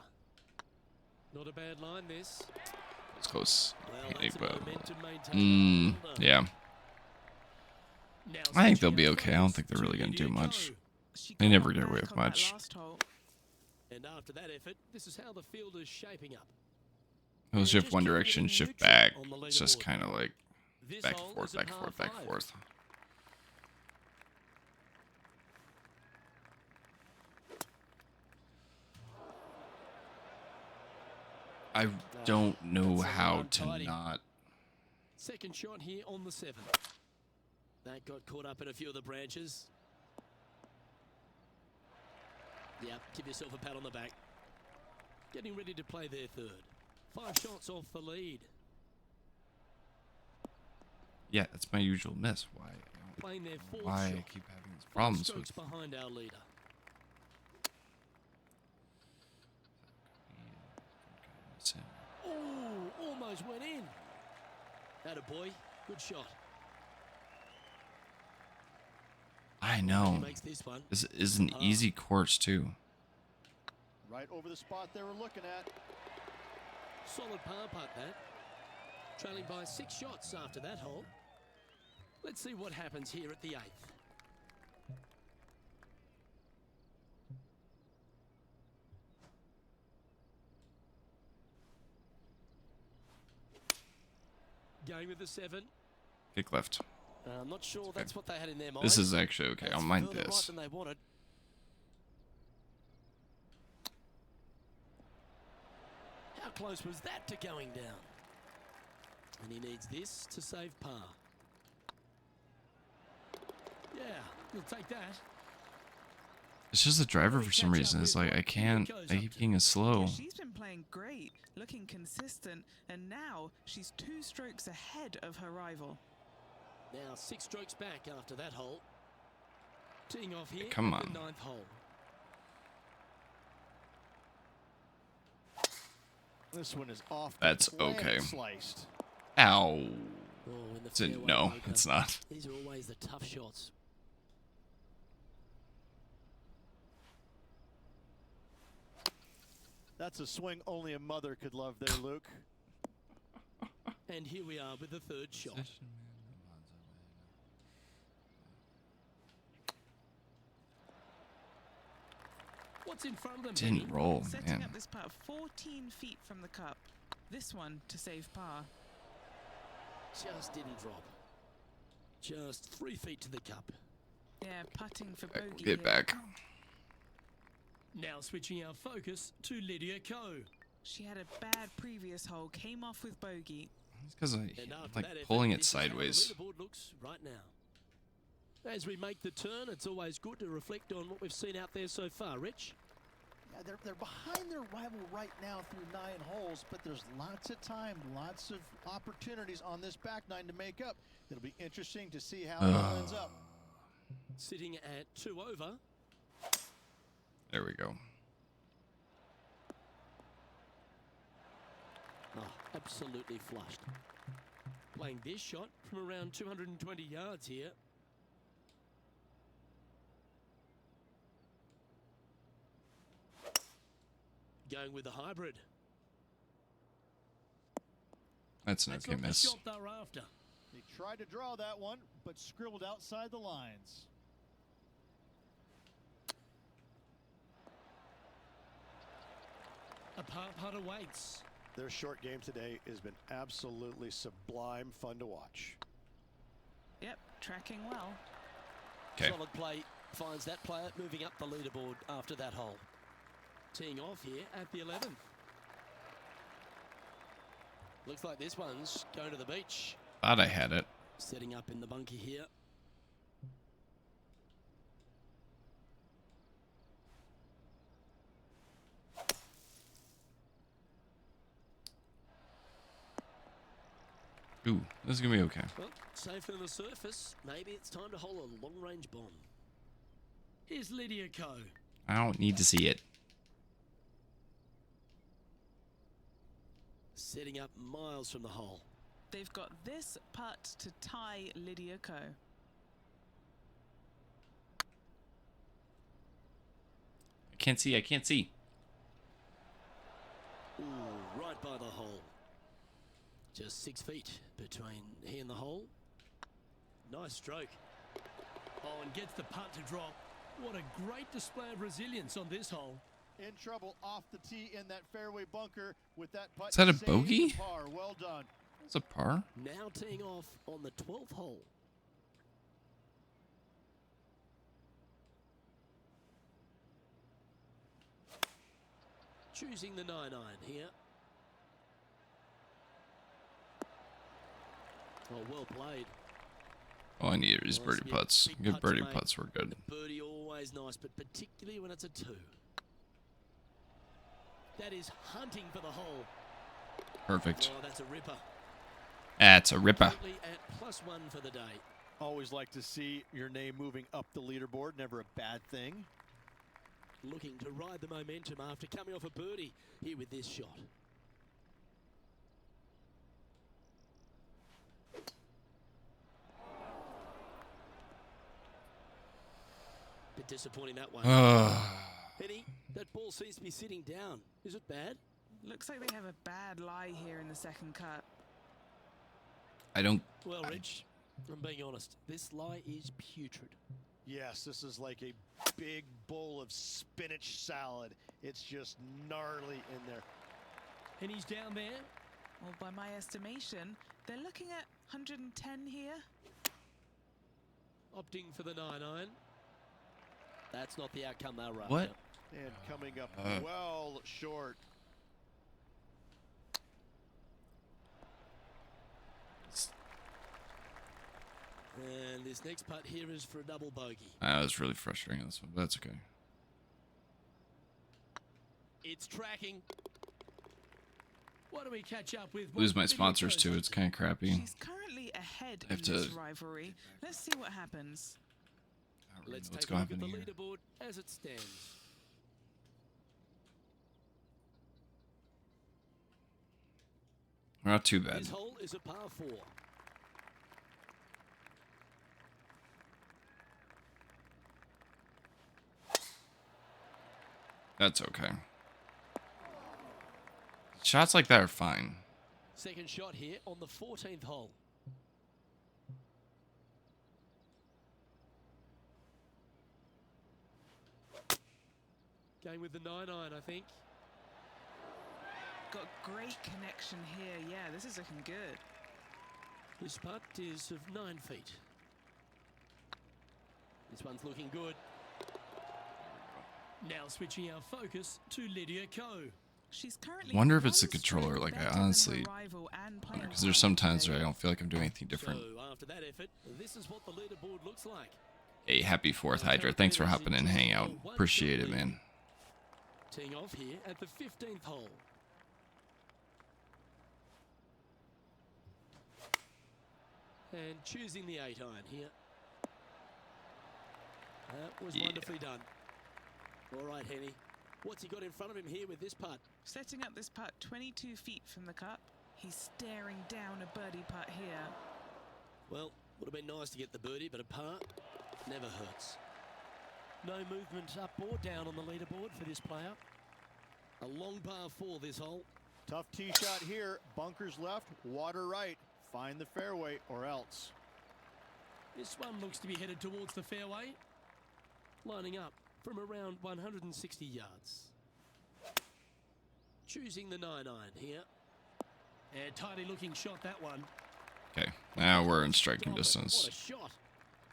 Not a bad line, this. It's close. Well, Hey, that's a but- momentum maintainer. Well done. Yeah. Now I think switching they'll be our okay. I don't focus think they're to really going to do Lydia much. Ko. She They got never one get away back with on that much. last hole. And after that effort, this is how the field is shaping up. It'll shift just one keeping it direction, in shift neutral back. on the It's just leaderboard. kind of like This back hole and forth, is a back and forth, par back and 5. forth. I don't know that's a how little to untidy. not. Second shot here on the 7th. That got caught up in a few of the branches. Yep, give yourself a pat on the back. Getting ready to play their third. 5 shots off the lead. Yeah, that's my usual miss. Why? I don't Playing their know 4th why I shot. keep having these 5 problems strokes with. behind our leader. Oh, almost went in. Attaboy, good shot. I He know. makes this one. This is an easy course too. Right over the spot they were looking at. Solid par putt that. Trailing by 6 shots after that hole. Let's see what happens here at the 8th. Going with the 7. Kick left. I'm not sure that's what they had in their mind. This is actually okay. That's I'll mind further right this. than they wanted. How close was that to going down? And he needs this to save par. Yeah, he'll take that. It's just the driver for some reason. It's like I can't. I keep getting a slow. Yeah, she's been playing great, looking consistent, and now she's 2 strokes ahead of her rival. Now 6 strokes back after that hole. Teeing off here Come at on. the 9th hole. This one is off. That's okay. Sliced. Ow. Oh, in the It's a, fairway no, bunker. it's not. These are always the tough shots. That's a swing only a mother could love there, Luke. And here we are with the 3rd shot. What's in front of them? Didn't Benny? roll, Setting man. up this putt 14 feet from the cup. This one to save par. Just didn't drop. Just 3 feet to the cup. Yeah, putting for We'll bogey get here. back. Now switching our focus to Lydia Ko. She had a bad previous hole, came off with bogey. It's because I And after like that effort, pulling it this is how the sideways. leaderboard looks right now. As we make the turn, it's always good to reflect on what we've seen out there so far. Rich? Yeah, they're behind their rival right now through 9 holes, but there's lots of time, lots of opportunities on this back 9 to make up. It'll be interesting to see how it all ends up. Sitting at 2 over. There we go. Oh, absolutely flushed. Playing this shot from around 220 yards here. Going with the hybrid. That's an That's okay not the miss. shot they're after. He tried to draw that one, but scribbled outside the lines. A par putt awaits. Their short game today has been absolutely sublime fun to watch. Yep, tracking well. Okay. Solid play finds that player moving up the leaderboard after that hole. Teeing off here at the 11th. Looks like this one's going to the beach. Thought I had it. Setting up in the bunker here. Ooh, this is gonna be okay. Well, safe on the surface. Maybe it's time to hole a long-range bomb. Here's Lydia Ko. I don't need to see it. Setting up miles from the hole. They've got this putt to tie Lydia Ko. I can't see. I can't see. Ooh, right by the hole. Just 6 feet between he and the hole. Nice stroke. Oh, and gets the putt to drop. What a great display of resilience on this hole. In trouble off the tee in that fairway bunker with that putt. Is that a saved bogey? Par. Well done. It's a par. Now teeing off on the 12th hole. Choosing the 9-iron here. Oh, well played. All I need is Nice, birdie yeah, putts. big Good putt to birdie make. putts were good. The birdie always nice, but particularly when it's a 2. That is hunting for the hole. Perfect. Oh, that's a ripper. That's a ripper. Currently at +1 for the day. Always like to see your name moving up the leaderboard. Never a bad thing. Looking to ride the momentum after coming off a birdie here with this shot. Bit disappointing that one. Penny, that ball seems to be sitting down. Is it bad? Looks like they have a bad lie here in the second cut. I don't. Well, Rich, I'm being honest. This lie is putrid. Yes, this is like a big bowl of spinach salad. It's just gnarly in there. And he's down there. Well, by my estimation, they're looking at 110 here. Opting for the 9-iron. That's not the outcome they were after. What? And coming up well short. And this next putt here is for a double bogey. I was really frustrating this one, but that's okay. It's tracking. What do we catch up with? Lose my What sponsors video too. goes It's up kind of crappy. She's currently ahead I in have this to- rivalry. Let's see what happens. I don't to? really Let's know what's take a going look to at the happen here. leaderboard as it stands. Not too bad. This hole is a par 4. That's okay. Shots like that are fine. Second shot here on the 14th hole. Going with the 9-iron, I think. Got great connection here. Yeah, this is looking good. This putt is of 9 feet. This one's looking good. Now switching our focus to Lydia Ko. She's currently Wonder if it's the one controller. stroke Like, I better than honestly, her rival and playing because there's partner sometimes where I today. don't feel like I'm doing anything different. So after that effort, this is what the leaderboard looks like. Hey, happy 4th, Hydra. Thanks for hopping in and hanging out. Appreciate it, man. Teeing off here at the 15th hole. And choosing the 8-iron here. That was wonderfully done. All right, Henny. What's he got in front of him here with this putt? Setting up this putt 22 feet from the cup. He's staring down a birdie putt here. Well, would have been nice to get the birdie, but a par never hurts. No movement up or down on the leaderboard for this player. A long par 4 this hole. Tough tee shot here. Bunkers left, water right. Find the fairway or else. This one looks to be headed towards the fairway. Lining up from around 160 yards. Choosing the 9-iron here. And tidy looking shot, that one. Okay, now we're in striking Stop it. distance. What a shot.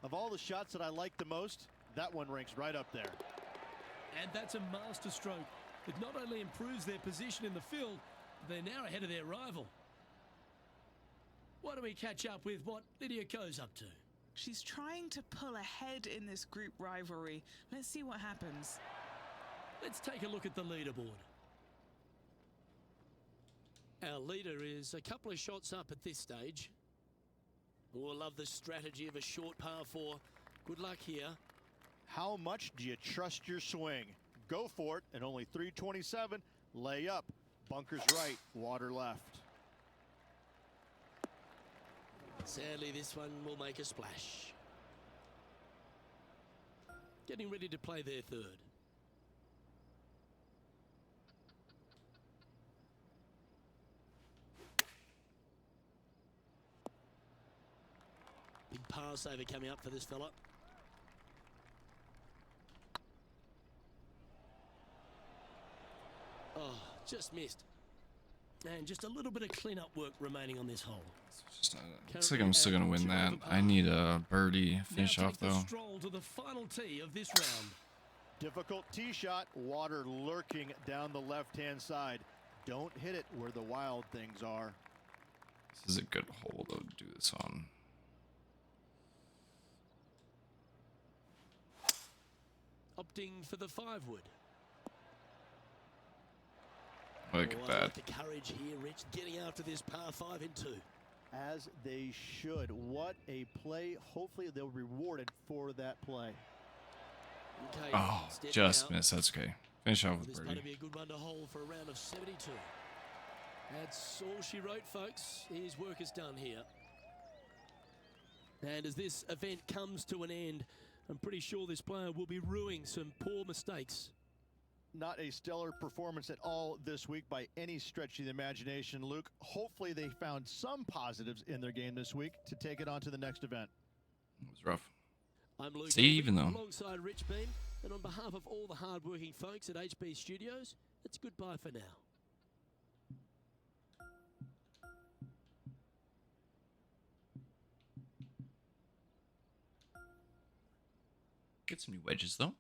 Of all the shots that I like the most, that one ranks right up there. And that's a master stroke. It not only improves their position in the field, but they're now ahead of their rival. Why don't we catch up with what Lydia Ko's up to? She's trying to pull ahead in this group rivalry. Let's see what happens. Let's take a look at the leaderboard. Our leader is a couple of shots up at this stage. We'll love the strategy of a short par 4. Good luck here. How much do you trust your swing? Go for it at only 327. Lay up. Bunkers right, water left. Sadly, this one will make a splash. Getting ready to play their third. Big pass over coming up for this fella. Oh, just missed. And just a little bit of clean-up work remaining on this hole. Looks like I'm still gonna win that. I need a birdie finish Now off take the though. stroll to the final tee of this round. Difficult tee shot, water lurking down the left-hand side. Don't hit it where the wild things are. This is a good hole though to do this on. Opting for the 5-wood. Look at I that. like the courage here, Rich, getting after this par 5 in 2. As they should. What a play. Hopefully they'll be rewarded for that play. Okay, Oh, stepping just out. missed. That's okay. Finish off This with might birdie. be a good one to hold for a round of 72. That's all she wrote, folks. His work is done here. And as this event comes to an end, I'm pretty sure this player will be ruining some poor mistakes. Not a stellar performance at all this week by any stretch of the imagination, Luke. Hopefully they found some positives in their game this week to take it on to the next event. It was rough. I'm Luke See, even though- alongside Rich Beam, and on behalf of all the hard-working folks at HB Studios, it's goodbye for now. Get some new wedges though.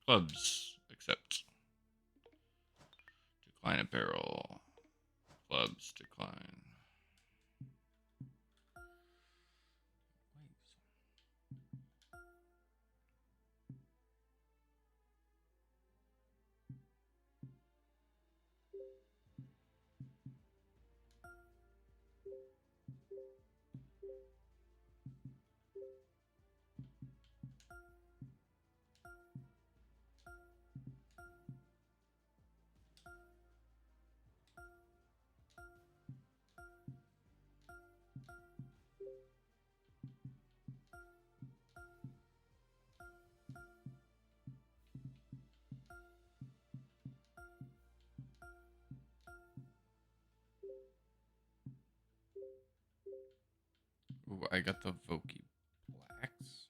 Clubs, accept. Decline apparel. Clubs, decline. Ooh, I got the Voki Blacks.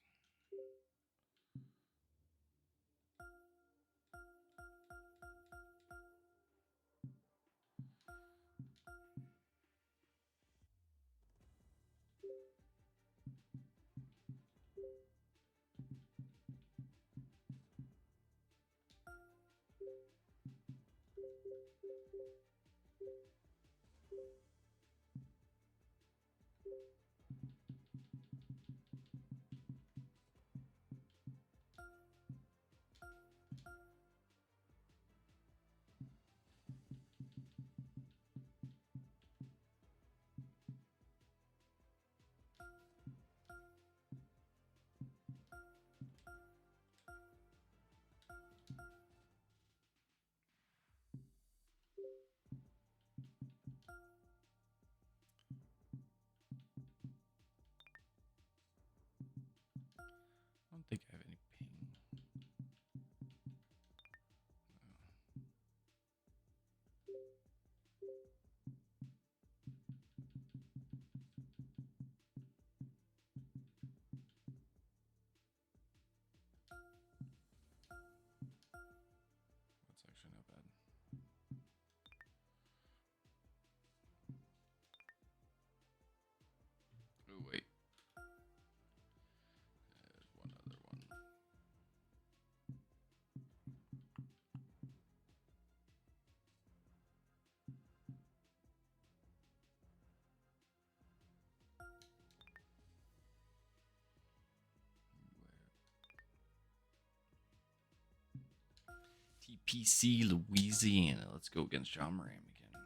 TPC Louisiana. Let's go against John Ram again.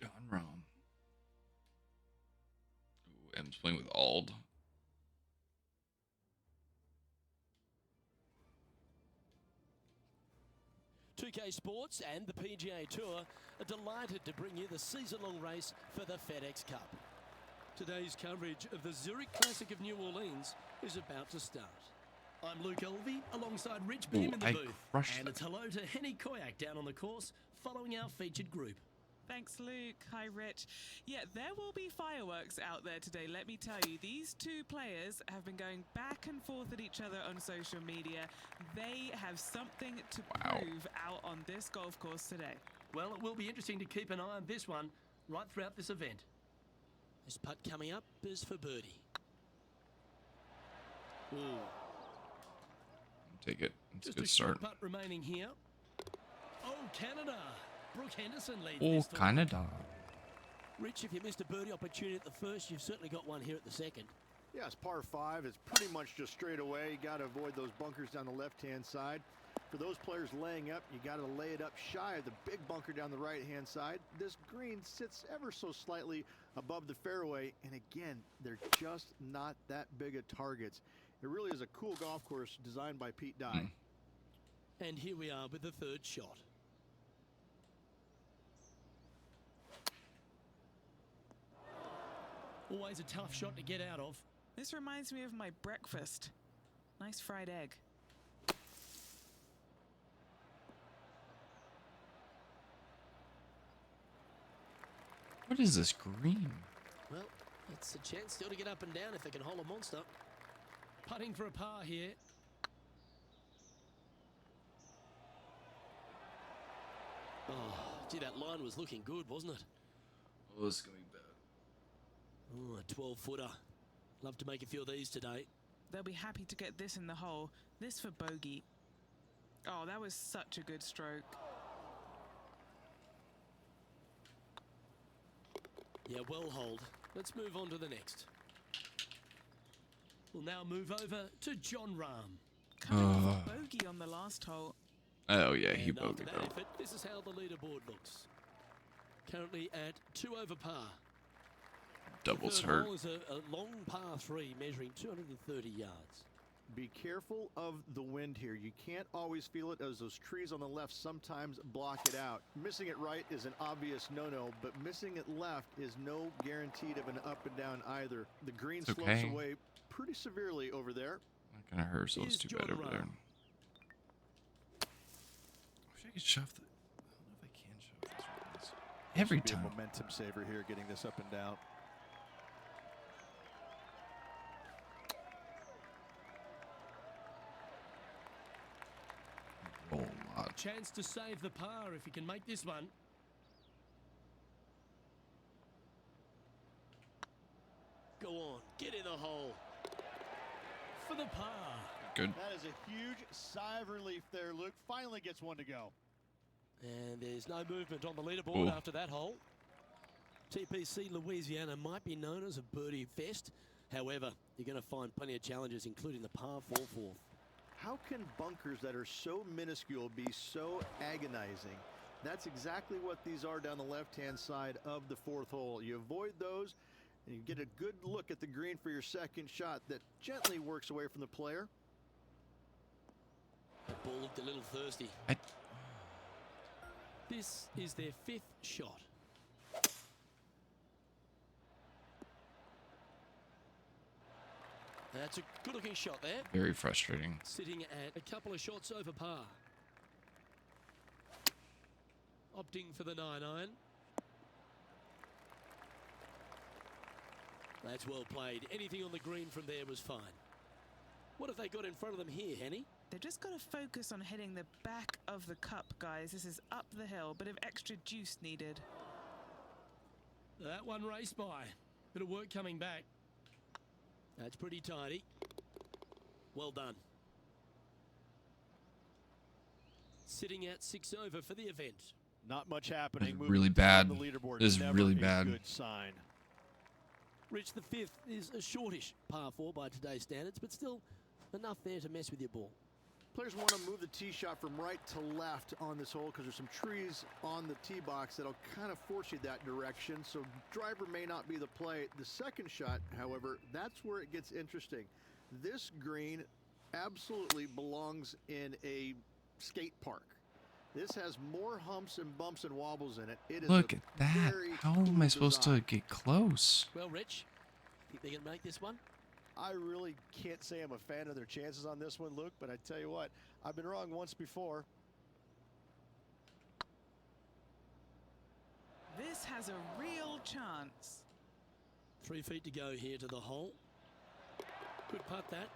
John Ram. Ooh, M's playing with Ald. 2K Sports and the PGA Tour are delighted to bring you the season-long race for the FedEx Cup. Today's coverage of the Zurich Classic of New Orleans is about to start. I'm Luke Elvey alongside Rich Beam in the booth. And it's hello to Henny Koyak down on the course following our featured group. Thanks, Luke. Hi, Rich. Yeah, there will be fireworks out there today, let me tell you. These two players have been going back and forth at each other on social media. They have something to prove out on this golf course today. Well, it will be interesting to keep an eye on this one right throughout this event. This putt coming up is for birdie. Ooh. Take it. It's Just a good a start. short putt remaining here. Oh, Canada. Brooke Henderson leads Oh, this Canada. Rich, if you missed a birdie opportunity at the first, you've certainly got one here at the second. Yeah, it's par 5. It's pretty much just straight away. You got to avoid those bunkers down the left-hand side. For those players laying up, you got to lay it up shy of the big bunker down the right-hand side. This green sits ever so slightly above the fairway, and again, they're just not that big of targets. It really is a cool golf course designed by Pete Dye. And here we are with the third shot. Always a tough shot to get out of. This reminds me of my breakfast. Nice fried egg. What is this green? Well, it's a chance still to get up and down if they can hold a monster. Putting for a par here. Oh, gee, that line was looking good, wasn't it? Oh, this is going to be bad. Oh, a 12-footer. Love to make a few of these today. They'll be happy to get this in the hole. This for bogey. Oh, that was such a good stroke. Yeah, well hold. Let's move on to the next. We'll now move over to John Rahm. Coming off a bogey on the last hole. Oh, yeah, he And after bogeyed that though. effort, this is how the leaderboard looks. Currently at 2 over par. Doubles Third hurt. hole is a long par 3 measuring 230 yards. Be careful of the wind here. You can't always feel it as those trees on the left sometimes block it out. Missing it right is an obvious no-no, but missing it left is no guaranteed of an up and down either. The green It's slopes okay. away pretty severely over there. Not going to hurt ourselves Here's too bad John over there. Rahm. I wish I could shove the... I don't know if I can shove this one. Every Be a time. momentum saver here, getting this up and down. Roll a lot. Chance to save the par if you can make this one. Go on, get in the hole. For the par. Good. That is a huge sigh of relief there, Luke. Finally gets one to go. And there's no movement on the leaderboard Ooh. after that hole. TPC Louisiana might be known as a birdie fest. However, you're going to find plenty of challenges, including the par 4 fourth. How can bunkers that are so minuscule be so agonizing? That's exactly what these are down the left-hand side of the fourth hole. You avoid those, and you get a good look at the green for your second shot that gently works away from the player. That ball looked a little thirsty. This is their 5th shot. That's a good-looking shot there. Very frustrating. Sitting at a couple of shots over par. Opting for the 9-iron. That's well played. Anything on the green from there was fine. What have they got in front of them here, Henny? They've just got to focus on hitting the back of the cup, guys. This is up the hill. Bit of extra juice needed. That one raced by. Bit of work coming back. That's pretty tidy. Well done. Sitting at 6 over for the event. Not much happening. This is really Moving bad. down the leaderboard. This is Never really a bad. Good sign. Rich, the 5th is a shortish par 4 by today's standards, but still enough there to mess with your ball. Players want to move the tee shot from right to left on this hole because there's some trees on the tee box that'll kind of force you that direction, so driver may not be the play. The second shot, however, that's where it gets interesting. This green absolutely belongs in a skate park. This has more humps and bumps and wobbles in it. It is Look at that. How am I supposed to get close? Well, Rich, think they can make this one? I really can't say I'm a fan of their chances on this one, Luke, but I tell you what, I've been wrong once before. This has a real chance. 3 feet to go here to the hole. Good putt that.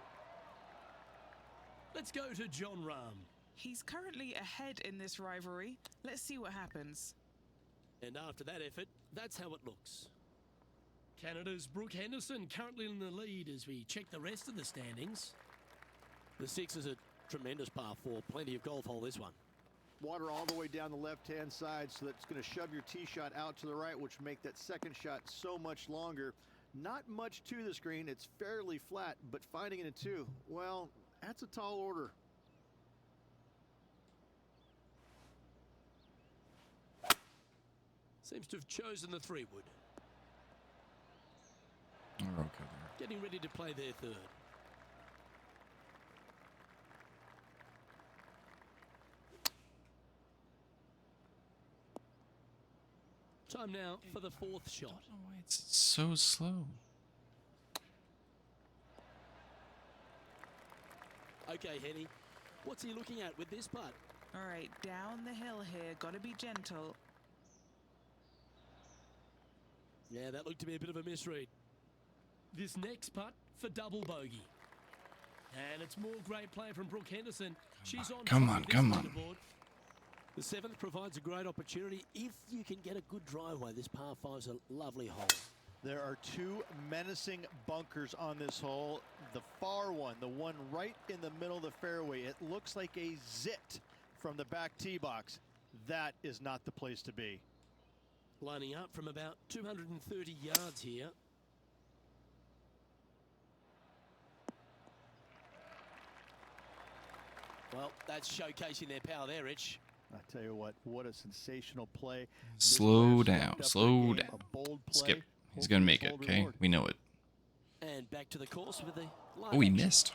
Let's go to John Rahm. He's currently ahead in this rivalry. Let's see what happens. And after that effort, that's how it looks. Canada's Brooke Henderson currently in the lead as we check the rest of the standings. The 6 is a tremendous par 4. Plenty of golf hole, this one. Water all the way down the left-hand side, so that's going to shove your tee shot out to the right, which make that second shot so much longer. Not much to the screen. It's fairly flat, but finding it in 2, well, that's a tall order. Seems to have chosen the 3-wood. We're okay there. Getting ready to play their 3rd. Time now for the 4th shot. I don't know why it's so slow. Okay, Henny, what's he looking at with this putt? All right, down the hill here. Got to be gentle. Yeah, that looked to be a bit of a misread. This next putt for double bogey. And it's more great play from Brooke Henderson. She's on come top on, of this come on. leaderboard. The 7th provides a great opportunity if you can get a good driveway. This par 5's a lovely hole. There are 2 menacing bunkers on this hole. The far one, the one right in the middle of the fairway, it looks like a zit from the back tee box. That is not the place to be. Lining up from about 230 yards here. Well, that's showcasing their power there, Rich. I tell you what a sensational play. Slow This player down, stepped up slow their game, down. a bold play. Skip. He's Hopefully gonna make it, full okay? reward. We know it. And back to the course with the line. Oh, he action. missed.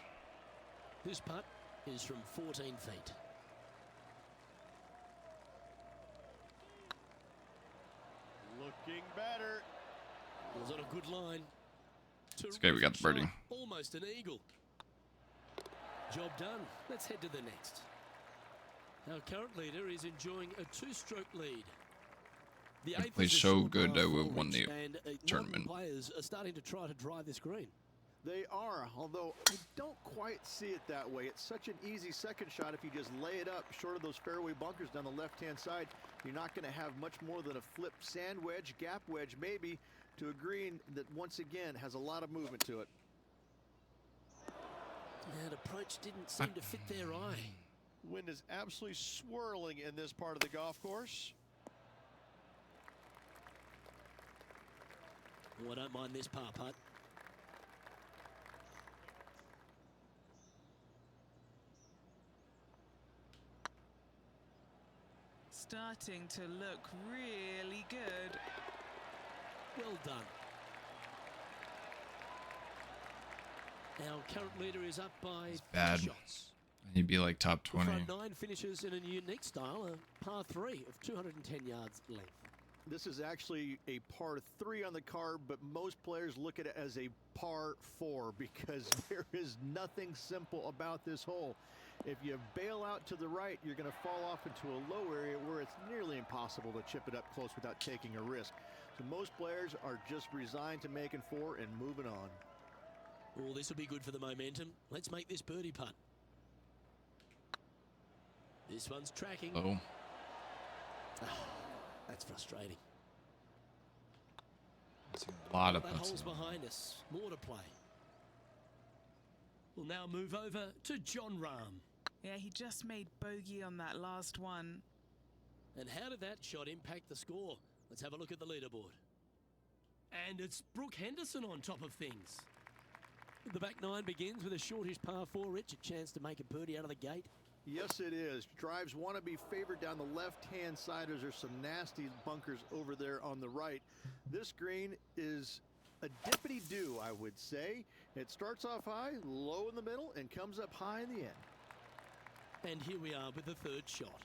This putt is from 14 feet. Looking better. Was on a good line. It's okay, we got the birdie. Shot, almost an eagle. Job done. Let's head to the next. Our current leader is enjoying a 2-stroke lead. The We 8th played is a so short good par that we 4, won the and tournament. modern players are starting to try to drive this green. They are, although I don't quite see it that way. It's such an easy second shot if you just lay it up short of those fairway bunkers down the left-hand side. You're not going to have much more than a flip sand wedge, gap wedge maybe, to a green that once again has a lot of movement to it. That approach didn't seem to fit their eye. Wind is absolutely swirling in this part of the golf course. Oh, I don't mind this par putt. Starting to look really good. Well done. Our current leader is up by 4 bad. shots. He'd be like top The 20. front 9 finishes in a unique style, a par 3 of 210 yards length. This is actually a par 3 on the card, but most players look at it as a par 4 because there is nothing simple about this hole. If you bail out to the right, you're going to fall off into a low area where it's nearly impossible to chip it up close without taking a risk. So most players are just resigned to making 4 and moving on. Oh, this will be good for the momentum. Let's make this birdie putt. This one's tracking. Oh, That's frustrating. that's a lot of That putts. hole's behind us. More to play. We'll now move over to John Rahm. Yeah, he just made bogey on that last one. And how did that shot impact the score? Let's have a look at the leaderboard. And it's Brooke Henderson on top of things. The back nine begins with a shortish par 4, Rich. A chance to make a birdie out of the gate. Yes, it is. Drives want to be favored down the left-hand side as there's some nasty bunkers over there on the right. This green is a dippity-do, I would say. It starts off high, low in the middle, and comes up high in the end. And here we are with the third shot.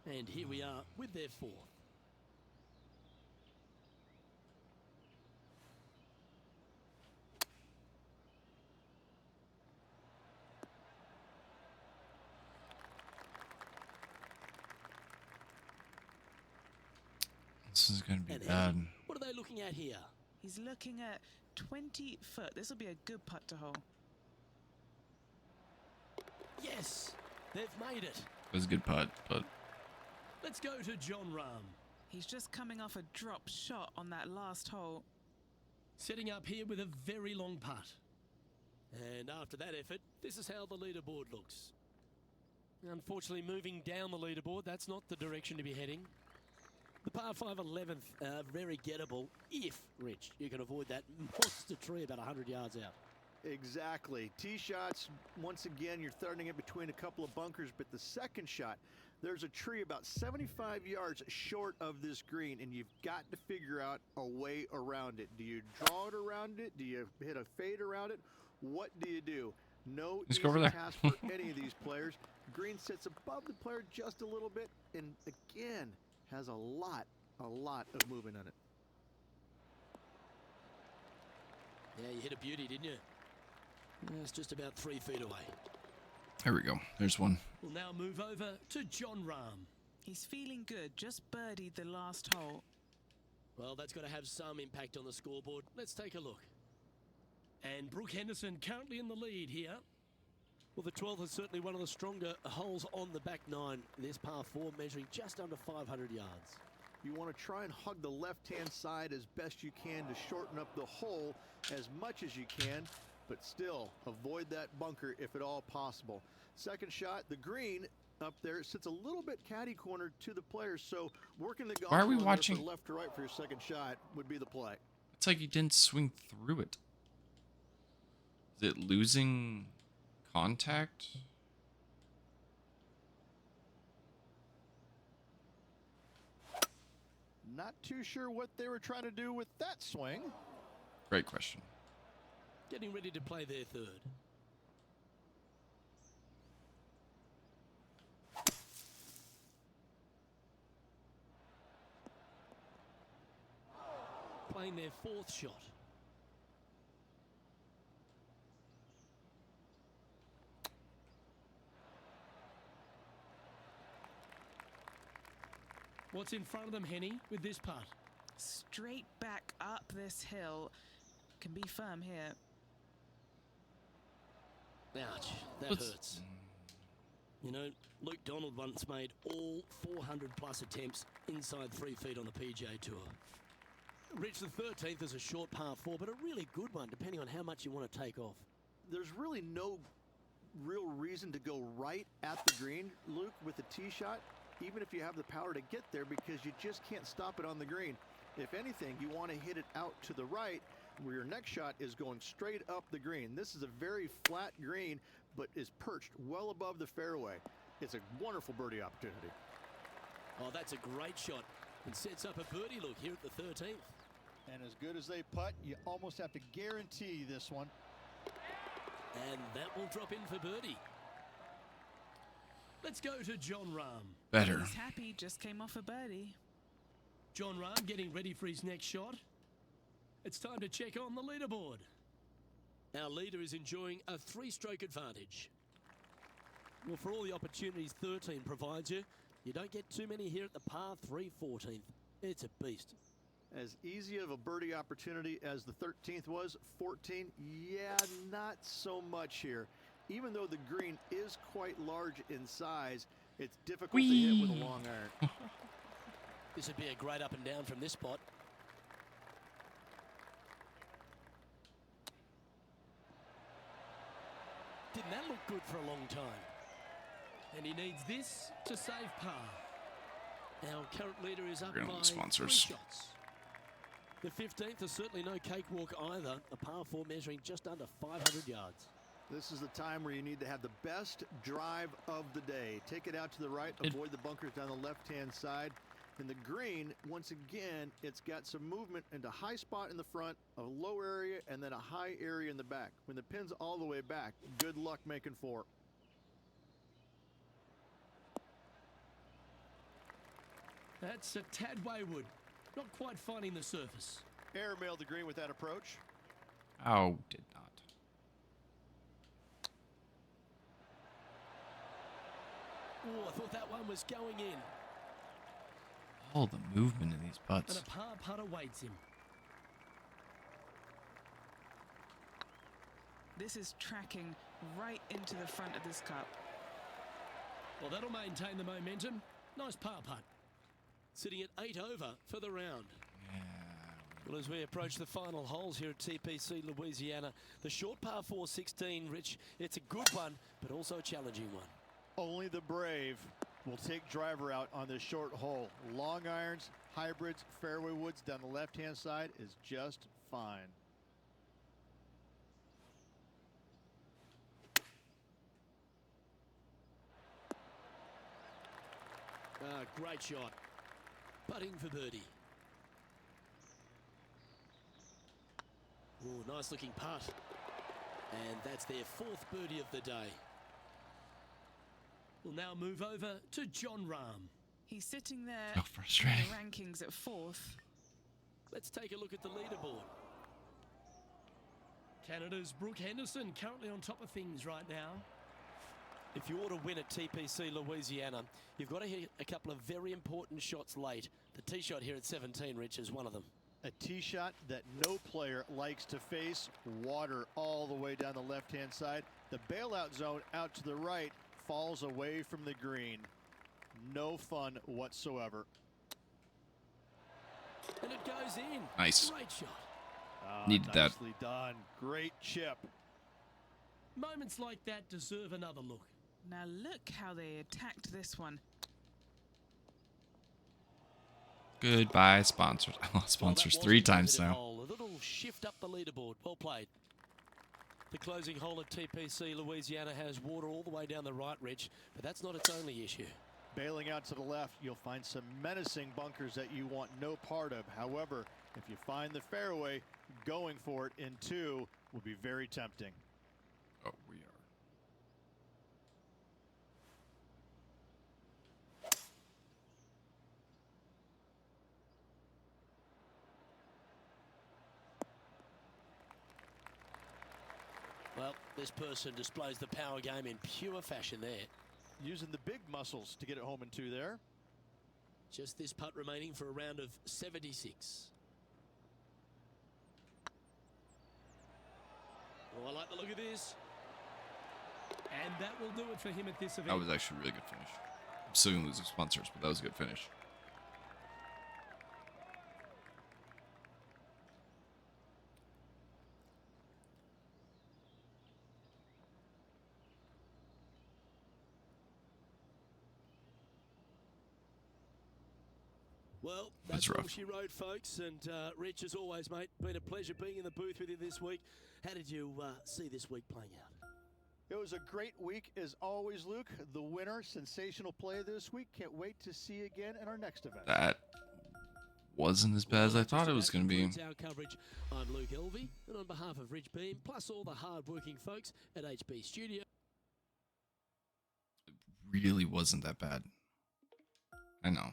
And here we are with their fourth. This is going to be And bad. what are they looking at here? He's looking at 20 foot. This will be a good putt to hole. Yes, they've made it. It was a good putt, but Let's go to John Rahm. He's just coming off a drop shot on that last hole. Setting up here with a very long putt. And after that effort, this is how the leaderboard looks. Unfortunately, moving down the leaderboard, that's not the direction to be heading. The par 5 11th, very gettable if, Rich, you can avoid that monster tree about 100 yards out. Exactly. Tee shots, once again, you're throwing it between a couple of bunkers, but the second shot, there's a tree about 75 yards short of this green, and you've got to figure out a way around it. Do you draw it around it? Do you hit a fade around it? What do you do? No Let's easy go over there. task for any of these players. Green sits above the player just a little bit, and again, has a lot of movement on it. Yeah, you hit a beauty, didn't you? It's just about 3 feet away. here we go. There's one. We'll now move over to John Rahm. He's feeling good. Just birdied the last hole. Well, that's got to have some impact on the scoreboard. Let's take a look. And Brooke Henderson currently in the lead here. Well, the 12th is certainly one of the stronger holes on the back nine. This par 4 measuring just under 500 yards. You want to try and hug the left-hand side as best you can to shorten up the hole as much as you can, but still avoid that bunker if at all possible. Second shot, the green up there sits a little bit caddy corner to the players, so working the golf Why are we ball there watching- from left to right for your second shot would be the play. It's like he didn't swing through it. Is it losing contact? Not too sure what they were trying to do with that swing. Great question. Getting ready to play their third. Playing their fourth shot. What's in front of them, Henny, with this putt? Straight back up this hill. Can be firm here. Ouch, that Let's- hurts. You know, Luke Donald once made all 400 plus attempts inside 3 feet on the PGA Tour. Rich, the 13th is a short par 4, but a really good one, depending on how much you want to take off. There's really no real reason to go right at the green, Luke, with a tee shot, even if you have the power to get there, because you just can't stop it on the green. If anything, you want to hit it out to the right, where your next shot is going straight up the green. This is a very flat green, but is perched well above the fairway. It's a wonderful birdie opportunity. Oh, that's a great shot. And sets up a birdie look here at the 13th. And as good as they putt, you almost have to guarantee this one. And that will drop in for birdie. Let's go to John Rahm. Better. He's happy. Just came off a birdie. John Rahm getting ready for his next shot. It's time to check on the leaderboard. Our leader is enjoying a 3-stroke advantage. Well, for all the opportunities 13 provides you, you don't get too many here at the par 3 14th. It's a beast. As easy of a birdie opportunity as the 13th was, 14, yeah, not so much here. Even though the green is quite large in size, it's difficult to hit with a long iron. This would be a great up and down from this spot. Didn't that look good for a long time? And he needs this to save par. Our current leader is up We're gonna by lose 3 sponsors. shots. The 15th is certainly no cakewalk either. A par 4 measuring just under 500 yards. This is the time where you need to have the best drive of the day. Take it out to the right, avoid the bunkers down the left-hand side. And the green, once again, it's got some movement into high spot in the front, a low area, and then a high area in the back. When the pin's all the way back, good luck making 4. That's a tad wayward. Not quite finding the surface. Airmailed the green with that approach. Oh, did not. Oh, I thought that one was going in. All the movement in these And putts. a par putt awaits him. This is tracking right into the front of this cup. Well, that'll maintain the momentum. Nice par putt. Sitting at 8 over for the round. Yeah. Well, as we approach the final holes here at TPC Louisiana, the short par 4 16, Rich, it's a good one, but also a challenging one. Only the brave will take driver out on this short hole. Long irons, hybrids, fairway woods down the left-hand side is just fine. Great shot. Putting for birdie. Oh, nice looking putt. And that's their 4th birdie of the day. We'll now move over to John Rahm. He's sitting there So in frustrating. the rankings at 4th. Let's take a look at the leaderboard. Canada's Brooke Henderson currently on top of things right now. If you want to win at TPC Louisiana, you've got to hit a couple of very important shots late. The tee shot here at 17, Rich, is one of them. A tee shot that no player likes to face. Water all the way down the left-hand side. The bailout zone out to the right falls away from the green. No fun whatsoever. And it goes in. Nice. Great shot. Needed that. Nicely done. Great chip. Moments like that deserve another look. Now look how they attacked this one. Goodbye, sponsors. I lost sponsors Well, that 3 was a times positive now. hole. A little shift up the leaderboard. Well played. The closing hole at TPC Louisiana has water all the way down the right, Rich, but that's not its only issue. Bailing out to the left, you'll find some menacing bunkers that you want no part of. However, if you find the fairway, going for it in 2 will be very tempting. Oh, we are. Well, this person displays the power game in pure fashion there. Using the big muscles to get it home in 2 there. Just this putt remaining for a round of 76. Oh, I like the look of this. And that will do it for him at this event. That was actually a really good finish. I'm still gonna lose the sponsors, but that was a good finish. Well, That's that's all rough. she wrote, folks. And Rich, as always, mate, been a pleasure being in the booth with you this week. How did you see this week playing out? It was a great week as always, Luke. The winner, sensational play this week. Can't wait to see you again in our next event. That wasn't as bad as I thought it was going to be. Our coverage. I'm Luke Elvey, and on behalf of Rich Beam, plus all the hard-working folks at HB Studio. It really wasn't that bad. I know.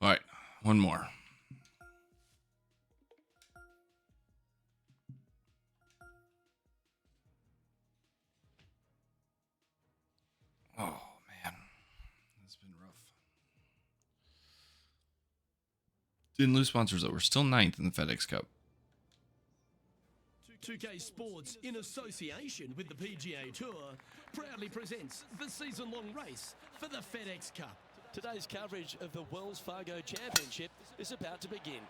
All right, one more. Oh, man. Didn't lose sponsors though. We're still 9th in the FedEx Cup. 2K Sports, in association with the PGA Tour, proudly presents the season-long race for the FedEx Cup. Today's coverage of the Wells Fargo Championship is about to begin.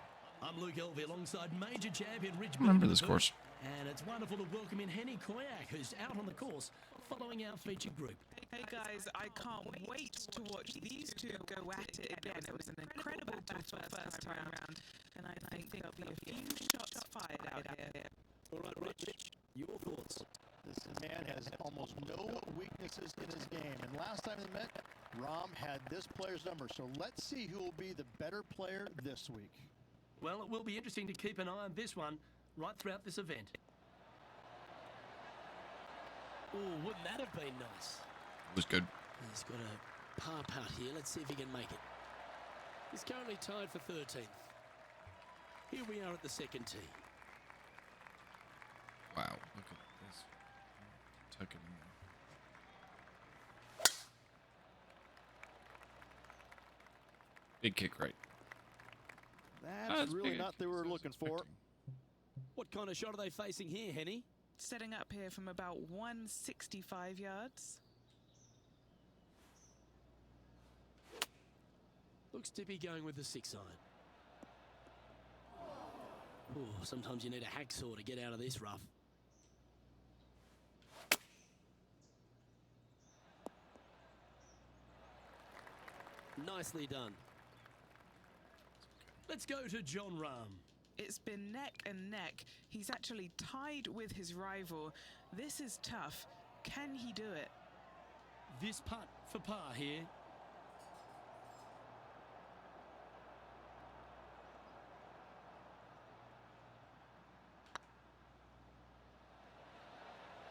I'm Luke Elvey alongside major champion Rich Remember Berger. this course. And it's wonderful to welcome in Henny Koyak, who's out on the course following our featured group. Hey guys, I can't wait to watch these two go at it again. It was an incredible battle first time round, and I think there'll be a few shots fired out here. All right, Rich, your thoughts? This man has almost no weaknesses in his game. And last time they met, Rahm had this player's number. So let's see who will be the better player this week. Well, it will be interesting to keep an eye on this one right throughout this event. Oh, wouldn't that have been nice? It was good. He's got a par putt here. Let's see if he can make it. He's currently tied for 13th. Here we are at the second tee. Wow, look at this. Tuck it in there. Big kick right. That's really not what they were looking for. What kind of shot are they facing here, Henny? Setting up here from about 165 yards. Looks to be going with the 6-iron. Oh, sometimes you need a hacksaw to get out of this rough. Nicely done. Let's go to John Rahm. It's been neck and neck. He's actually tied with his rival. This is tough. Can he do it? This putt for par here.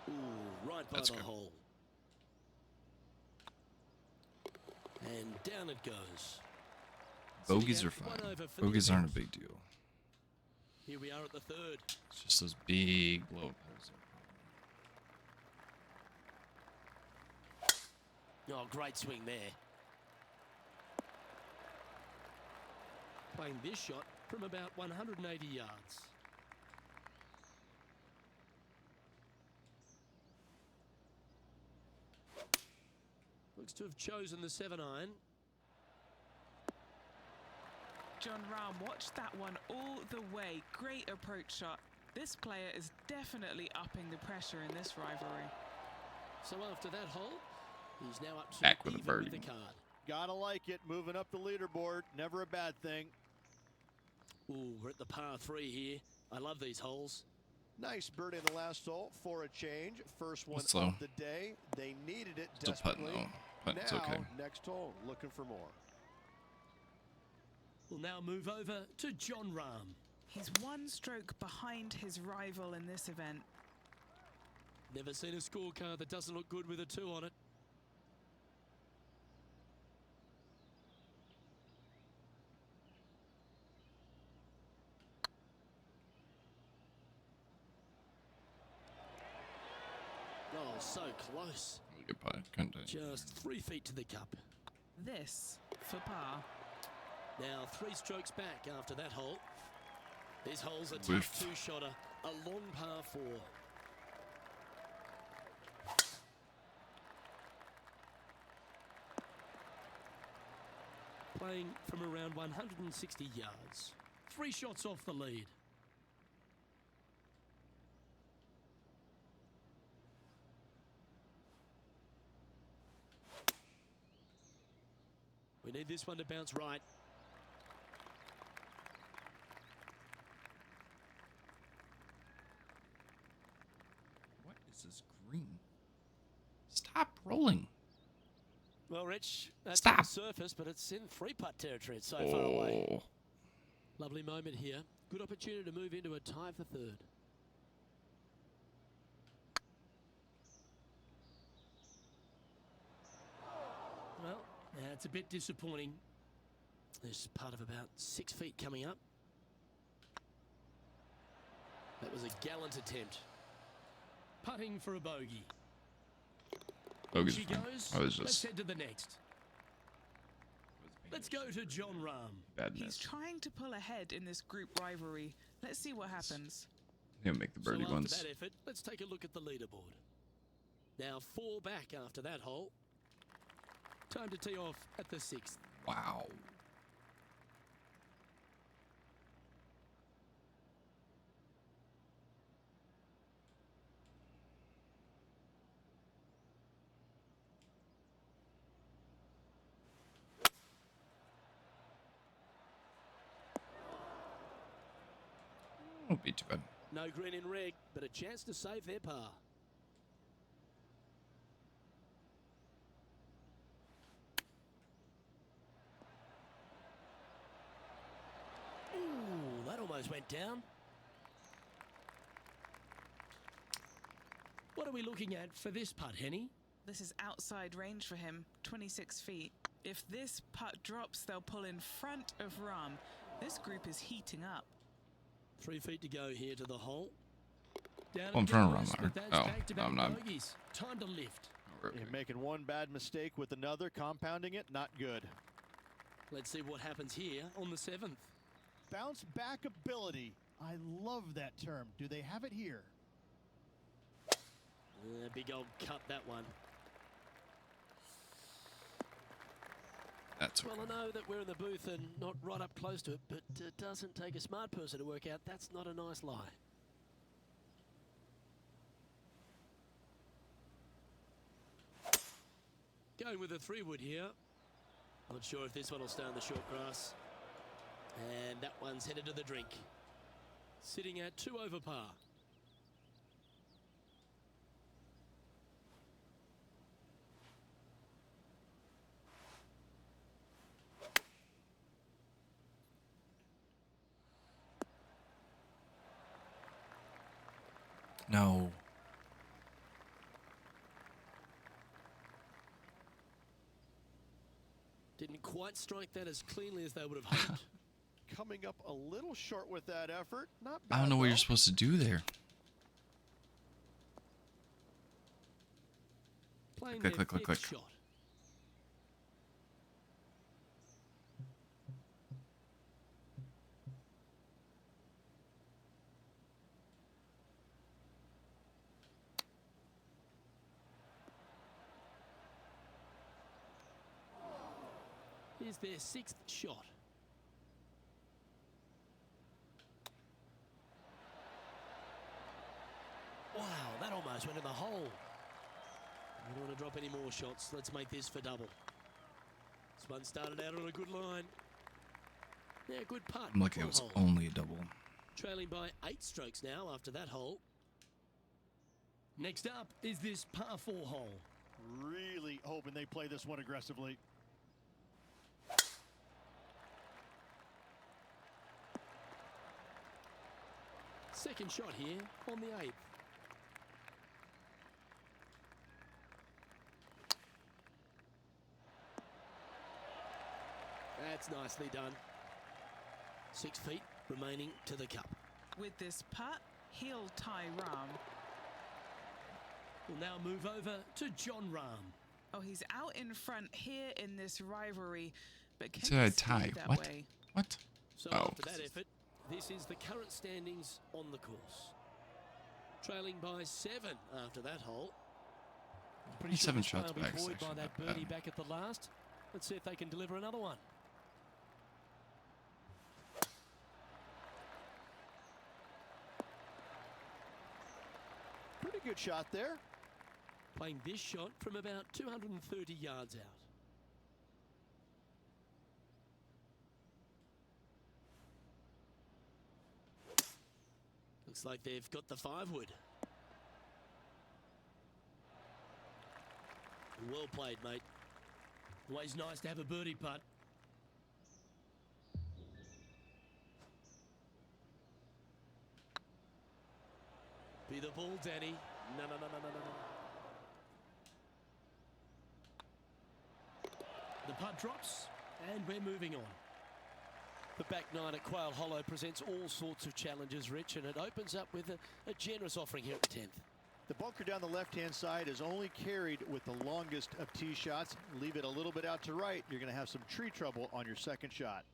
Ooh, right by That's the good. hole. And down it goes. Bogeys Sitting are out, fine. one over for the Bogeys aren't a event. big deal. Here we are at the third. It's just those big blow up holes. Oh, great swing there. Playing this shot from about 180 yards. Looks to have chosen the 7-iron. John Rahm watched that one all the way. Great approach shot. This player is definitely upping the pressure in this rivalry. So after that hole, he's now up to Back with a even birdie. with the card. Gotta like it. Moving up the leaderboard. Never a bad thing. Ooh, we're at the par 3 here. I love these holes. Nice birdie in the last hole for a change. First one Slow. of the day. They needed it Still putting desperately. though. Putting's Now, okay. next hole, looking for more. We'll now move over to John Rahm. He's one stroke behind his rival in this event. Never seen a scorecard that doesn't look good with a 2 on it. Oh, so close. Really good putt. Couldn't do it. Just 3 feet to the cup. This for par. Now 3 strokes back after that hole. This hole's a tough Whiff. 2-shotter. A long par 4. Playing from around 160 yards. 3 shots off the lead. We need this one to bounce right. What is this green? Stop rolling. Well, Rich, that's Stop. on the surface, but it's in 3-putt territory. It's so far away. Oh. Lovely moment here. Good opportunity to move into a tie for 3rd. Well, that's a bit disappointing. There's part of about 6 feet coming up. That was a gallant attempt. Putting for a bogey. Bogeys She are fine. goes. I was Let's just head to the next. Let's go to John Rahm. Bad He's miss. trying to pull ahead in this group rivalry. Let's see what happens. He'll make the birdie so after once. that effort, let's take a look at the leaderboard. Now 4 back after that hole. Time to tee off at the 6th. Wow. Won't be too bad. No green in red, but a chance to save their par. Ooh, that almost went down. What are we looking at for this putt, Henny? This is outside range for him, 26 feet. If this putt drops, they'll pull in front of Rahm. This group is heating up. 3 feet to go here to the hole. Down Oh, in it front of goes, Rahm, but alright. that's Oh, back-to-back I'm not. bogeys. Time to lift. Yeah, making one bad mistake with another, compounding it, not good. Let's see what happens here on the 7th. Bounce back ability. I love that term. Do they have it here? Big old cut, that one. That's Well, I know that we're in the booth and not right up close to it, but it doesn't take a smart person to work out that's not a nice lie. Going with a 3-wood here. Not sure if this one will stay on the short grass. And that one's headed to the drink. Sitting at 2 over par. No. Didn't quite strike that as cleanly as they would have hoped. Coming up a little short with that effort. Not bad. I don't know what though. you're supposed to do there. Playing Click, their click, click, 5th click. shot. Here's their 6th shot. Wow, that almost went in the hole. We don't want to drop any more shots. Let's make this for double. This one started out on a good line. Yeah, good putt. I'm lucky it One was hole. only a double. Trailing by 8 strokes now after that hole. Next up is this par 4 hole. Really hoping they play this one aggressively. Second shot here on the 8th. That's nicely done. 6 feet remaining to the cup. With this putt, he'll tie Rahm. We'll now move over to John Rahm. Oh, he's out in front here in this rivalry, but can Said he I'd stay tie. that What? way? What? So Oh. after that effort, this is the current standings on the course. Trailing by 7 after that hole. Pretty sure 7 this one shots will be back is buoyed by actually that not birdie bad. back at the last. Let's see if they can deliver another one. Pretty good shot there. Playing this shot from about 230 yards out. Looks like they've got the 5-wood. Well played, mate. Always nice to have a birdie putt. Be the ball, Danny. No. The putt drops, and we're moving on. The back 9 at Quail Hollow presents all sorts of challenges, Rich, and it opens up with a generous offering here at the 10th. The bunker down the left-hand side is only carried with the longest of tee shots. Leave it a little bit out to right, you're going to have some tree trouble on your second shot.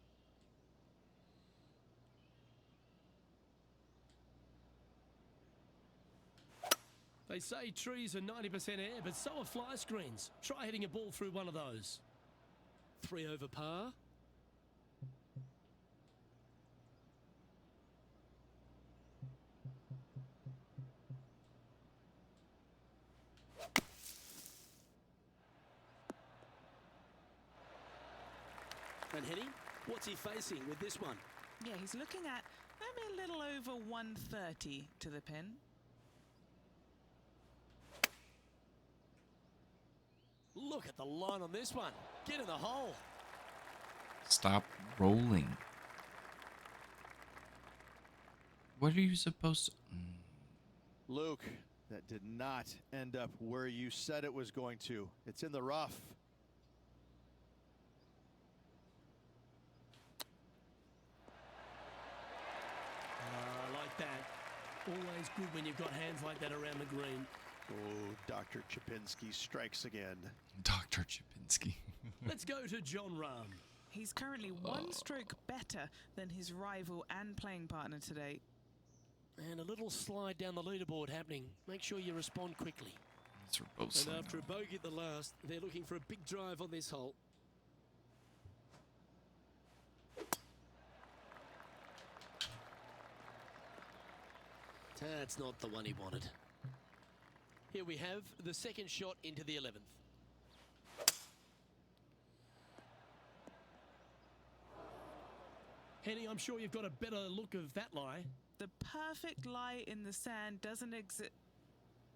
They say trees are 90% air, but so are fly screens. Try hitting a ball through one of those. 3 over par. And Henny, what's he facing with this one? Yeah, he's looking at maybe a little over 130 to the pin. Look at the line on this one. Get in the hole. Stop rolling. What are you supposed to... Luke, that did not end up where you said it was going to. It's in the rough. I like that. Always good when you've got hands like that around the green. Oh, Dr. Chapinski strikes again. Dr. Chapinski. Let's go to John Rahm. He's currently 1 stroke better than his rival and playing partner today. And a little slide down the leaderboard happening. Make sure you respond quickly. These are both And sliding. after a bogey at the last, they're looking for a big drive on this hole. That's not the one he wanted. Here we have the second shot into the 11th. Henny, I'm sure you've got a better look of that lie. The perfect lie in the sand doesn't exist.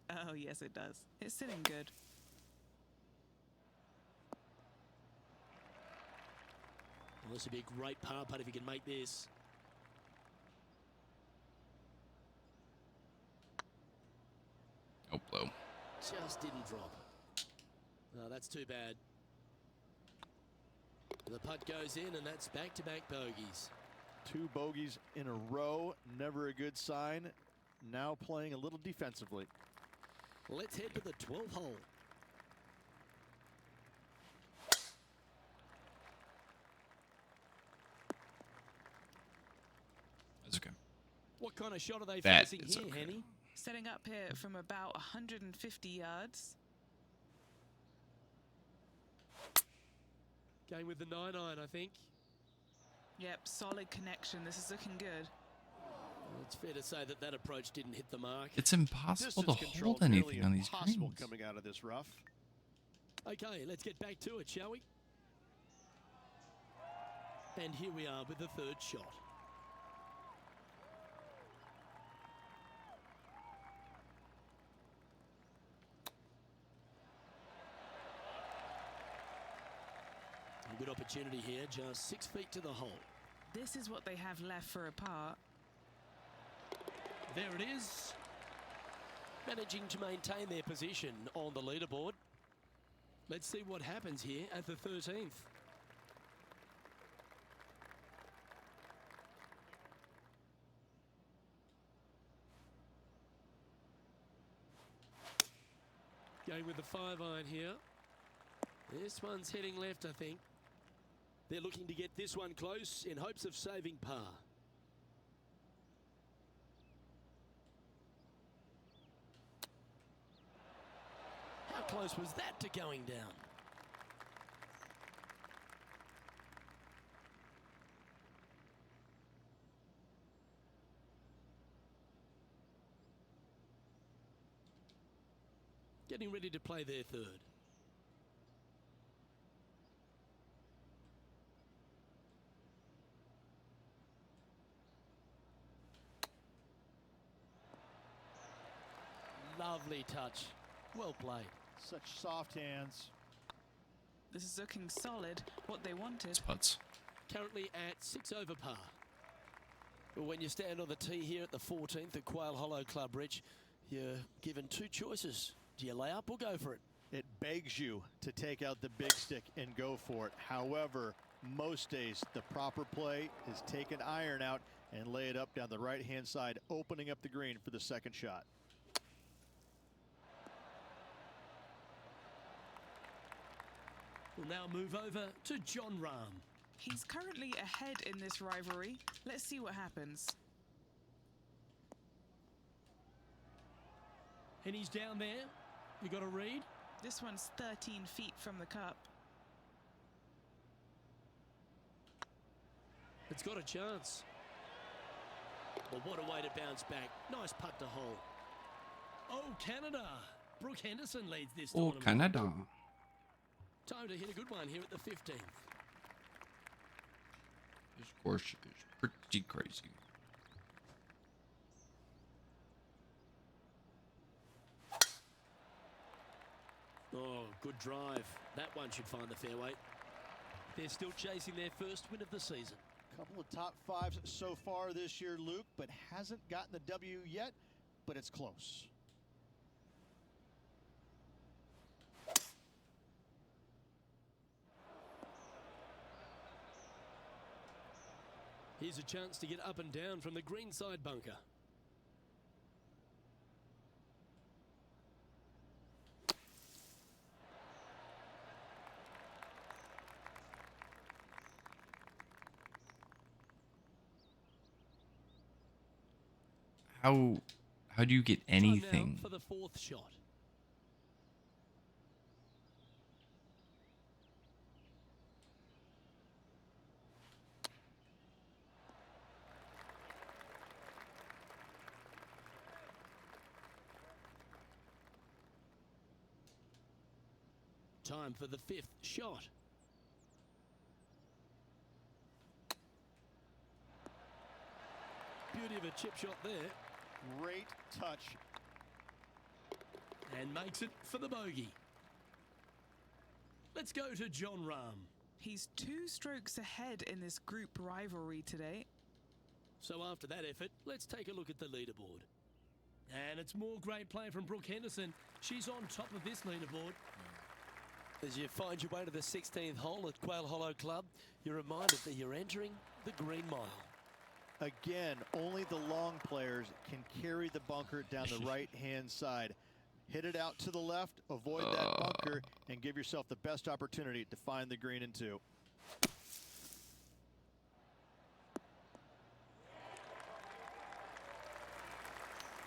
Oh, yes, it does. It's sitting good. Well, this would be a great par putt if you can make this. Oh, blow. Just didn't drop. Oh, that's too bad. The putt goes in, and that's back-to-back bogeys. 2 bogeys in a row, never a good sign. Now playing a little defensively. Let's head to the 12th hole. That's okay. What kind of shot are they That facing is here, okay. Henny? Setting up here from about 150 yards. Going with the 9-iron, I think. Yep, solid connection. This is looking good. Well, it's fair to say that that approach didn't hit the mark. It's impossible to Distance control hold nearly anything on these impossible greens. coming out of this rough. Okay, let's get back to it, shall we? And here we are with the third shot. A good opportunity here, just 6 feet to the hole. This is what they have left for a par. There it is. Managing to maintain their position on the leaderboard. Let's see what happens here at the 13th. Going with the 5-iron here. This one's heading left, I think. They're looking to get this one close in hopes of saving par. How close was that to going down? Getting ready to play their third. Lovely touch. Well played. Such soft hands. This is looking solid, what they wanted. It's putts. Currently at 6 over par. But when you stand on the tee here at the 14th at Quail Hollow Club, Rich, you're given 2 choices. Do you lay up or go for it? It begs you to take out the big stick and go for it. However, most days the proper play is take an iron out and lay it up down the right-hand side, opening up the green for the second shot. We'll now move over to John Rahm. He's currently ahead in this rivalry. Let's see what happens. And he's down there. You got a read? This one's 13 feet from the cup. It's got a chance. Well, what a way to bounce back. Nice putt to hole. Oh, Canada. Brooke Henderson leads this Oh, tournament. Canada. Time to hit a good one here at the 15th. This course is pretty crazy. Oh, good drive. That one should find the fairway. They're still chasing their first win of the season. Couple of top fives so far this year, Luke, but hasn't gotten the W yet, but it's close. Here's a chance to get up and down from the greenside bunker. How do you get Time now anything? for the fourth shot. Time for the fifth shot. Beauty of a chip shot there. Great touch. And makes it for the bogey. Let's go to John Rahm. He's 2 strokes ahead in this group rivalry today. So after that effort, let's take a look at the leaderboard. And it's more great play from Brooke Henderson. She's on top of this leaderboard. As you find your way to the 16th hole at Quail Hollow Club, you're reminded that you're entering the Green Mile. Again, only the long players can carry the bunker down the right-hand side. Hit it out to the left, avoid that bunker, and give yourself the best opportunity to find the green in 2.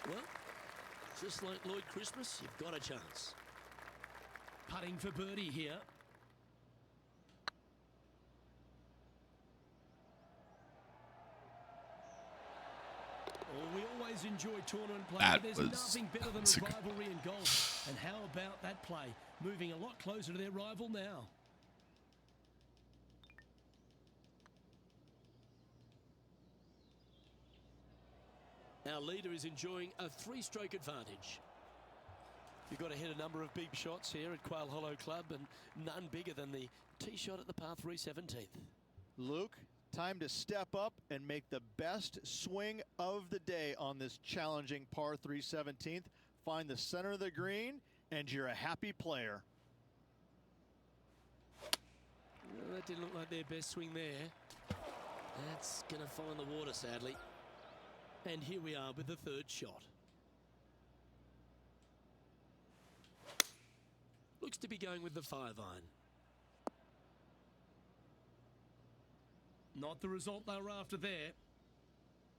Well, just like Lloyd Christmas, you've got a chance. Putting for birdie here. Oh, we always enjoy tournament play, That but there's nothing better than a rivalry in golf. And how about that play? Moving a lot closer to their rival now. Our leader is enjoying a 3-stroke advantage. You've got to hit a number of big shots here at Quail Hollow Club, and none bigger than the tee shot at the par 3 17th. Luke, time to step up and make the best swing of the day on this challenging par 3 17th. Find the center of the green, and you're a happy player. Well, that didn't look like their best swing there. That's going to find the water, sadly. And here we are with the 3rd shot. Looks to be going with the 5-iron. Not the result they were after there.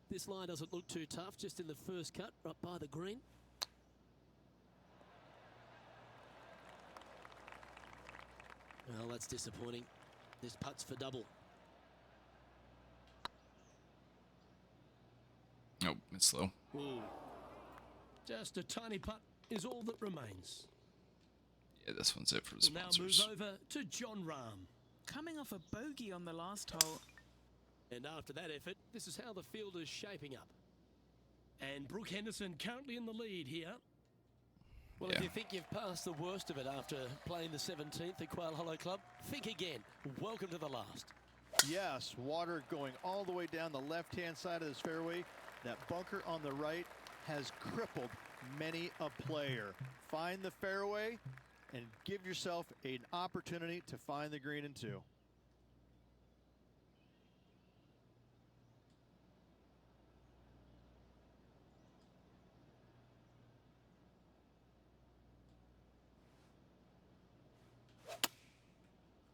This line doesn't look too tough, just in the first cut, right by the green. Well, that's disappointing. This putt's for double. Nope, it's slow. Ooh. Just a tiny putt is all that remains. Yeah, this one's it for the We'll now sponsors. move over to John Rahm. Coming off a bogey on the last hole. And after that effort, this is how the field is shaping up. And Brooke Henderson currently in the lead here. Well, Yeah. if you think you've passed the worst of it after playing the 17th at Quail Hollow Club, think again. Welcome to the last. Yes, water going all the way down the left-hand side of this fairway. That bunker on the right has crippled many a player. Find the fairway and give yourself an opportunity to find the green in 2.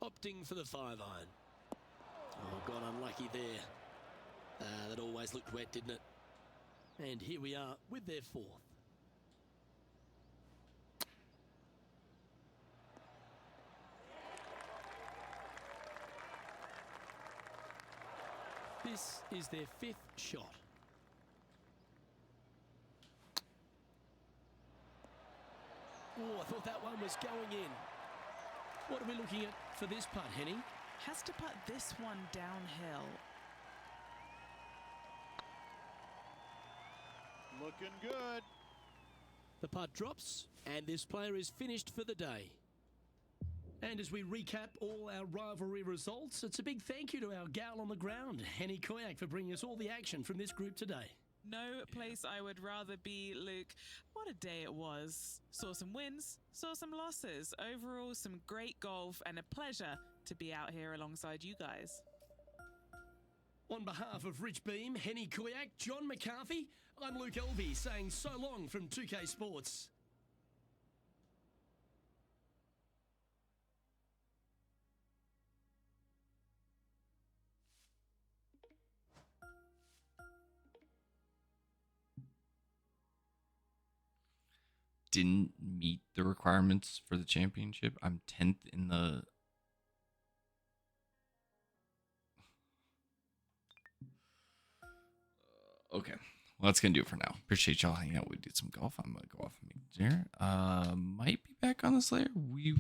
opting for the 5-iron. Oh, got unlucky there. That always looked wet, didn't it? And here we are with their 4th. This is their 5th shot. Oh, I thought that one was going in. What are we looking at for this putt, Henny? Has to putt this one downhill. Looking good. The putt drops, and this player is finished for the day. And as we recap all our rivalry results, it's a big thank you to our gal on the ground, Henny Koyak, for bringing us all the action from this group today. No place I would rather be, Luke. What a day it was. Saw some wins, saw some losses. Overall, some great golf and a pleasure to be out here alongside you guys. On behalf of Rich Beam, Henny Koyak, John McCarthy, I'm Luke Elvey saying so long from 2K Sports. Didn't meet the requirements for the championship. I'm 10th in the... Okay. Well, that's going to do it for now. Appreciate y'all hanging out. We did some golf. I'm going to go off and make dinner. Might be back on the Slayer. We